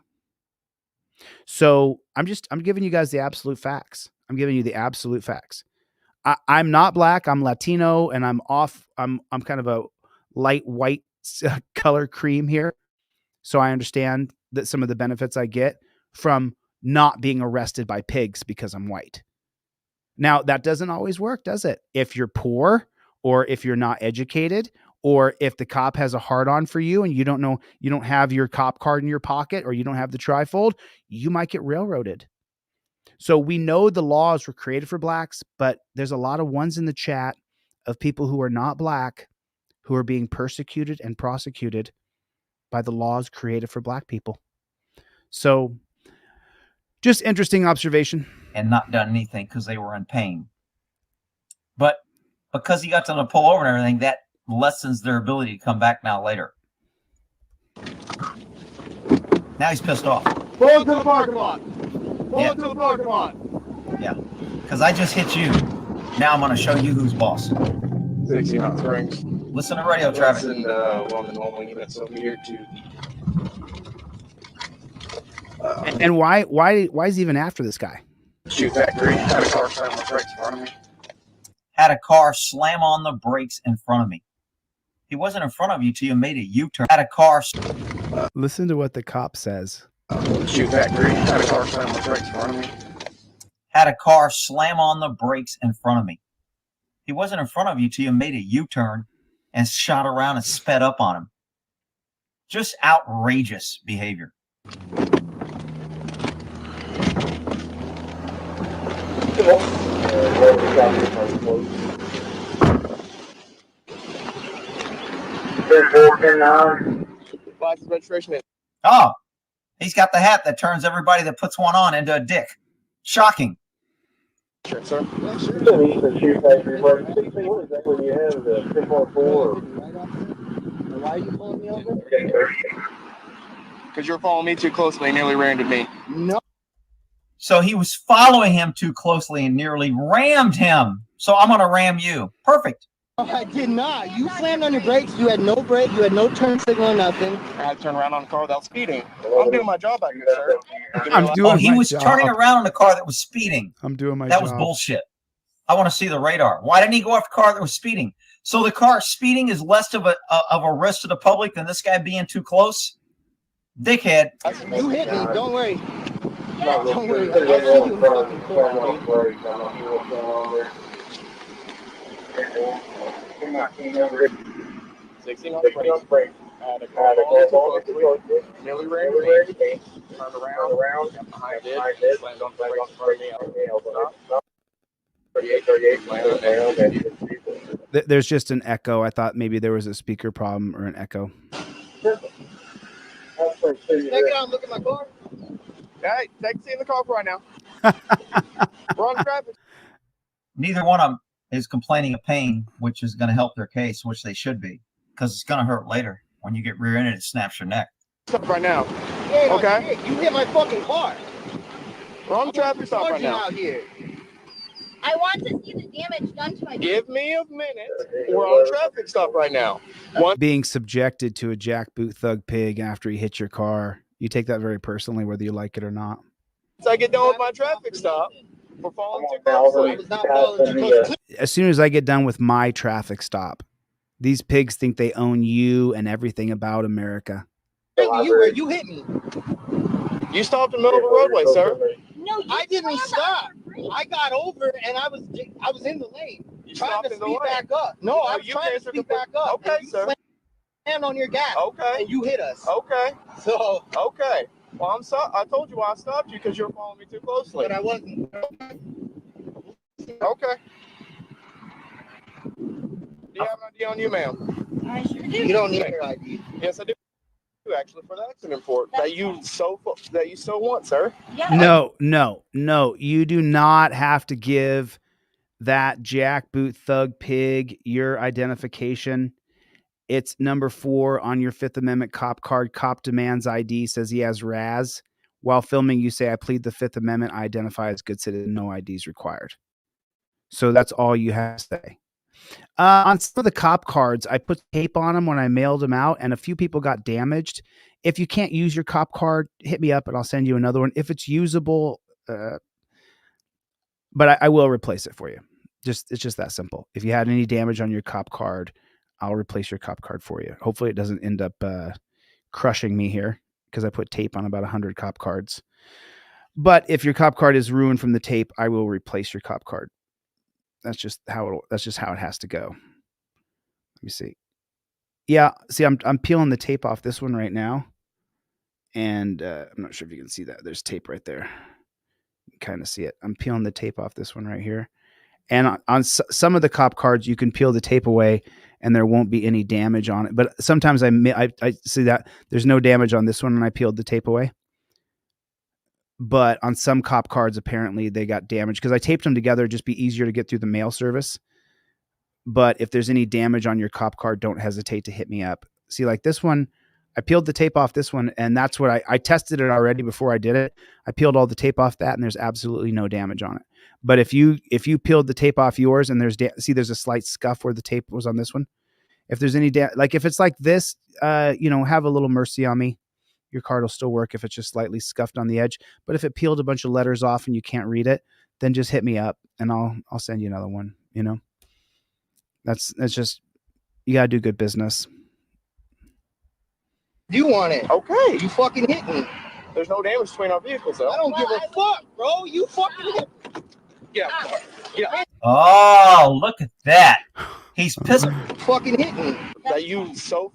So I'm giving you guys the absolute facts. I'm giving you the absolute facts. I'm not black. I'm Latino, and I'm kind of a light white color cream here. So I understand that some of the benefits I get from not being arrested by pigs because I'm white. Now, that doesn't always work, does it? If you're poor, or if you're not educated, or if the cop has a hard on for you and you don't have your cop card in your pocket, or you don't have the trifold, you might get railroaded. So we know the laws were created for blacks, but there's a lot of ones in the chat of people who are not black who are being persecuted and prosecuted by the laws created for black people. So just interesting observation. And not done anything because they were in pain. But because he got them to pull over and everything, that lessens their ability to come back now later. Now he's pissed off. Pull to the parking lot. Yeah. To the parking lot. Yeah, because I just hit you. Now I'm going to show you who's boss. 60 Hot Springs. Listen to radio traffic. And one of the normal units over here to And why is he even after this guy? Shoe Factory. Had a car slam on the brakes in front of me. Had a car slam on the brakes in front of me. He wasn't in front of you till you made a U-turn. Had a car. Listen to what the cop says. Shoe Factory. Had a car slam on the brakes in front of me. Had a car slam on the brakes in front of me. He wasn't in front of you till you made a U-turn and shot around and sped up on him. Just outrageous behavior. Oh, he's got the hat that turns everybody that puts one on into a dick. Shocking. Sure, sir. Yeah, sure. So the shoe factory, what exactly do you have? The 614? Why are you pulling me over? Because you're following me too closely and nearly ran into me. No. So he was following him too closely and nearly rammed him. So I'm going to ram you. Perfect. I did not. You slammed on your brakes. You had no brake. You had no turn signal, nothing. I had to turn around on the car without speeding. I'm doing my job back here, sir. He was turning around on a car that was speeding. I'm doing my job. That was bullshit. I want to see the radar. Why didn't he go after the car that was speeding? So the car speeding is less of a risk to the public than this guy being too close? Dickhead. You hit me. Don't worry. Yeah, Don't worry. I'll see you in fucking court, dude. 16 on the break. The car nearly ran me. Turned around, got behind it, slammed on the brakes in front of me. There's just an echo. I thought maybe there was a speaker problem or an echo. Take it out and look at my car. Hey, take a seat in the car right now. We're on traffic. Neither one of them is complaining of pain, which is going to help their case, which they should be, because it's going to hurt later when you get rear-ended and snaps your neck. Stop right now. Yeah, Okay. You hit my fucking car. We're on traffic stop right now. Out here. I want to see the damage done to my Give me a minute. We're on traffic stop right now. Being subjected to a jackboot thug pig after he hit your car, you take that very personally, whether you like it or not. Once I get done with my traffic stop, we're following too closely. As soon as I get done with my traffic stop, these pigs think they own you and everything about America. You hit me. You stopped in the middle of the roadway, sir. No, I didn't stop. I got over and I was in the lane. You trying stopped to in the speed lane. back up. No, I'm trying to speed back up. Okay, sir. Slammed on your gas. Okay. And you hit us. Okay. So. Okay. Well, I'm sorry. I told you why I stopped you because you were following me too closely. But I wasn't. Okay. Do you have an ID on you, ma'am? I sure do. You don't need your ID. Yes, I do. Actually, for the accident report that you so want, sir. Yeah. No. You do not have to give that jackboot thug pig your identification. It's number 4 on your 5th Amendment cop card. Cop demands ID, says he has RAS. While filming, you say, I plead the 5th Amendment. I identify as good citizen. No IDs required. So that's all you have to say. On some of the cop cards, I put tape on them when I mailed them out, and a few people got damaged. If you can't use your cop card, hit me up and I'll send you another one. If it's usable, but I will replace it for you. It's just that simple. If you had any damage on your cop card, I'll replace your cop card for you. Hopefully it doesn't end up crushing me here because I put tape on about 100 cop cards. But if your cop card is ruined from the tape, I will replace your cop card. That's just how it has to go. Let me see. Yeah, see, I'm peeling the tape off this one right now, and I'm not sure if you can see that. There's tape right there. You can kind of see it. I'm peeling the tape off this one right here, and on some of the cop cards, you can peel the tape away, and there won't be any damage on it. But sometimes I see that there's no damage on this one, and I peeled the tape away. But on some cop cards, apparently they got damaged because I taped them together. It'd just be easier to get through the mail service. But if there's any damage on your cop card, don't hesitate to hit me up. See, like this one, I peeled the tape off this one, and that's what I tested it already before I did it. I peeled all the tape off that, and there's absolutely no damage on it. But if you peeled the tape off yours, and there's a slight scuff where the tape was on this one. If there's any like if it's like this, have a little mercy on me. Your card will still work if it's just slightly scuffed on the edge. But if it peeled a bunch of letters off and you can't read it, then just hit me up and I'll send you another one. That's just, you gotta do good business. You want it? Okay. You fucking hit me. There's no damage between our vehicles, though. I don't give a fuck, bro. You fucking hit me. Yeah. Oh, look at that. He's pissed. Fucking hit me. That you so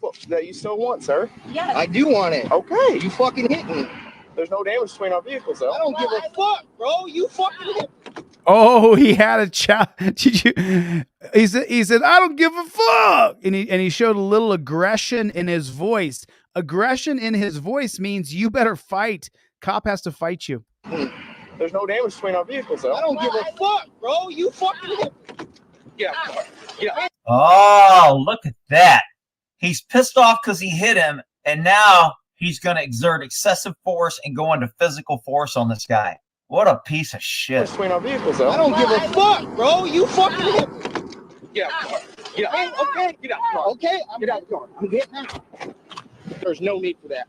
want, sir. Yeah. I do want it. Okay. You fucking hit me. There's no damage between our vehicles, though. I don't give a fuck, bro. You fucking hit me. Oh, he had a Did you? He said, I don't give a fuck. And he showed a little aggression in his voice. Aggression in his voice means you better fight. Cop has to fight you. There's no damage between our vehicles, though. I don't give a fuck, bro. You fucking hit me. Yeah. Oh, look at that. He's pissed off because he hit him, and now he's going to exert excessive force and go into physical force on this guy. What a piece of shit. Between our vehicles, though. I don't give a fuck, bro. You fucking hit me. Yeah. Okay. Get out the car. Okay. Get out the car. I'm getting out. There's no need for that.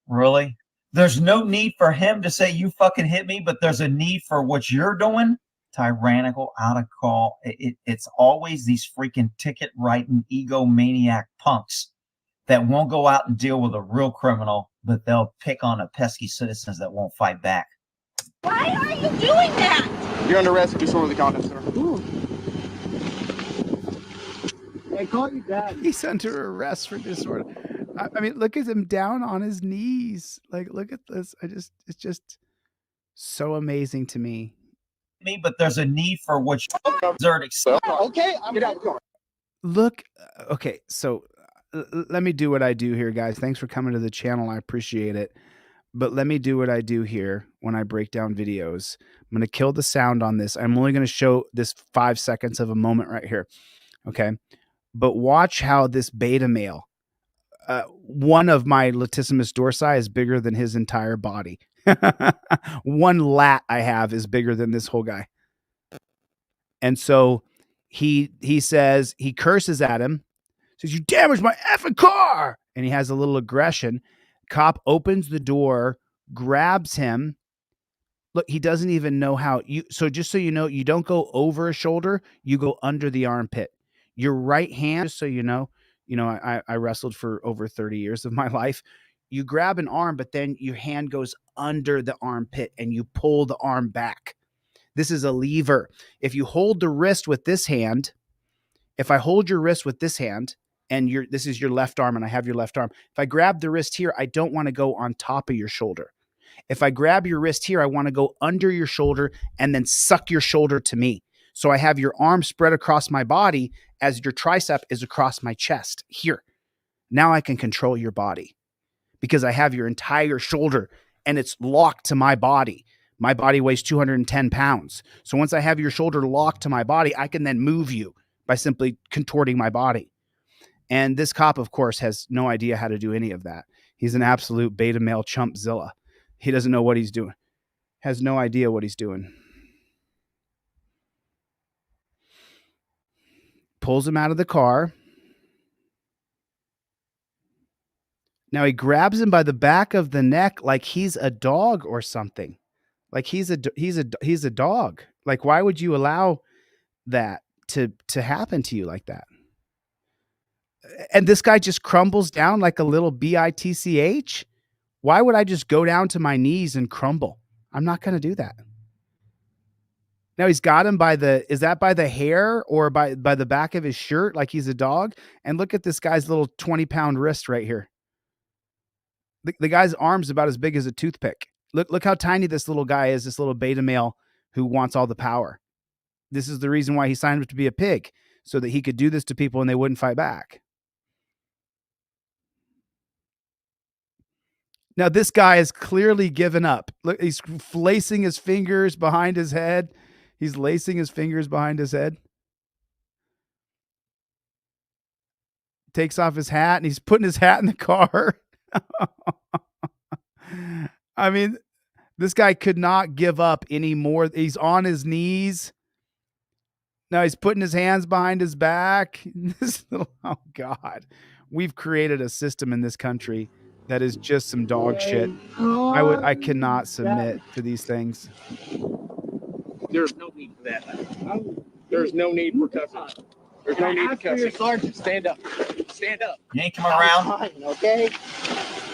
Really? There's no need for him to say you fucking hit me, but there's a need for what you're doing? Tyrannical, out of call. It's always these freaking ticket writing egomaniac punks that won't go out and deal with a real criminal but they'll pick on the pesky citizens that won't fight back. Why are you doing that? You're under arrest for disorderly conduct, sir. Hey, call you dad. He's under arrest for disorder. I mean, look at him down on his knees. Like, look at this. It's just so amazing to me. But there's a need for which exert. Okay, I'm get out of the car. Look, okay, so let me do what I do here, guys. Thanks for coming to the channel. I appreciate it. But let me do what I do here when I break down videos. I'm going to kill the sound on this. I'm only going to show this 5 seconds of a moment right here. Okay. But watch how this beta male, one of my latissimus dorsi is bigger than his entire body. One lat I have is bigger than this whole guy. And so he says, he curses at him, says, "You damaged my effing car." And he has a little aggression. Cop opens the door, grabs him. Look, he doesn't even know how so just so you know, you don't go over a shoulder, you go under the armpit. Your right hand, just so you know, I wrestled for over 30 years of my life. You grab an arm, but then your hand goes under the armpit and you pull the arm back. This is a lever. If you hold the wrist with this hand, if I hold your wrist with this hand, and this is your left arm and I have your left arm. If I grab the wrist here, I don't want to go on top of your shoulder. If I grab your wrist here, I want to go under your shoulder and then suck your shoulder to me. So I have your arm spread across my body as your tricep is across my chest here. Now I can control your body because I have your entire shoulder and it's locked to my body. My body weighs 210 pounds. So once I have your shoulder locked to my body, I can then move you by simply contorting my body. And this cop, of course, has no idea how to do any of that. He's an absolute beta male chumpzilla. He doesn't know what he's doing. Has no idea what he's doing. Pulls him out of the car. Now he grabs him by the back of the neck like he's a dog or something. Like he's a dog. Like, why would you allow that to happen to you like that? And this guy just crumbles down like a little bitch. Why would I just go down to my knees and crumble? I'm not going to do that. Now he's got him is that by the hair or by the back of his shirt like he's a dog? And look at this guy's little 20-pound wrist right here. The guy's arm's about as big as a toothpick. Look how tiny this little guy is, this little beta male who wants all the power. This is the reason why he signed up to be a pig, so that he could do this to people and they wouldn't fight back. Now, this guy is clearly given up. Look, he's lacing his fingers behind his head. He's lacing his fingers behind his head. Takes off his hat and he's putting his hat in the car. I mean, this guy could not give up anymore. He's on his knees. Now he's putting his hands behind his back. Oh, God. We've created a system in this country that is just some dog shit. I cannot submit to these things. There's no need for that. There's no need for cussing. There's no need for cussing. Sergeant, stand up. Stand up. You ain't coming around. Fine, okay.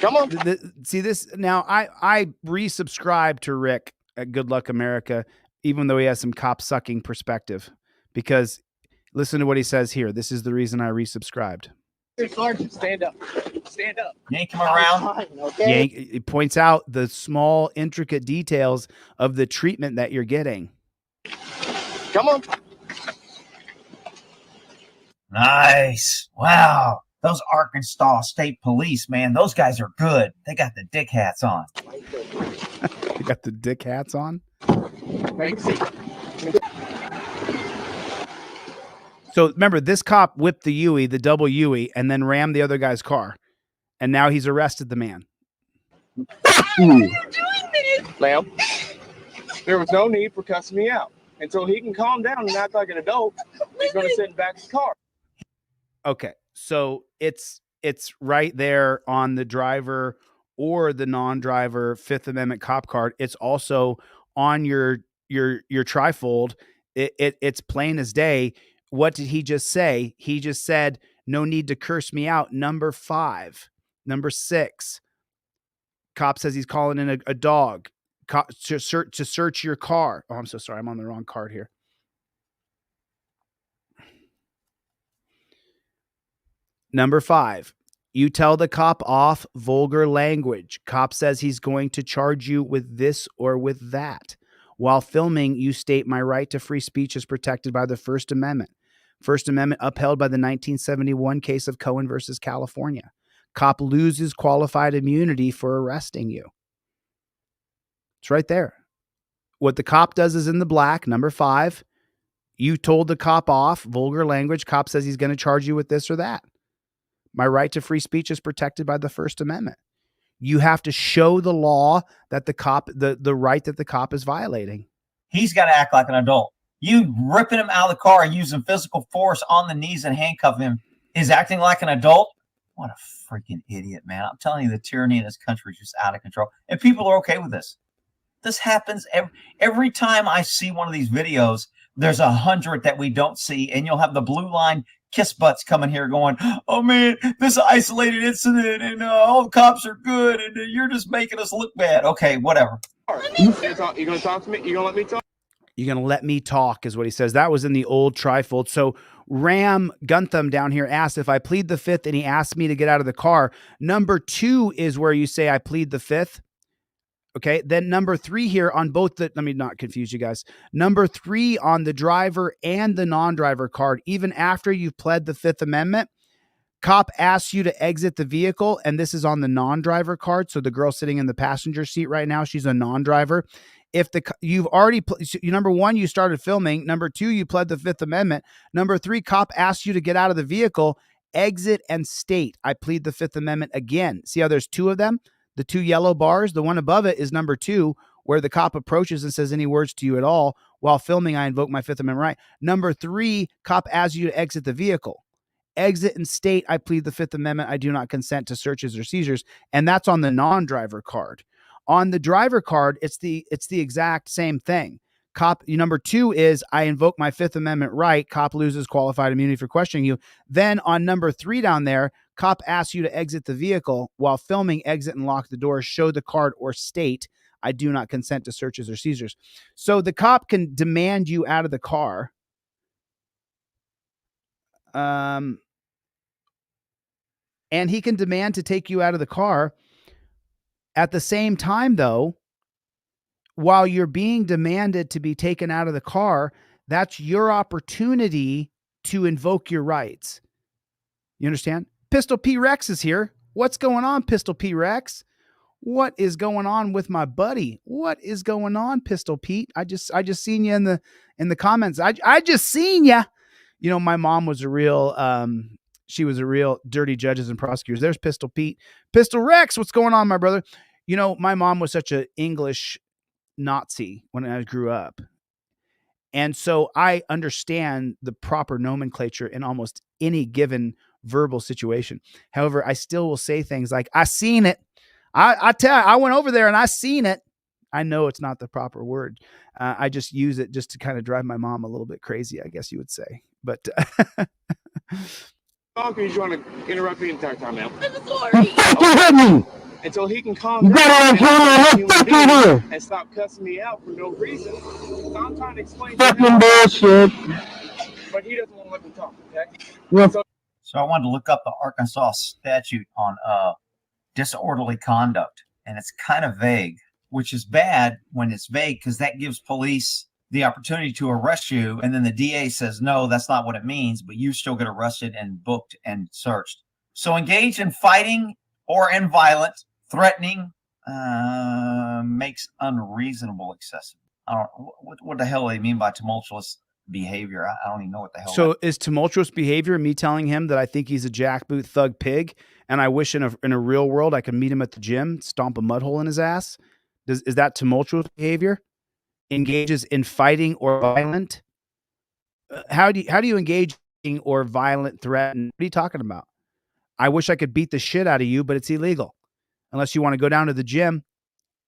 Come on. See this now. I resubscribe to Rick at Good Luck America, even though he has some cop sucking perspective, because listen to what he says here. This is the reason I resubscribed. Sergeant, stand up. Stand up. You ain't coming around. Fine, okay. It points out the small, intricate details of the treatment that you're getting. Come on. Nice. Wow. Those Arkansas State Police, man, those guys are good. They got the dick hats on. They got the dick hats on? Thanks. So remember, this cop whipped the Yui, the double Yui, and then rammed the other guy's car. And now he's arrested the man. Ma'am, there was no need for cussing me out. Until he can calm down and act like an adult, he's going to sit in the back of his car. Okay, so it's right there on the driver or the non-driver Fifth Amendment cop card. It's also on your trifold. It's plain as day. What did he just say? He just said, "No need to curse me out." Number 5, number 6. Cop says he's calling in a dog to search your car. Oh, I'm so sorry. I'm on the wrong card here. Number 5, you tell the cop off, vulgar language. Cop says he's going to charge you with this or with that. While filming, you state my right to free speech is protected by the First Amendment. First Amendment upheld by the 1971 case of Cohen versus California. Cop loses qualified immunity for arresting you. It's right there. What the cop does is in the black. Number 5, you told the cop off, vulgar language. Cop says he's going to charge you with this or that. My right to free speech is protected by the First Amendment. You have to show the law that the cop, the right that the cop is violating. He's got to act like an adult. You ripping him out of the car and using physical force on the knees and handcuffing him is acting like an adult. What a freaking idiot, man. I'm telling you, the tyranny in this country is just out of control. And people are okay with this. This happens every time I see one of these videos. There's 100 that we don't see, and you'll have the blue line kiss butts coming here going, oh man, this isolated incident, and all the cops are good, and you're just making us look bad. Okay, whatever. You gonna talk to me? You gonna let me talk? You're going to let me talk is what he says. That was in the old trifold. So Ram Guntham down here asked if I plead the 5th and he asked me to get out of the car. Number 2 is where you say I plead the 5th. Okay. Then number 3 here on both let me not confuse you guys. Number 3 on the driver and the non-driver card, even after you've pled the 5th Amendment, cop asks you to exit the vehicle. And this is on the non-driver card. So the girl sitting in the passenger seat right now, she's a non-driver. If you've already, number 1, you started filming. Number 2, you pled the 5th Amendment. Number 3, cop asks you to get out of the vehicle, exit and state, I plead the 5th Amendment again. See how there's 2 of them? The 2 yellow bars, the one above it is number 2, where the cop approaches and says any words to you at all. While filming, I invoke my 5th Amendment right. Number 3, cop asks you to exit the vehicle. Exit and state, I plead the 5th Amendment. I do not consent to searches or seizures. And that's on the non-driver card. On the driver card, it's the exact same thing. Cop, number 2 is I invoke my 5th Amendment right. Cop loses qualified immunity for questioning you. Then on number 3 down there, cop asks you to exit the vehicle. While filming, exit and lock the door, show the card or state I do not consent to searches or seizures. So the cop can demand you out of the car. And he can demand to take you out of the car. At the same time, though, while you're being demanded to be taken out of the car, that's your opportunity to invoke your rights. You understand? Pistol P Rex is here. What's going on, Pistol P Rex? What is going on with my buddy? What is going on, Pistol Pete? I just seen you in the comments. I just seen you. You know, my mom was a real she was a real dirty judges and prosecutors. There's Pistol Pete. Pistol Rex, what's going on, my brother? You know, my mom was such an English Nazi when I grew up. And so I understand the proper nomenclature in almost any given verbal situation. However, I still will say things like, I seen it. I tell you, I went over there and I seen it. I know it's not the proper word. I just use it just to kind of drive my mom a little bit crazy, I guess you would say. But Or you want to interrupt me the entire time now? I'm sorry. Okay. Until he can calm down and stop cussing me out for no reason. So I'm trying to explain to him. Bullshit. But he doesn't want to let me talk, okay? Yeah. So I wanted to look up the Arkansas statute on disorderly conduct, and it's kind of vague, which is bad when it's vague because that gives police the opportunity to arrest you, and then the DA says, no, that's not what it means, but you still get arrested and booked and searched. So engage in fighting or in violence, threatening, makes unreasonable excessive. I don't what the hell do they mean by tumultuous behavior? I don't even know what the hell. So is tumultuous behavior me telling him that I think he's a jackboot thug pig, and I wish in a real world I could meet him at the gym, stomp a mud hole in his ass? Is that tumultuous behavior? Engages in fighting or violent? How do you engage in or violent threaten? What are you talking about? I wish I could beat the shit out of you, but it's illegal. Unless you want to go down to the gym,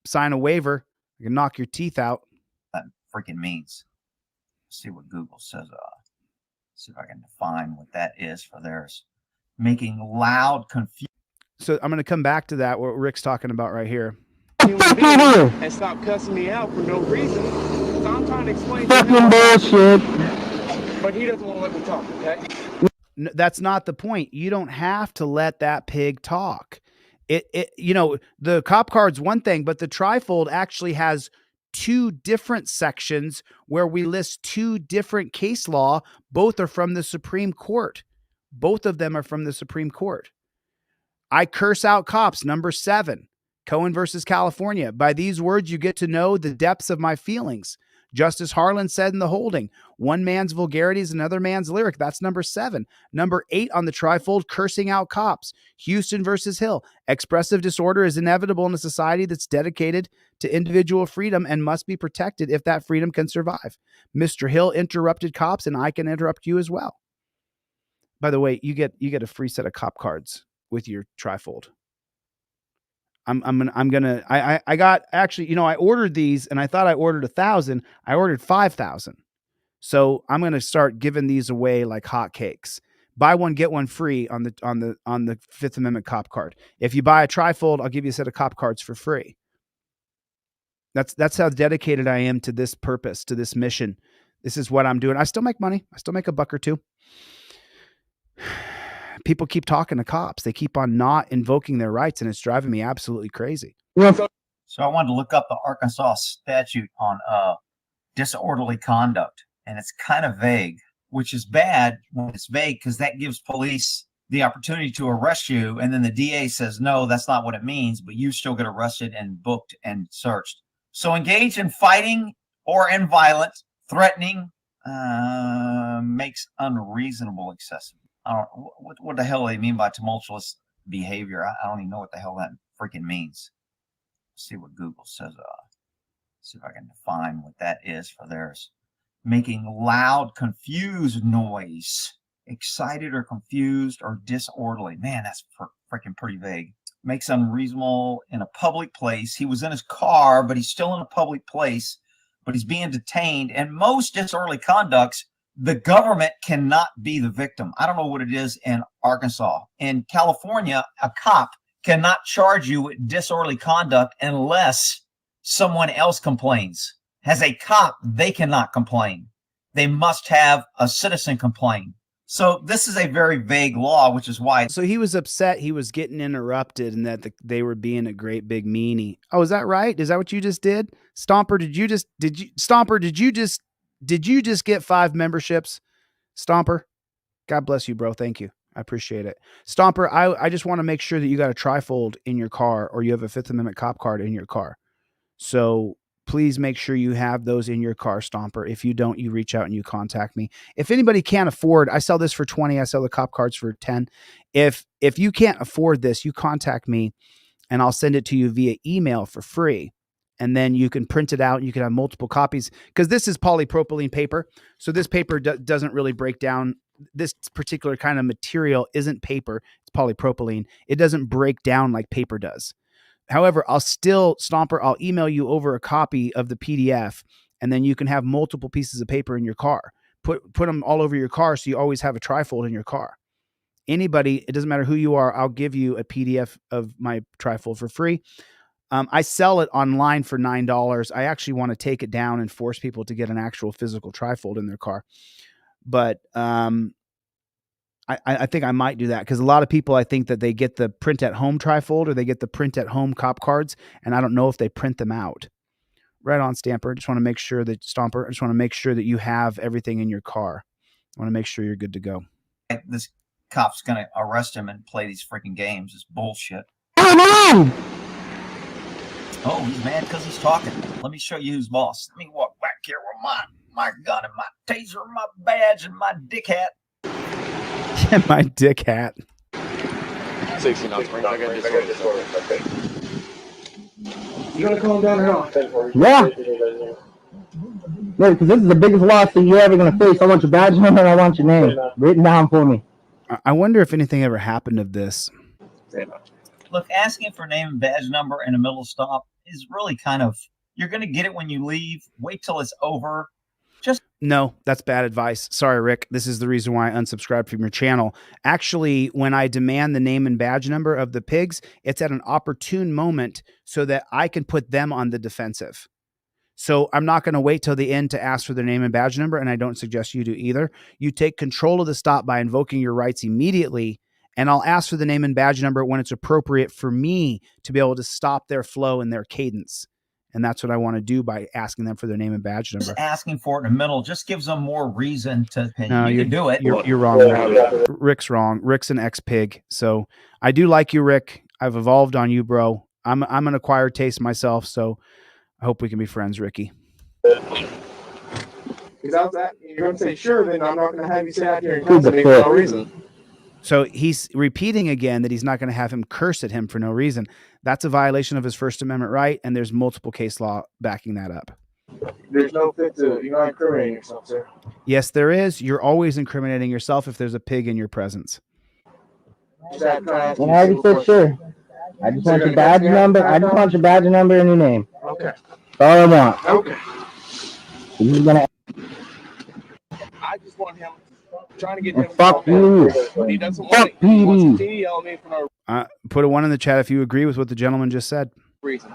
sign a waiver, I can knock your teeth out. That freaking means. Let's see what Google says. See if I can define what that is for theirs. Making loud confusion. So I'm going to come back to that, what Rick's talking about right here. And stop cussing me out for no reason. So I'm trying to explain to him bullshit. But he doesn't want to let me talk, okay? That's not the point. You don't have to let that pig talk. You know, the cop card's one thing, but the trifold actually has two different sections where we list two different case law. Both are from the Supreme Court. Both of them are from the Supreme Court. I curse out cops, number 7, Cohen versus California. By these words, you get to know the depths of my feelings. Justice Harlan said in the holding, one man's vulgarity is another man's lyric. That's number 7. Number 8 on the trifold, cursing out cops. Houston versus Hill. Expressive disorder is inevitable in a society that's dedicated to individual freedom and must be protected if that freedom can survive. Mr. Hill interrupted cops, and I can interrupt you as well. By the way, you get a free set of cop cards with your trifold. I got actually, you know, I ordered these and I thought I ordered 1,000. I ordered 5,000. So I'm going to start giving these away like hotcakes. Buy one, get one free on the Fifth Amendment cop card. If you buy a trifold, I'll give you a set of cop cards for free. That's how dedicated I am to this purpose, to this mission. This is what I'm doing. I still make money. I still make $1 or $2. People keep talking to cops. They keep on not invoking their rights, and it's driving me absolutely crazy. So I wanted to look up the Arkansas statute on disorderly conduct, and it's kind of vague, which is bad when it's vague because that gives police the opportunity to arrest you, and then the DA says, no, that's not what it means, but you still get arrested and booked and searched. So engage in fighting or in violence, threatening, makes unreasonable excessive. I don't what the hell do they mean by tumultuous behavior. I don't even know what the hell that freaking means. Let's see what Google says. See if I can define what that is for theirs. Making loud, confused noise, excited or confused or disorderly. Man, that's freaking pretty vague. Makes unreasonable in a public place. He was in his car, but he's still in a public place, but he's being detained. And most disorderly conducts, the government cannot be the victim. I don't know what it is in Arkansas. In California, a cop cannot charge you with disorderly conduct unless someone else complains. As a cop, they cannot complain. They must have a citizen complain. So this is a very vague law, which is why. So he was upset he was getting interrupted and that they were being a great big meanie. Oh, is that right? Is that what you just did? Stomper, did you just get 5 memberships? Stomper, God bless you, bro. Thank you. I appreciate it. Stomper, I just want to make sure that you got a trifold in your car or you have a Fifth Amendment cop card in your car. So please make sure you have those in your car, Stomper. If you don't, you reach out and you contact me. If anybody can't afford, I sell this for 20. I sell the cop cards for 10. If you can't afford this, you contact me and I'll send it to you via email for free. And then you can print it out and you can have multiple copies because this is polypropylene paper. So this paper doesn't really break down. This particular kind of material isn't paper. It's polypropylene. It doesn't break down like paper does. However, Stomper, I'll email you over a copy of the PDF and then you can have multiple pieces of paper in your car. Put them all over your car so you always have a trifold in your car. Anybody, it doesn't matter who you are, I'll give you a PDF of my trifold for free. I sell it online for $9. I actually want to take it down and force people to get an actual physical trifold in their car. But I think I might do that because a lot of people, I think that they get the print at home trifold or they get the print at home cop cards. And I don't know if they print them out. Right on, Stamper. Just want to make sure that Stomper, I just want to make sure that you have everything in your car. I want to make sure you're good to go. This cop's going to arrest him and play these freaking games. It's bullshit. Oh, he's mad because he's talking. Let me show you who's boss. Let me walk back here with my gun and my taser and my badge and my dick hat. Yeah, my dick hat. 16 knots. Bring back a disorder. Okay. You gonna calm down or not? Yeah. Yeah, because this is the biggest lawsuit you're ever gonna face. I want your badge number and I want your name written down for me. I wonder if anything ever happened of this. Look, asking for name and badge number in the middle of stop is really kind of, you're going to get it when you leave. Wait till it's over. No, that's bad advice. Sorry, Rick. This is the reason why I unsubscribed from your channel. Actually, when I demand the name and badge number of the pigs, it's at an opportune moment so that I can put them on the defensive. So I'm not going to wait till the end to ask for their name and badge number, and I don't suggest you do either. You take control of the stop by invoking your rights immediately, and I'll ask for the name and badge number when it's appropriate for me to be able to stop their flow and their cadence. And that's what I want to do by asking them for their name and badge number. Just asking for it in the middle just gives them more reason to. No, you can do it. You're wrong. Rick. Rick's wrong. Rick's an ex-pig. So I do like you, Rick. I've evolved on you, bro. I'm an acquired taste myself, so I hope we can be friends, Ricky. Because you're going to say sure, then I'm not going to have you sit out here and cuss at me for no reason. So he's repeating again that he's not going to have him curse at him for no reason. That's a violation of his First Amendment right, and there's multiple case law backing that up. There's no fit to, you're not incriminating yourself, sir. Yes, there is. You're always incriminating yourself if there's a pig in your presence. And I already said sure. I just want your badge number. I just want your badge number and your name. Okay. That's all I want. Okay. He's gonna. I just want him trying to get him. Fuck you. But he doesn't Fuck want it. He wants to PD. continue yelling at me for no Put a 1 in the chat if you agree with what the gentleman just said. reason.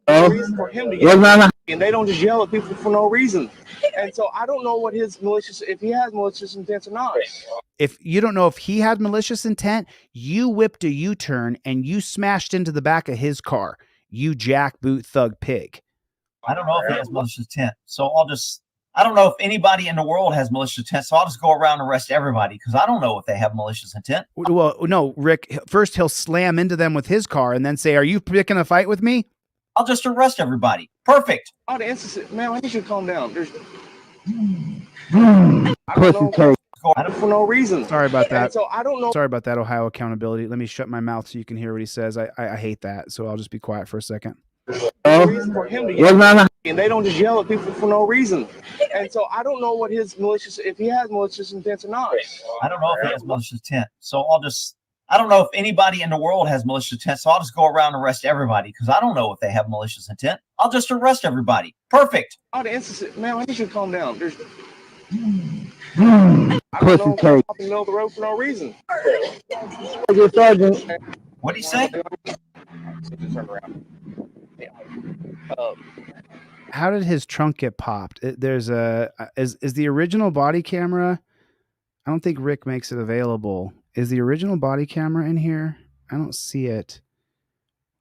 No reason for him to yell at me, and they don't just yell at people for no reason. And so I don't know what his malicious, if he has malicious intents or not. If you don't know if he had malicious intent, you whipped a U-turn and you smashed into the back of his car. You jackboot thug pig. I don't know if he has malicious intent, so I don't know if anybody in the world has malicious intent, so I'll just go around and arrest everybody because I don't know if they have malicious intent. Well, no, Rick, first he'll slam into them with his car and then say, "Are you picking a fight with me?" I'll just arrest everybody. Perfect. Oh, the instance, man, I need you to calm down. There's Pussy cake. for no reason. Sorry about that. And so I don't know. Sorry about that, Ohio accountability. Let me shut my mouth so you can hear what he says. I hate that, so I'll just be quiet for a second. No reason for him to yell at me, and they don't just yell at people for no reason. And so I don't know what his malicious, if he has malicious intents or not. I don't know if he has malicious intent, so I don't know if anybody in the world has malicious intent, so I'll just go around and arrest everybody because I don't know if they have malicious intent. I'll just arrest everybody. Perfect. Oh, the instance, man, I need you to calm down. There's Pussy cake. in the middle of the road for no reason. Sergeant. What do you say? How did his trunk get popped? There's is the original body camera? I don't think Rick makes it available. Is the original body camera in here? I don't see it.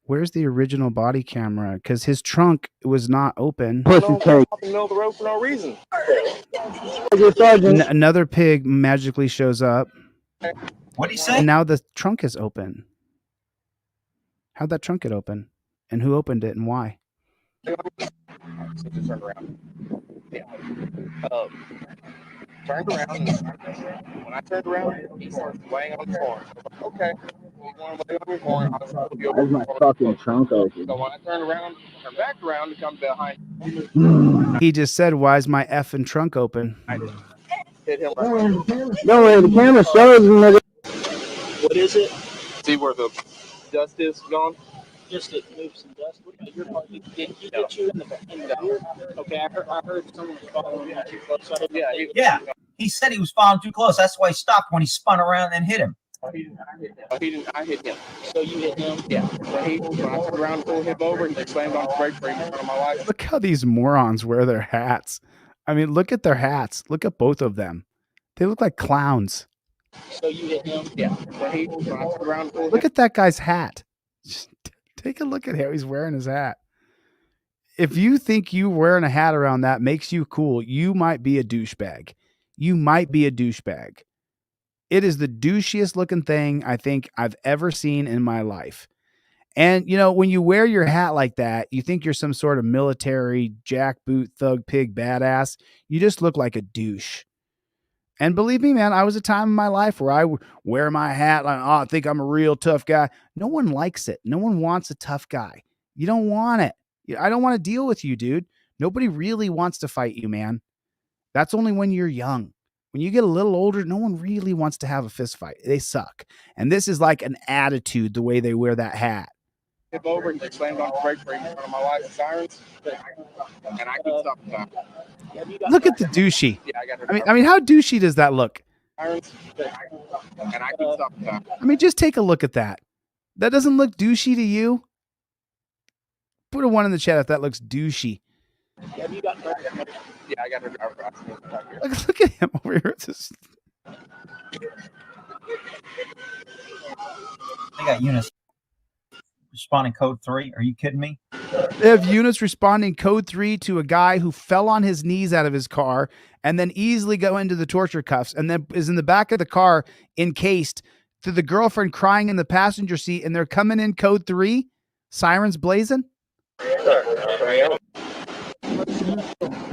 Where's the original body camera? Because his trunk was not open. Pussy cake. In the middle of the road for no reason. Another pig magically shows up. What do you say? And now the trunk is open. How'd that trunk get open? And who opened it and why? Turn around. Yeah. Turned around. And when I turned around, he started laying on the floor. Okay. He's going to lay on the floor. I'll try to be over. Where's my fucking trunk open? So when I turned around, turned back around to come behind. He just said, "Why's my effing trunk open?" I hit him. No way, the camera shows me, nigga. What is it? See where the dust is gone? Just to move some dust. Did he get you in the ear? Okay, I heard someone was following you too close. So Yeah, he said he was following too close. That's why he stopped when he spun around and hit him. I hit him. So you hit him? Yeah. When I turned around to pull him over, he slammed on the brake for in front of my wife. Look how these morons wear their hats. I mean, look at their hats. Look at both of them. They look like clowns. So you hit him? Yeah. When I turned around to pull Look at that guy's hat. Just take a look at how he's wearing his hat. If you think you wearing a hat around that makes you cool, you might be a douchebag. You might be a douchebag. It is the douchiest looking thing I think I've ever seen in my life. And, you know, when you wear your hat like that, you think you're some sort of military jackboot thug pig badass. You just look like a douche. And believe me, man, I was a time in my life where I would wear my hat like, oh, I think I'm a real tough guy. No one likes it. No one wants a tough guy. You don't want it. I don't want to deal with you, dude. Nobody really wants to fight you, man. That's only when you're young. When you get a little older, no one really wants to have a fist fight. They suck. And this is like an attitude, the way they wear that hat. tip over and just slammed on the brake right in front of my lights and sirens, and I couldn't stop the time. Look at the douchey. Yeah, I got her. I mean, how douchey does that look? Sirens, and I couldn't stop the time. I mean, just take a look at that. That doesn't look douchey to you? Put a 1 in the chat if that looks douchey. Yeah, I got her driver. Look at him over here. They got units responding code 3. Are you kidding me? They have units responding code 3 to a guy who fell on his knees out of his car and then easily go into the torture cuffs and then is in the back of the car encased, to the girlfriend crying in the passenger seat, and they're coming in code 3, sirens blazing.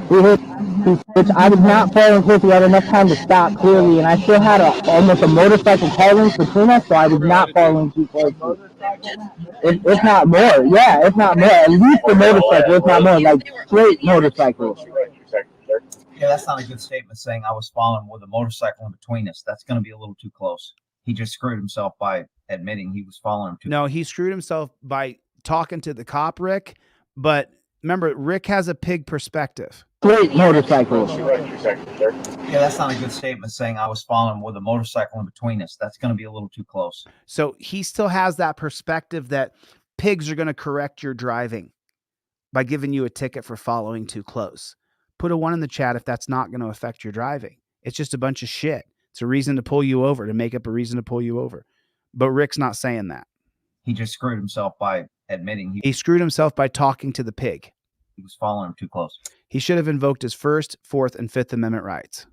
Which I was not following close. We had enough time to stop clearly, and I still had almost a motorcycle car length between us, so I was not following too closely. If not more, yeah, if not more, at least the motorcycle, if not more, like straight motorcycle. Yeah, that's not a good statement saying I was following with a motorcycle in between us. That's going to be a little too close. He just screwed himself by admitting he was following him too. No, he screwed himself by talking to the cop, Rick. But remember, Rick has a pig perspective. Straight motorcycle. Yeah, that's not a good statement saying I was following with a motorcycle in between us. That's going to be a little too close. So he still has that perspective that pigs are going to correct your driving by giving you a ticket for following too close. Put a 1 in the chat if that's not going to affect your driving. It's just a bunch of shit. It's a reason to pull you over, to make up a reason to pull you over. But Rick's not saying that. He just screwed himself by admitting he screwed himself by talking to the pig. He was following him too close. He should have invoked his First, Fourth, and Fifth Amendment rights.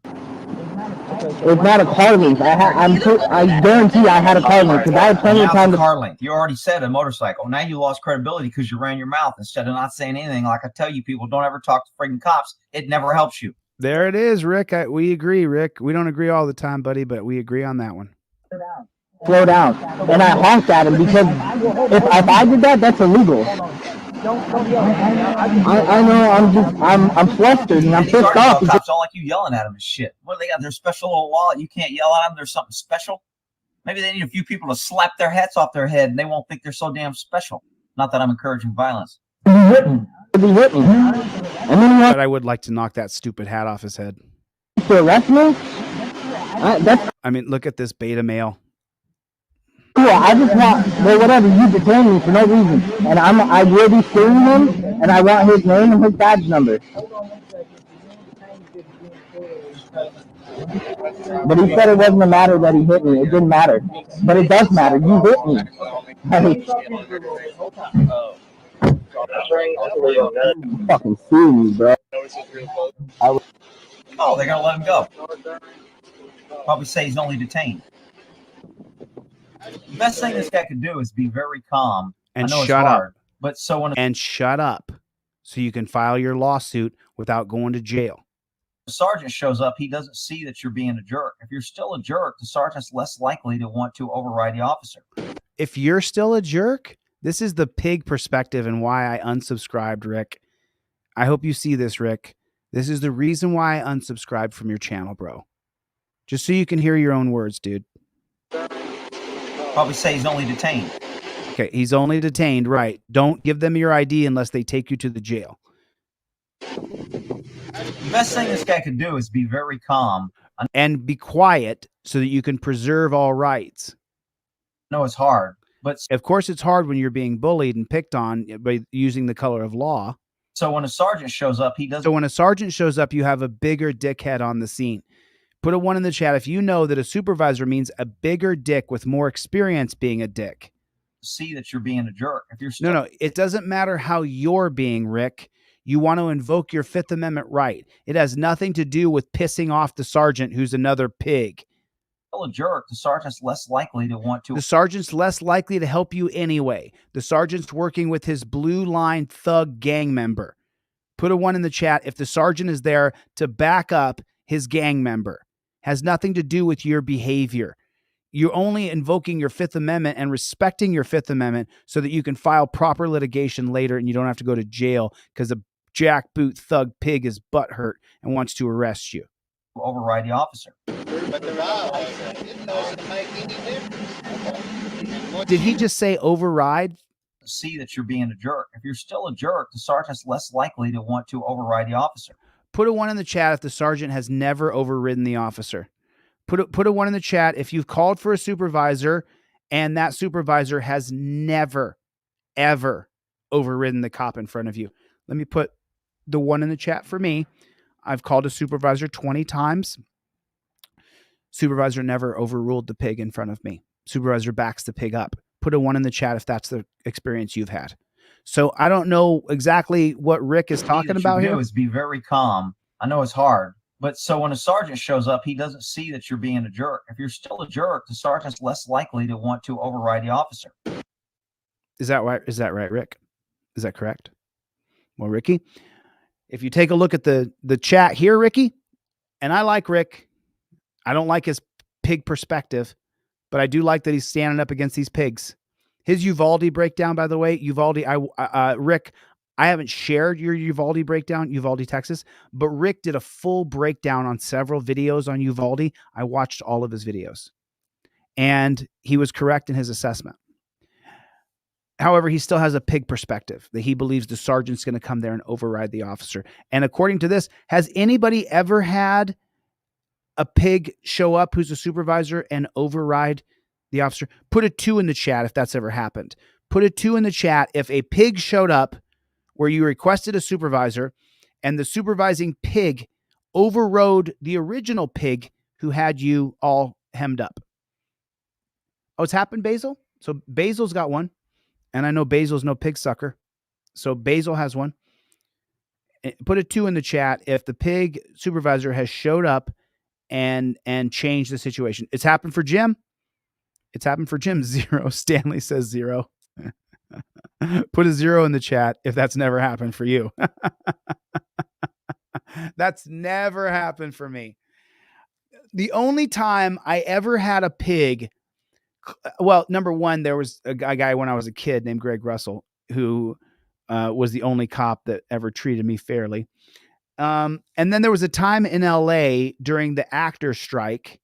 It's not a car length. I guarantee I had a car length because I had plenty of time to. Car length. You already said a motorcycle. Now you lost credibility because you ran your mouth instead of not saying anything. Like I tell you, people don't ever talk to freaking cops. It never helps you. There it is, Rick. We agree, Rick. We don't agree all the time, buddy, but we agree on that one. Slow down. And I honked at him because if I did that, that's illegal. I know. I'm flustered and I'm pissed off. Cops don't like you yelling at them and shit. What do they got? Their special little wallet. You can't yell at them. There's something special. Maybe they need a few people to slap their hats off their head and they won't think they're so damn special. Not that I'm encouraging violence. But I would like to knock that stupid hat off his head. To arrest me? I mean, look at this beta male. Cool, I just want, well, whatever, you detain me for no reason. And I will be suing him, and I want his name and his badge number. But he said it wasn't a matter that he hit me. It didn't matter. But it does matter. You hit me. Fucking sue me, bro. Oh, they're going to let him go. Probably say he's only detained. The best thing this guy could do is be very calm and I know shut it's hard, up. But so when and shut up, so you can file your lawsuit without going to jail. The sergeant shows up, he doesn't see that you're being a jerk. If you're still a jerk, the sergeant's less likely to want to override the officer. If you're still a jerk, this is the pig perspective and why I unsubscribed, Rick. I hope you see this, Rick. This is the reason why I unsubscribed from your channel, bro. Just so you can hear your own words, dude. Probably say he's only detained. Okay, he's only detained, right. Don't give them your ID unless they take you to the jail. The best thing this guy could do is be very calm. And be quiet so that you can preserve all rights. No, it's hard. But of course it's hard when you're being bullied and picked on by using the color of law. So when a sergeant shows up, he doesn't. So when a sergeant shows up, you have a bigger dickhead on the scene. Put a 1 in the chat if you know that a supervisor means a bigger dick with more experience being a dick. See that you're being a jerk. If you're still... No, it doesn't matter how you're being, Rick. You want to invoke your Fifth Amendment right. It has nothing to do with pissing off the sergeant who's another pig. Still a jerk. The sergeant's less likely to want to. The sergeant's less likely to help you anyway. The sergeant's working with his blue line thug gang member. Put a 1 in the chat if the sergeant is there to back up his gang member. Has nothing to do with your behavior. You're only invoking your Fifth Amendment and respecting your Fifth Amendment so that you can file proper litigation later and you don't have to go to jail because a jackboot thug pig is butthurt and wants to arrest you. Override the officer. But their eyes didn't know to make any difference. Did he just say override? See that you're being a jerk. If you're still a jerk, the sergeant's less likely to want to override the officer. Put a 1 in the chat if the sergeant has never overridden the officer. Put a 1 in the chat if you've called for a supervisor and that supervisor has never, ever overridden the cop in front of you. Let me put the 1 in the chat for me. I've called a supervisor 20 times. Supervisor never overruled the pig in front of me. Supervisor backs the pig up. Put a 1 in the chat if that's the experience you've had. So I don't know exactly what Rick is talking about here. Is be very calm. I know it's hard, but so when a sergeant shows up, he doesn't see that you're being a jerk. If you're still a jerk, the sergeant's less likely to want to override the officer. Is that right? Is that right, Rick? Is that correct? Well, Ricky, if you take a look at the chat here, Ricky, and I like Rick. I don't like his pig perspective, but I do like that he's standing up against these pigs. His Uvalde breakdown, by the way, Uvalde, Rick, I haven't shared your Uvalde breakdown, Uvalde, Texas, but Rick did a full breakdown on several videos on Uvalde. I watched all of his videos, and he was correct in his assessment. However, he still has a pig perspective that he believes the sergeant's going to come there and override the officer. And according to this, has anybody ever had a pig show up who's a supervisor and override the officer? Put a 2 in the chat if that's ever happened. Put a 2 in the chat if a pig showed up where you requested a supervisor and the supervising pig overrode the original pig who had you all hemmed up. Oh, it's happened, Basil? So Basil's got 1. And I know Basil's no pig sucker. So Basil has 1. Put a 2 in the chat if the pig supervisor has showed up and changed the situation. It's happened for Jim. It's happened for Jim. 0. Stanley says 0. Put a 0 in the chat if that's never happened for you. That's never happened for me. The only time I ever had a pig, well, number 1, there was a guy when I was a kid named Greg Russell who was the only cop that ever treated me fairly. And then there was a time in LA during the actors strike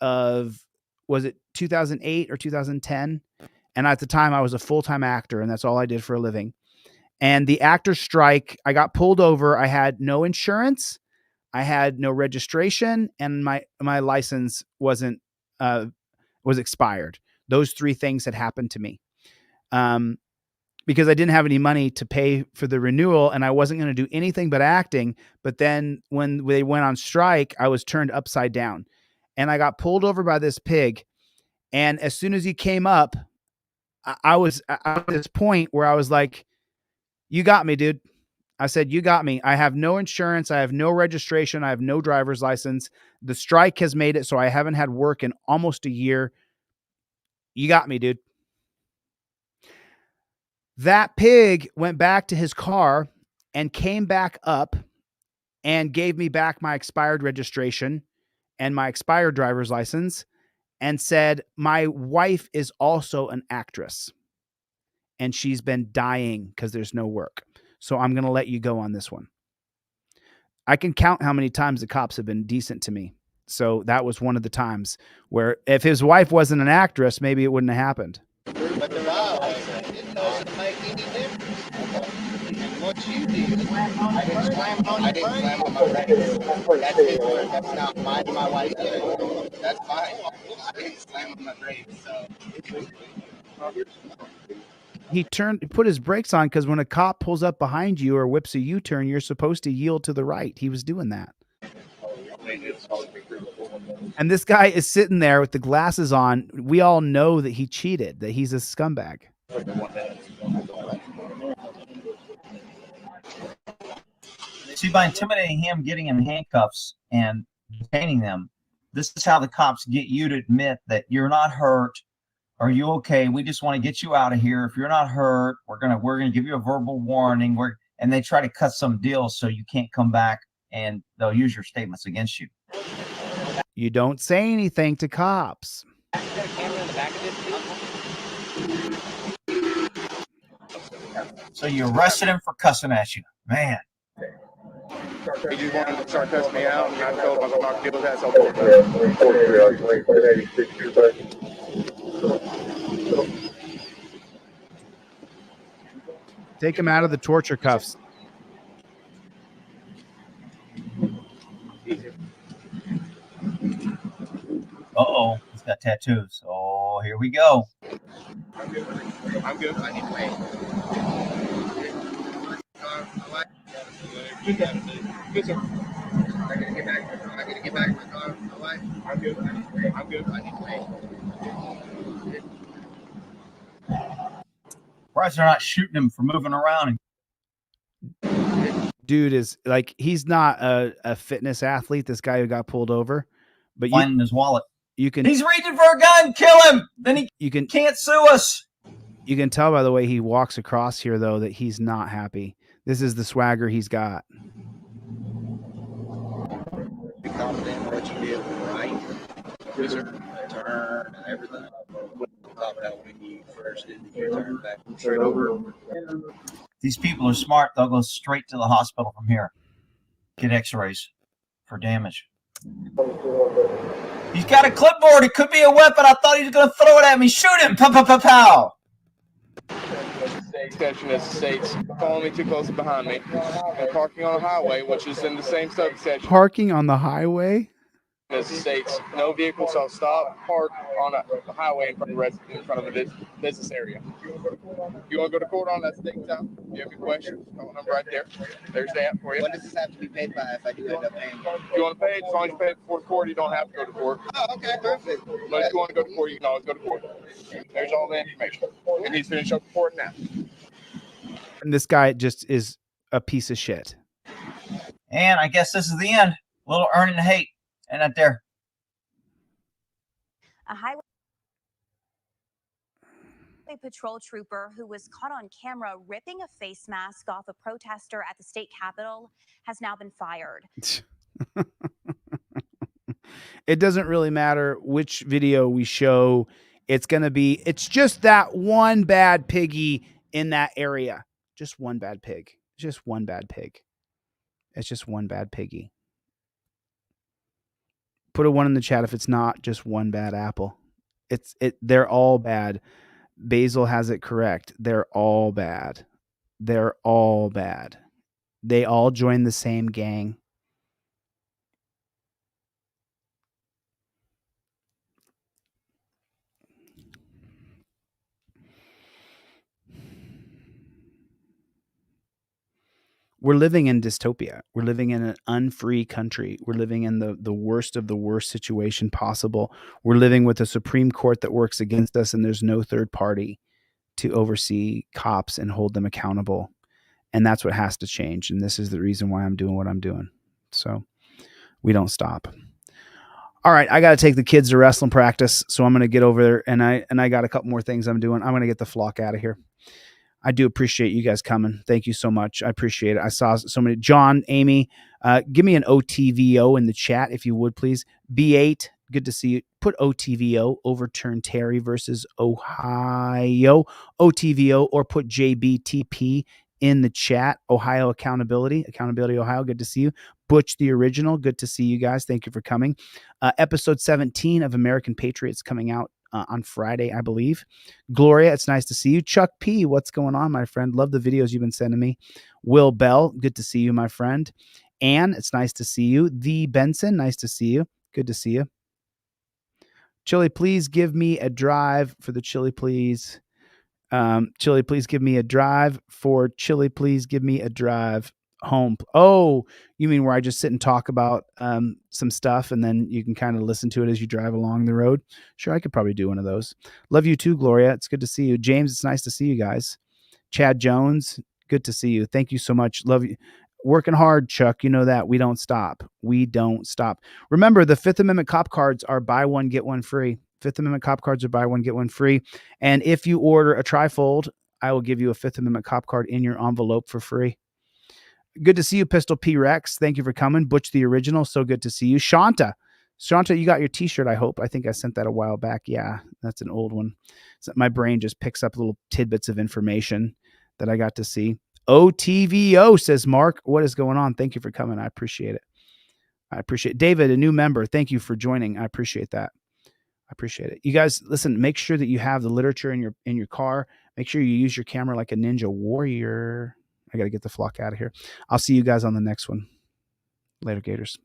of, was it 2008 or 2010? And at the time I was a full-time actor and that's all I did for a living. And the actors strike, I got pulled over. I had no insurance. I had no registration and my license was expired. Those 3 things had happened to me. Because I didn't have any money to pay for the renewal and I wasn't going to do anything but acting. But then when they went on strike, I was turned upside down and I got pulled over by this pig. And as soon as he came up, I was at this point where I was like, you got me, dude. I said, you got me. I have no insurance. I have no registration. I have no driver's license. The strike has made it so I haven't had work in almost a year. You got me, dude. That pig went back to his car and came back up and gave me back my expired registration and my expired driver's license and said, my wife is also an actress and she's been dying because there's no work. So I'm going to let you go on this one. I can count how many times the cops have been decent to me. So that was one of the times where if his wife wasn't an actress, maybe it wouldn't have happened. But the law didn't make any difference. And what you did, I didn't slam on my brakes. That's not my wife did. That's fine. I didn't slam on my brakes, so. He put his brakes on because when a cop pulls up behind you or whips a U-turn, you're supposed to yield to the right. He was doing that. And this guy is sitting there with the glasses on. We all know that he cheated, that he's a scumbag. See, by intimidating him, getting him handcuffs and detaining them, this is how the cops get you to admit that you're not hurt. Are you okay? We just want to get you out of here. If you're not hurt, we're gonna give you a verbal warning. And they try to cut some deals so you can't come back, and they'll use your statements against you. You don't say anything to cops. So you arrested him for cussing at you, man. He just wanted to start cussing me out, and I told him I was going to knock Gil's ass off. Take him out of the torture cuffs. Uh-oh, he's got tattoos. Oh, here we go. I'm good. I need to pay. Good, sir. I gotta get back in my car. My wife. I'm good. I'm good. I need to pay. Surprised they're not shooting him for moving around. Dude is like, he's not a fitness athlete, this guy who got pulled over, but Finding his wallet. You can. He's reaching for a gun. Kill him. Then you can't sue us. You can tell by the way he walks across here, though, that he's not happy. This is the swagger he's got. Be confident in what you did right. Yes, sir. Turn and everything. Top out when you first did the U-turn back straight over. These people are smart. They'll go straight to the hospital from here. Get x-rays for damage. He's got a clipboard. It could be a weapon. I thought he was going to throw it at me. Shoot him. Pow, pow, pow, pow. Section as states, following me too closely behind me, and parking on a highway, which is in the same subsection. Parking on the highway? As states, no vehicle shall stop, park on a highway in front of a business area. You want to go to court on that state town? You have any questions? Phone number right there. There's that for you. What does this have to be paid by if I do end up paying? If you want to pay it, as long as you pay it before court, you don't have to go to court. Oh, okay, perfect. But if you want to go to court, you can always go to court. There's all the information. And he's finished up the court now. And this guy just is a piece of shit. And I guess this is the end. Little earning hate. And not there. A highway patrol trooper who was caught on camera ripping a face mask off a protester at the state capitol has now been fired. It doesn't really matter which video we show. It's just that one bad piggy in that area. Just one bad pig. Just one bad pig. It's just one bad piggy. Put a 1 in the chat if it's not just one bad apple. They're all bad. Basil has it correct. They're all bad. They're all bad. They all join the same gang. We're living in dystopia. We're living in an unfree country. We're living in the worst of the worst situation possible. We're living with a Supreme Court that works against us, and there's no third party to oversee cops and hold them accountable. And that's what has to change. And this is the reason why I'm doing what I'm doing. So we don't stop. All right, I got to take the kids to wrestling practice, so I'm going to get over there, and I got a couple more things I'm doing. I'm going to get the flock out of here. I do appreciate you guys coming. Thank you so much. I appreciate it. I saw so many. John, Amy, give me an OTVO in the chat if you would, please. B8, good to see you. Put OTVO, overturn Terry versus Ohio. OTVO, or put JBTP in the chat. Ohio Accountability Ohio, good to see you. Butch the Original, good to see you guys. Thank you for coming. Episode 17 of American Patriots coming out on Friday, I believe. Gloria, it's nice to see you. Chuck P, what's going on, my friend? Love the videos you've been sending me. Will Bell, good to see you, my friend. Ann, it's nice to see you. The Benson, nice to see you. Good to see you. Chille, please give me a drive for the Chille, please. Chille, please give me a drive for Chille, please give me a drive home. Oh, you mean where I just sit and talk about some stuff and then you can kind of listen to it as you drive along the road? Sure, I could probably do one of those. Love you too, Gloria. It's good to see you. James, it's nice to see you guys. Chad Jones, good to see you. Thank you so much. Love you. Working hard, Chuck. You know that. We don't stop. We don't stop. Remember, the Fifth Amendment cop cards are buy one, get one free. Fifth Amendment cop cards are buy one, get one free. And if you order a trifold, I will give you a Fifth Amendment cop card in your envelope for free. Good to see you, Pistol P Rex. Thank you for coming. Butch the Original, so good to see you. Shanta, you got your t-shirt, I hope. I think I sent that a while back. Yeah, that's an old one. So my brain just picks up little tidbits of information that I got to see. OTVO, says Mark. What is going on? Thank you for coming. I appreciate it. I appreciate it. David, a new member. Thank you for joining. I appreciate that. I appreciate it. You guys, listen, make sure that you have the literature in your car. Make sure you use your camera like a ninja warrior. I got to get the flock out of here. I'll see you guys on the next one. Later, Gators.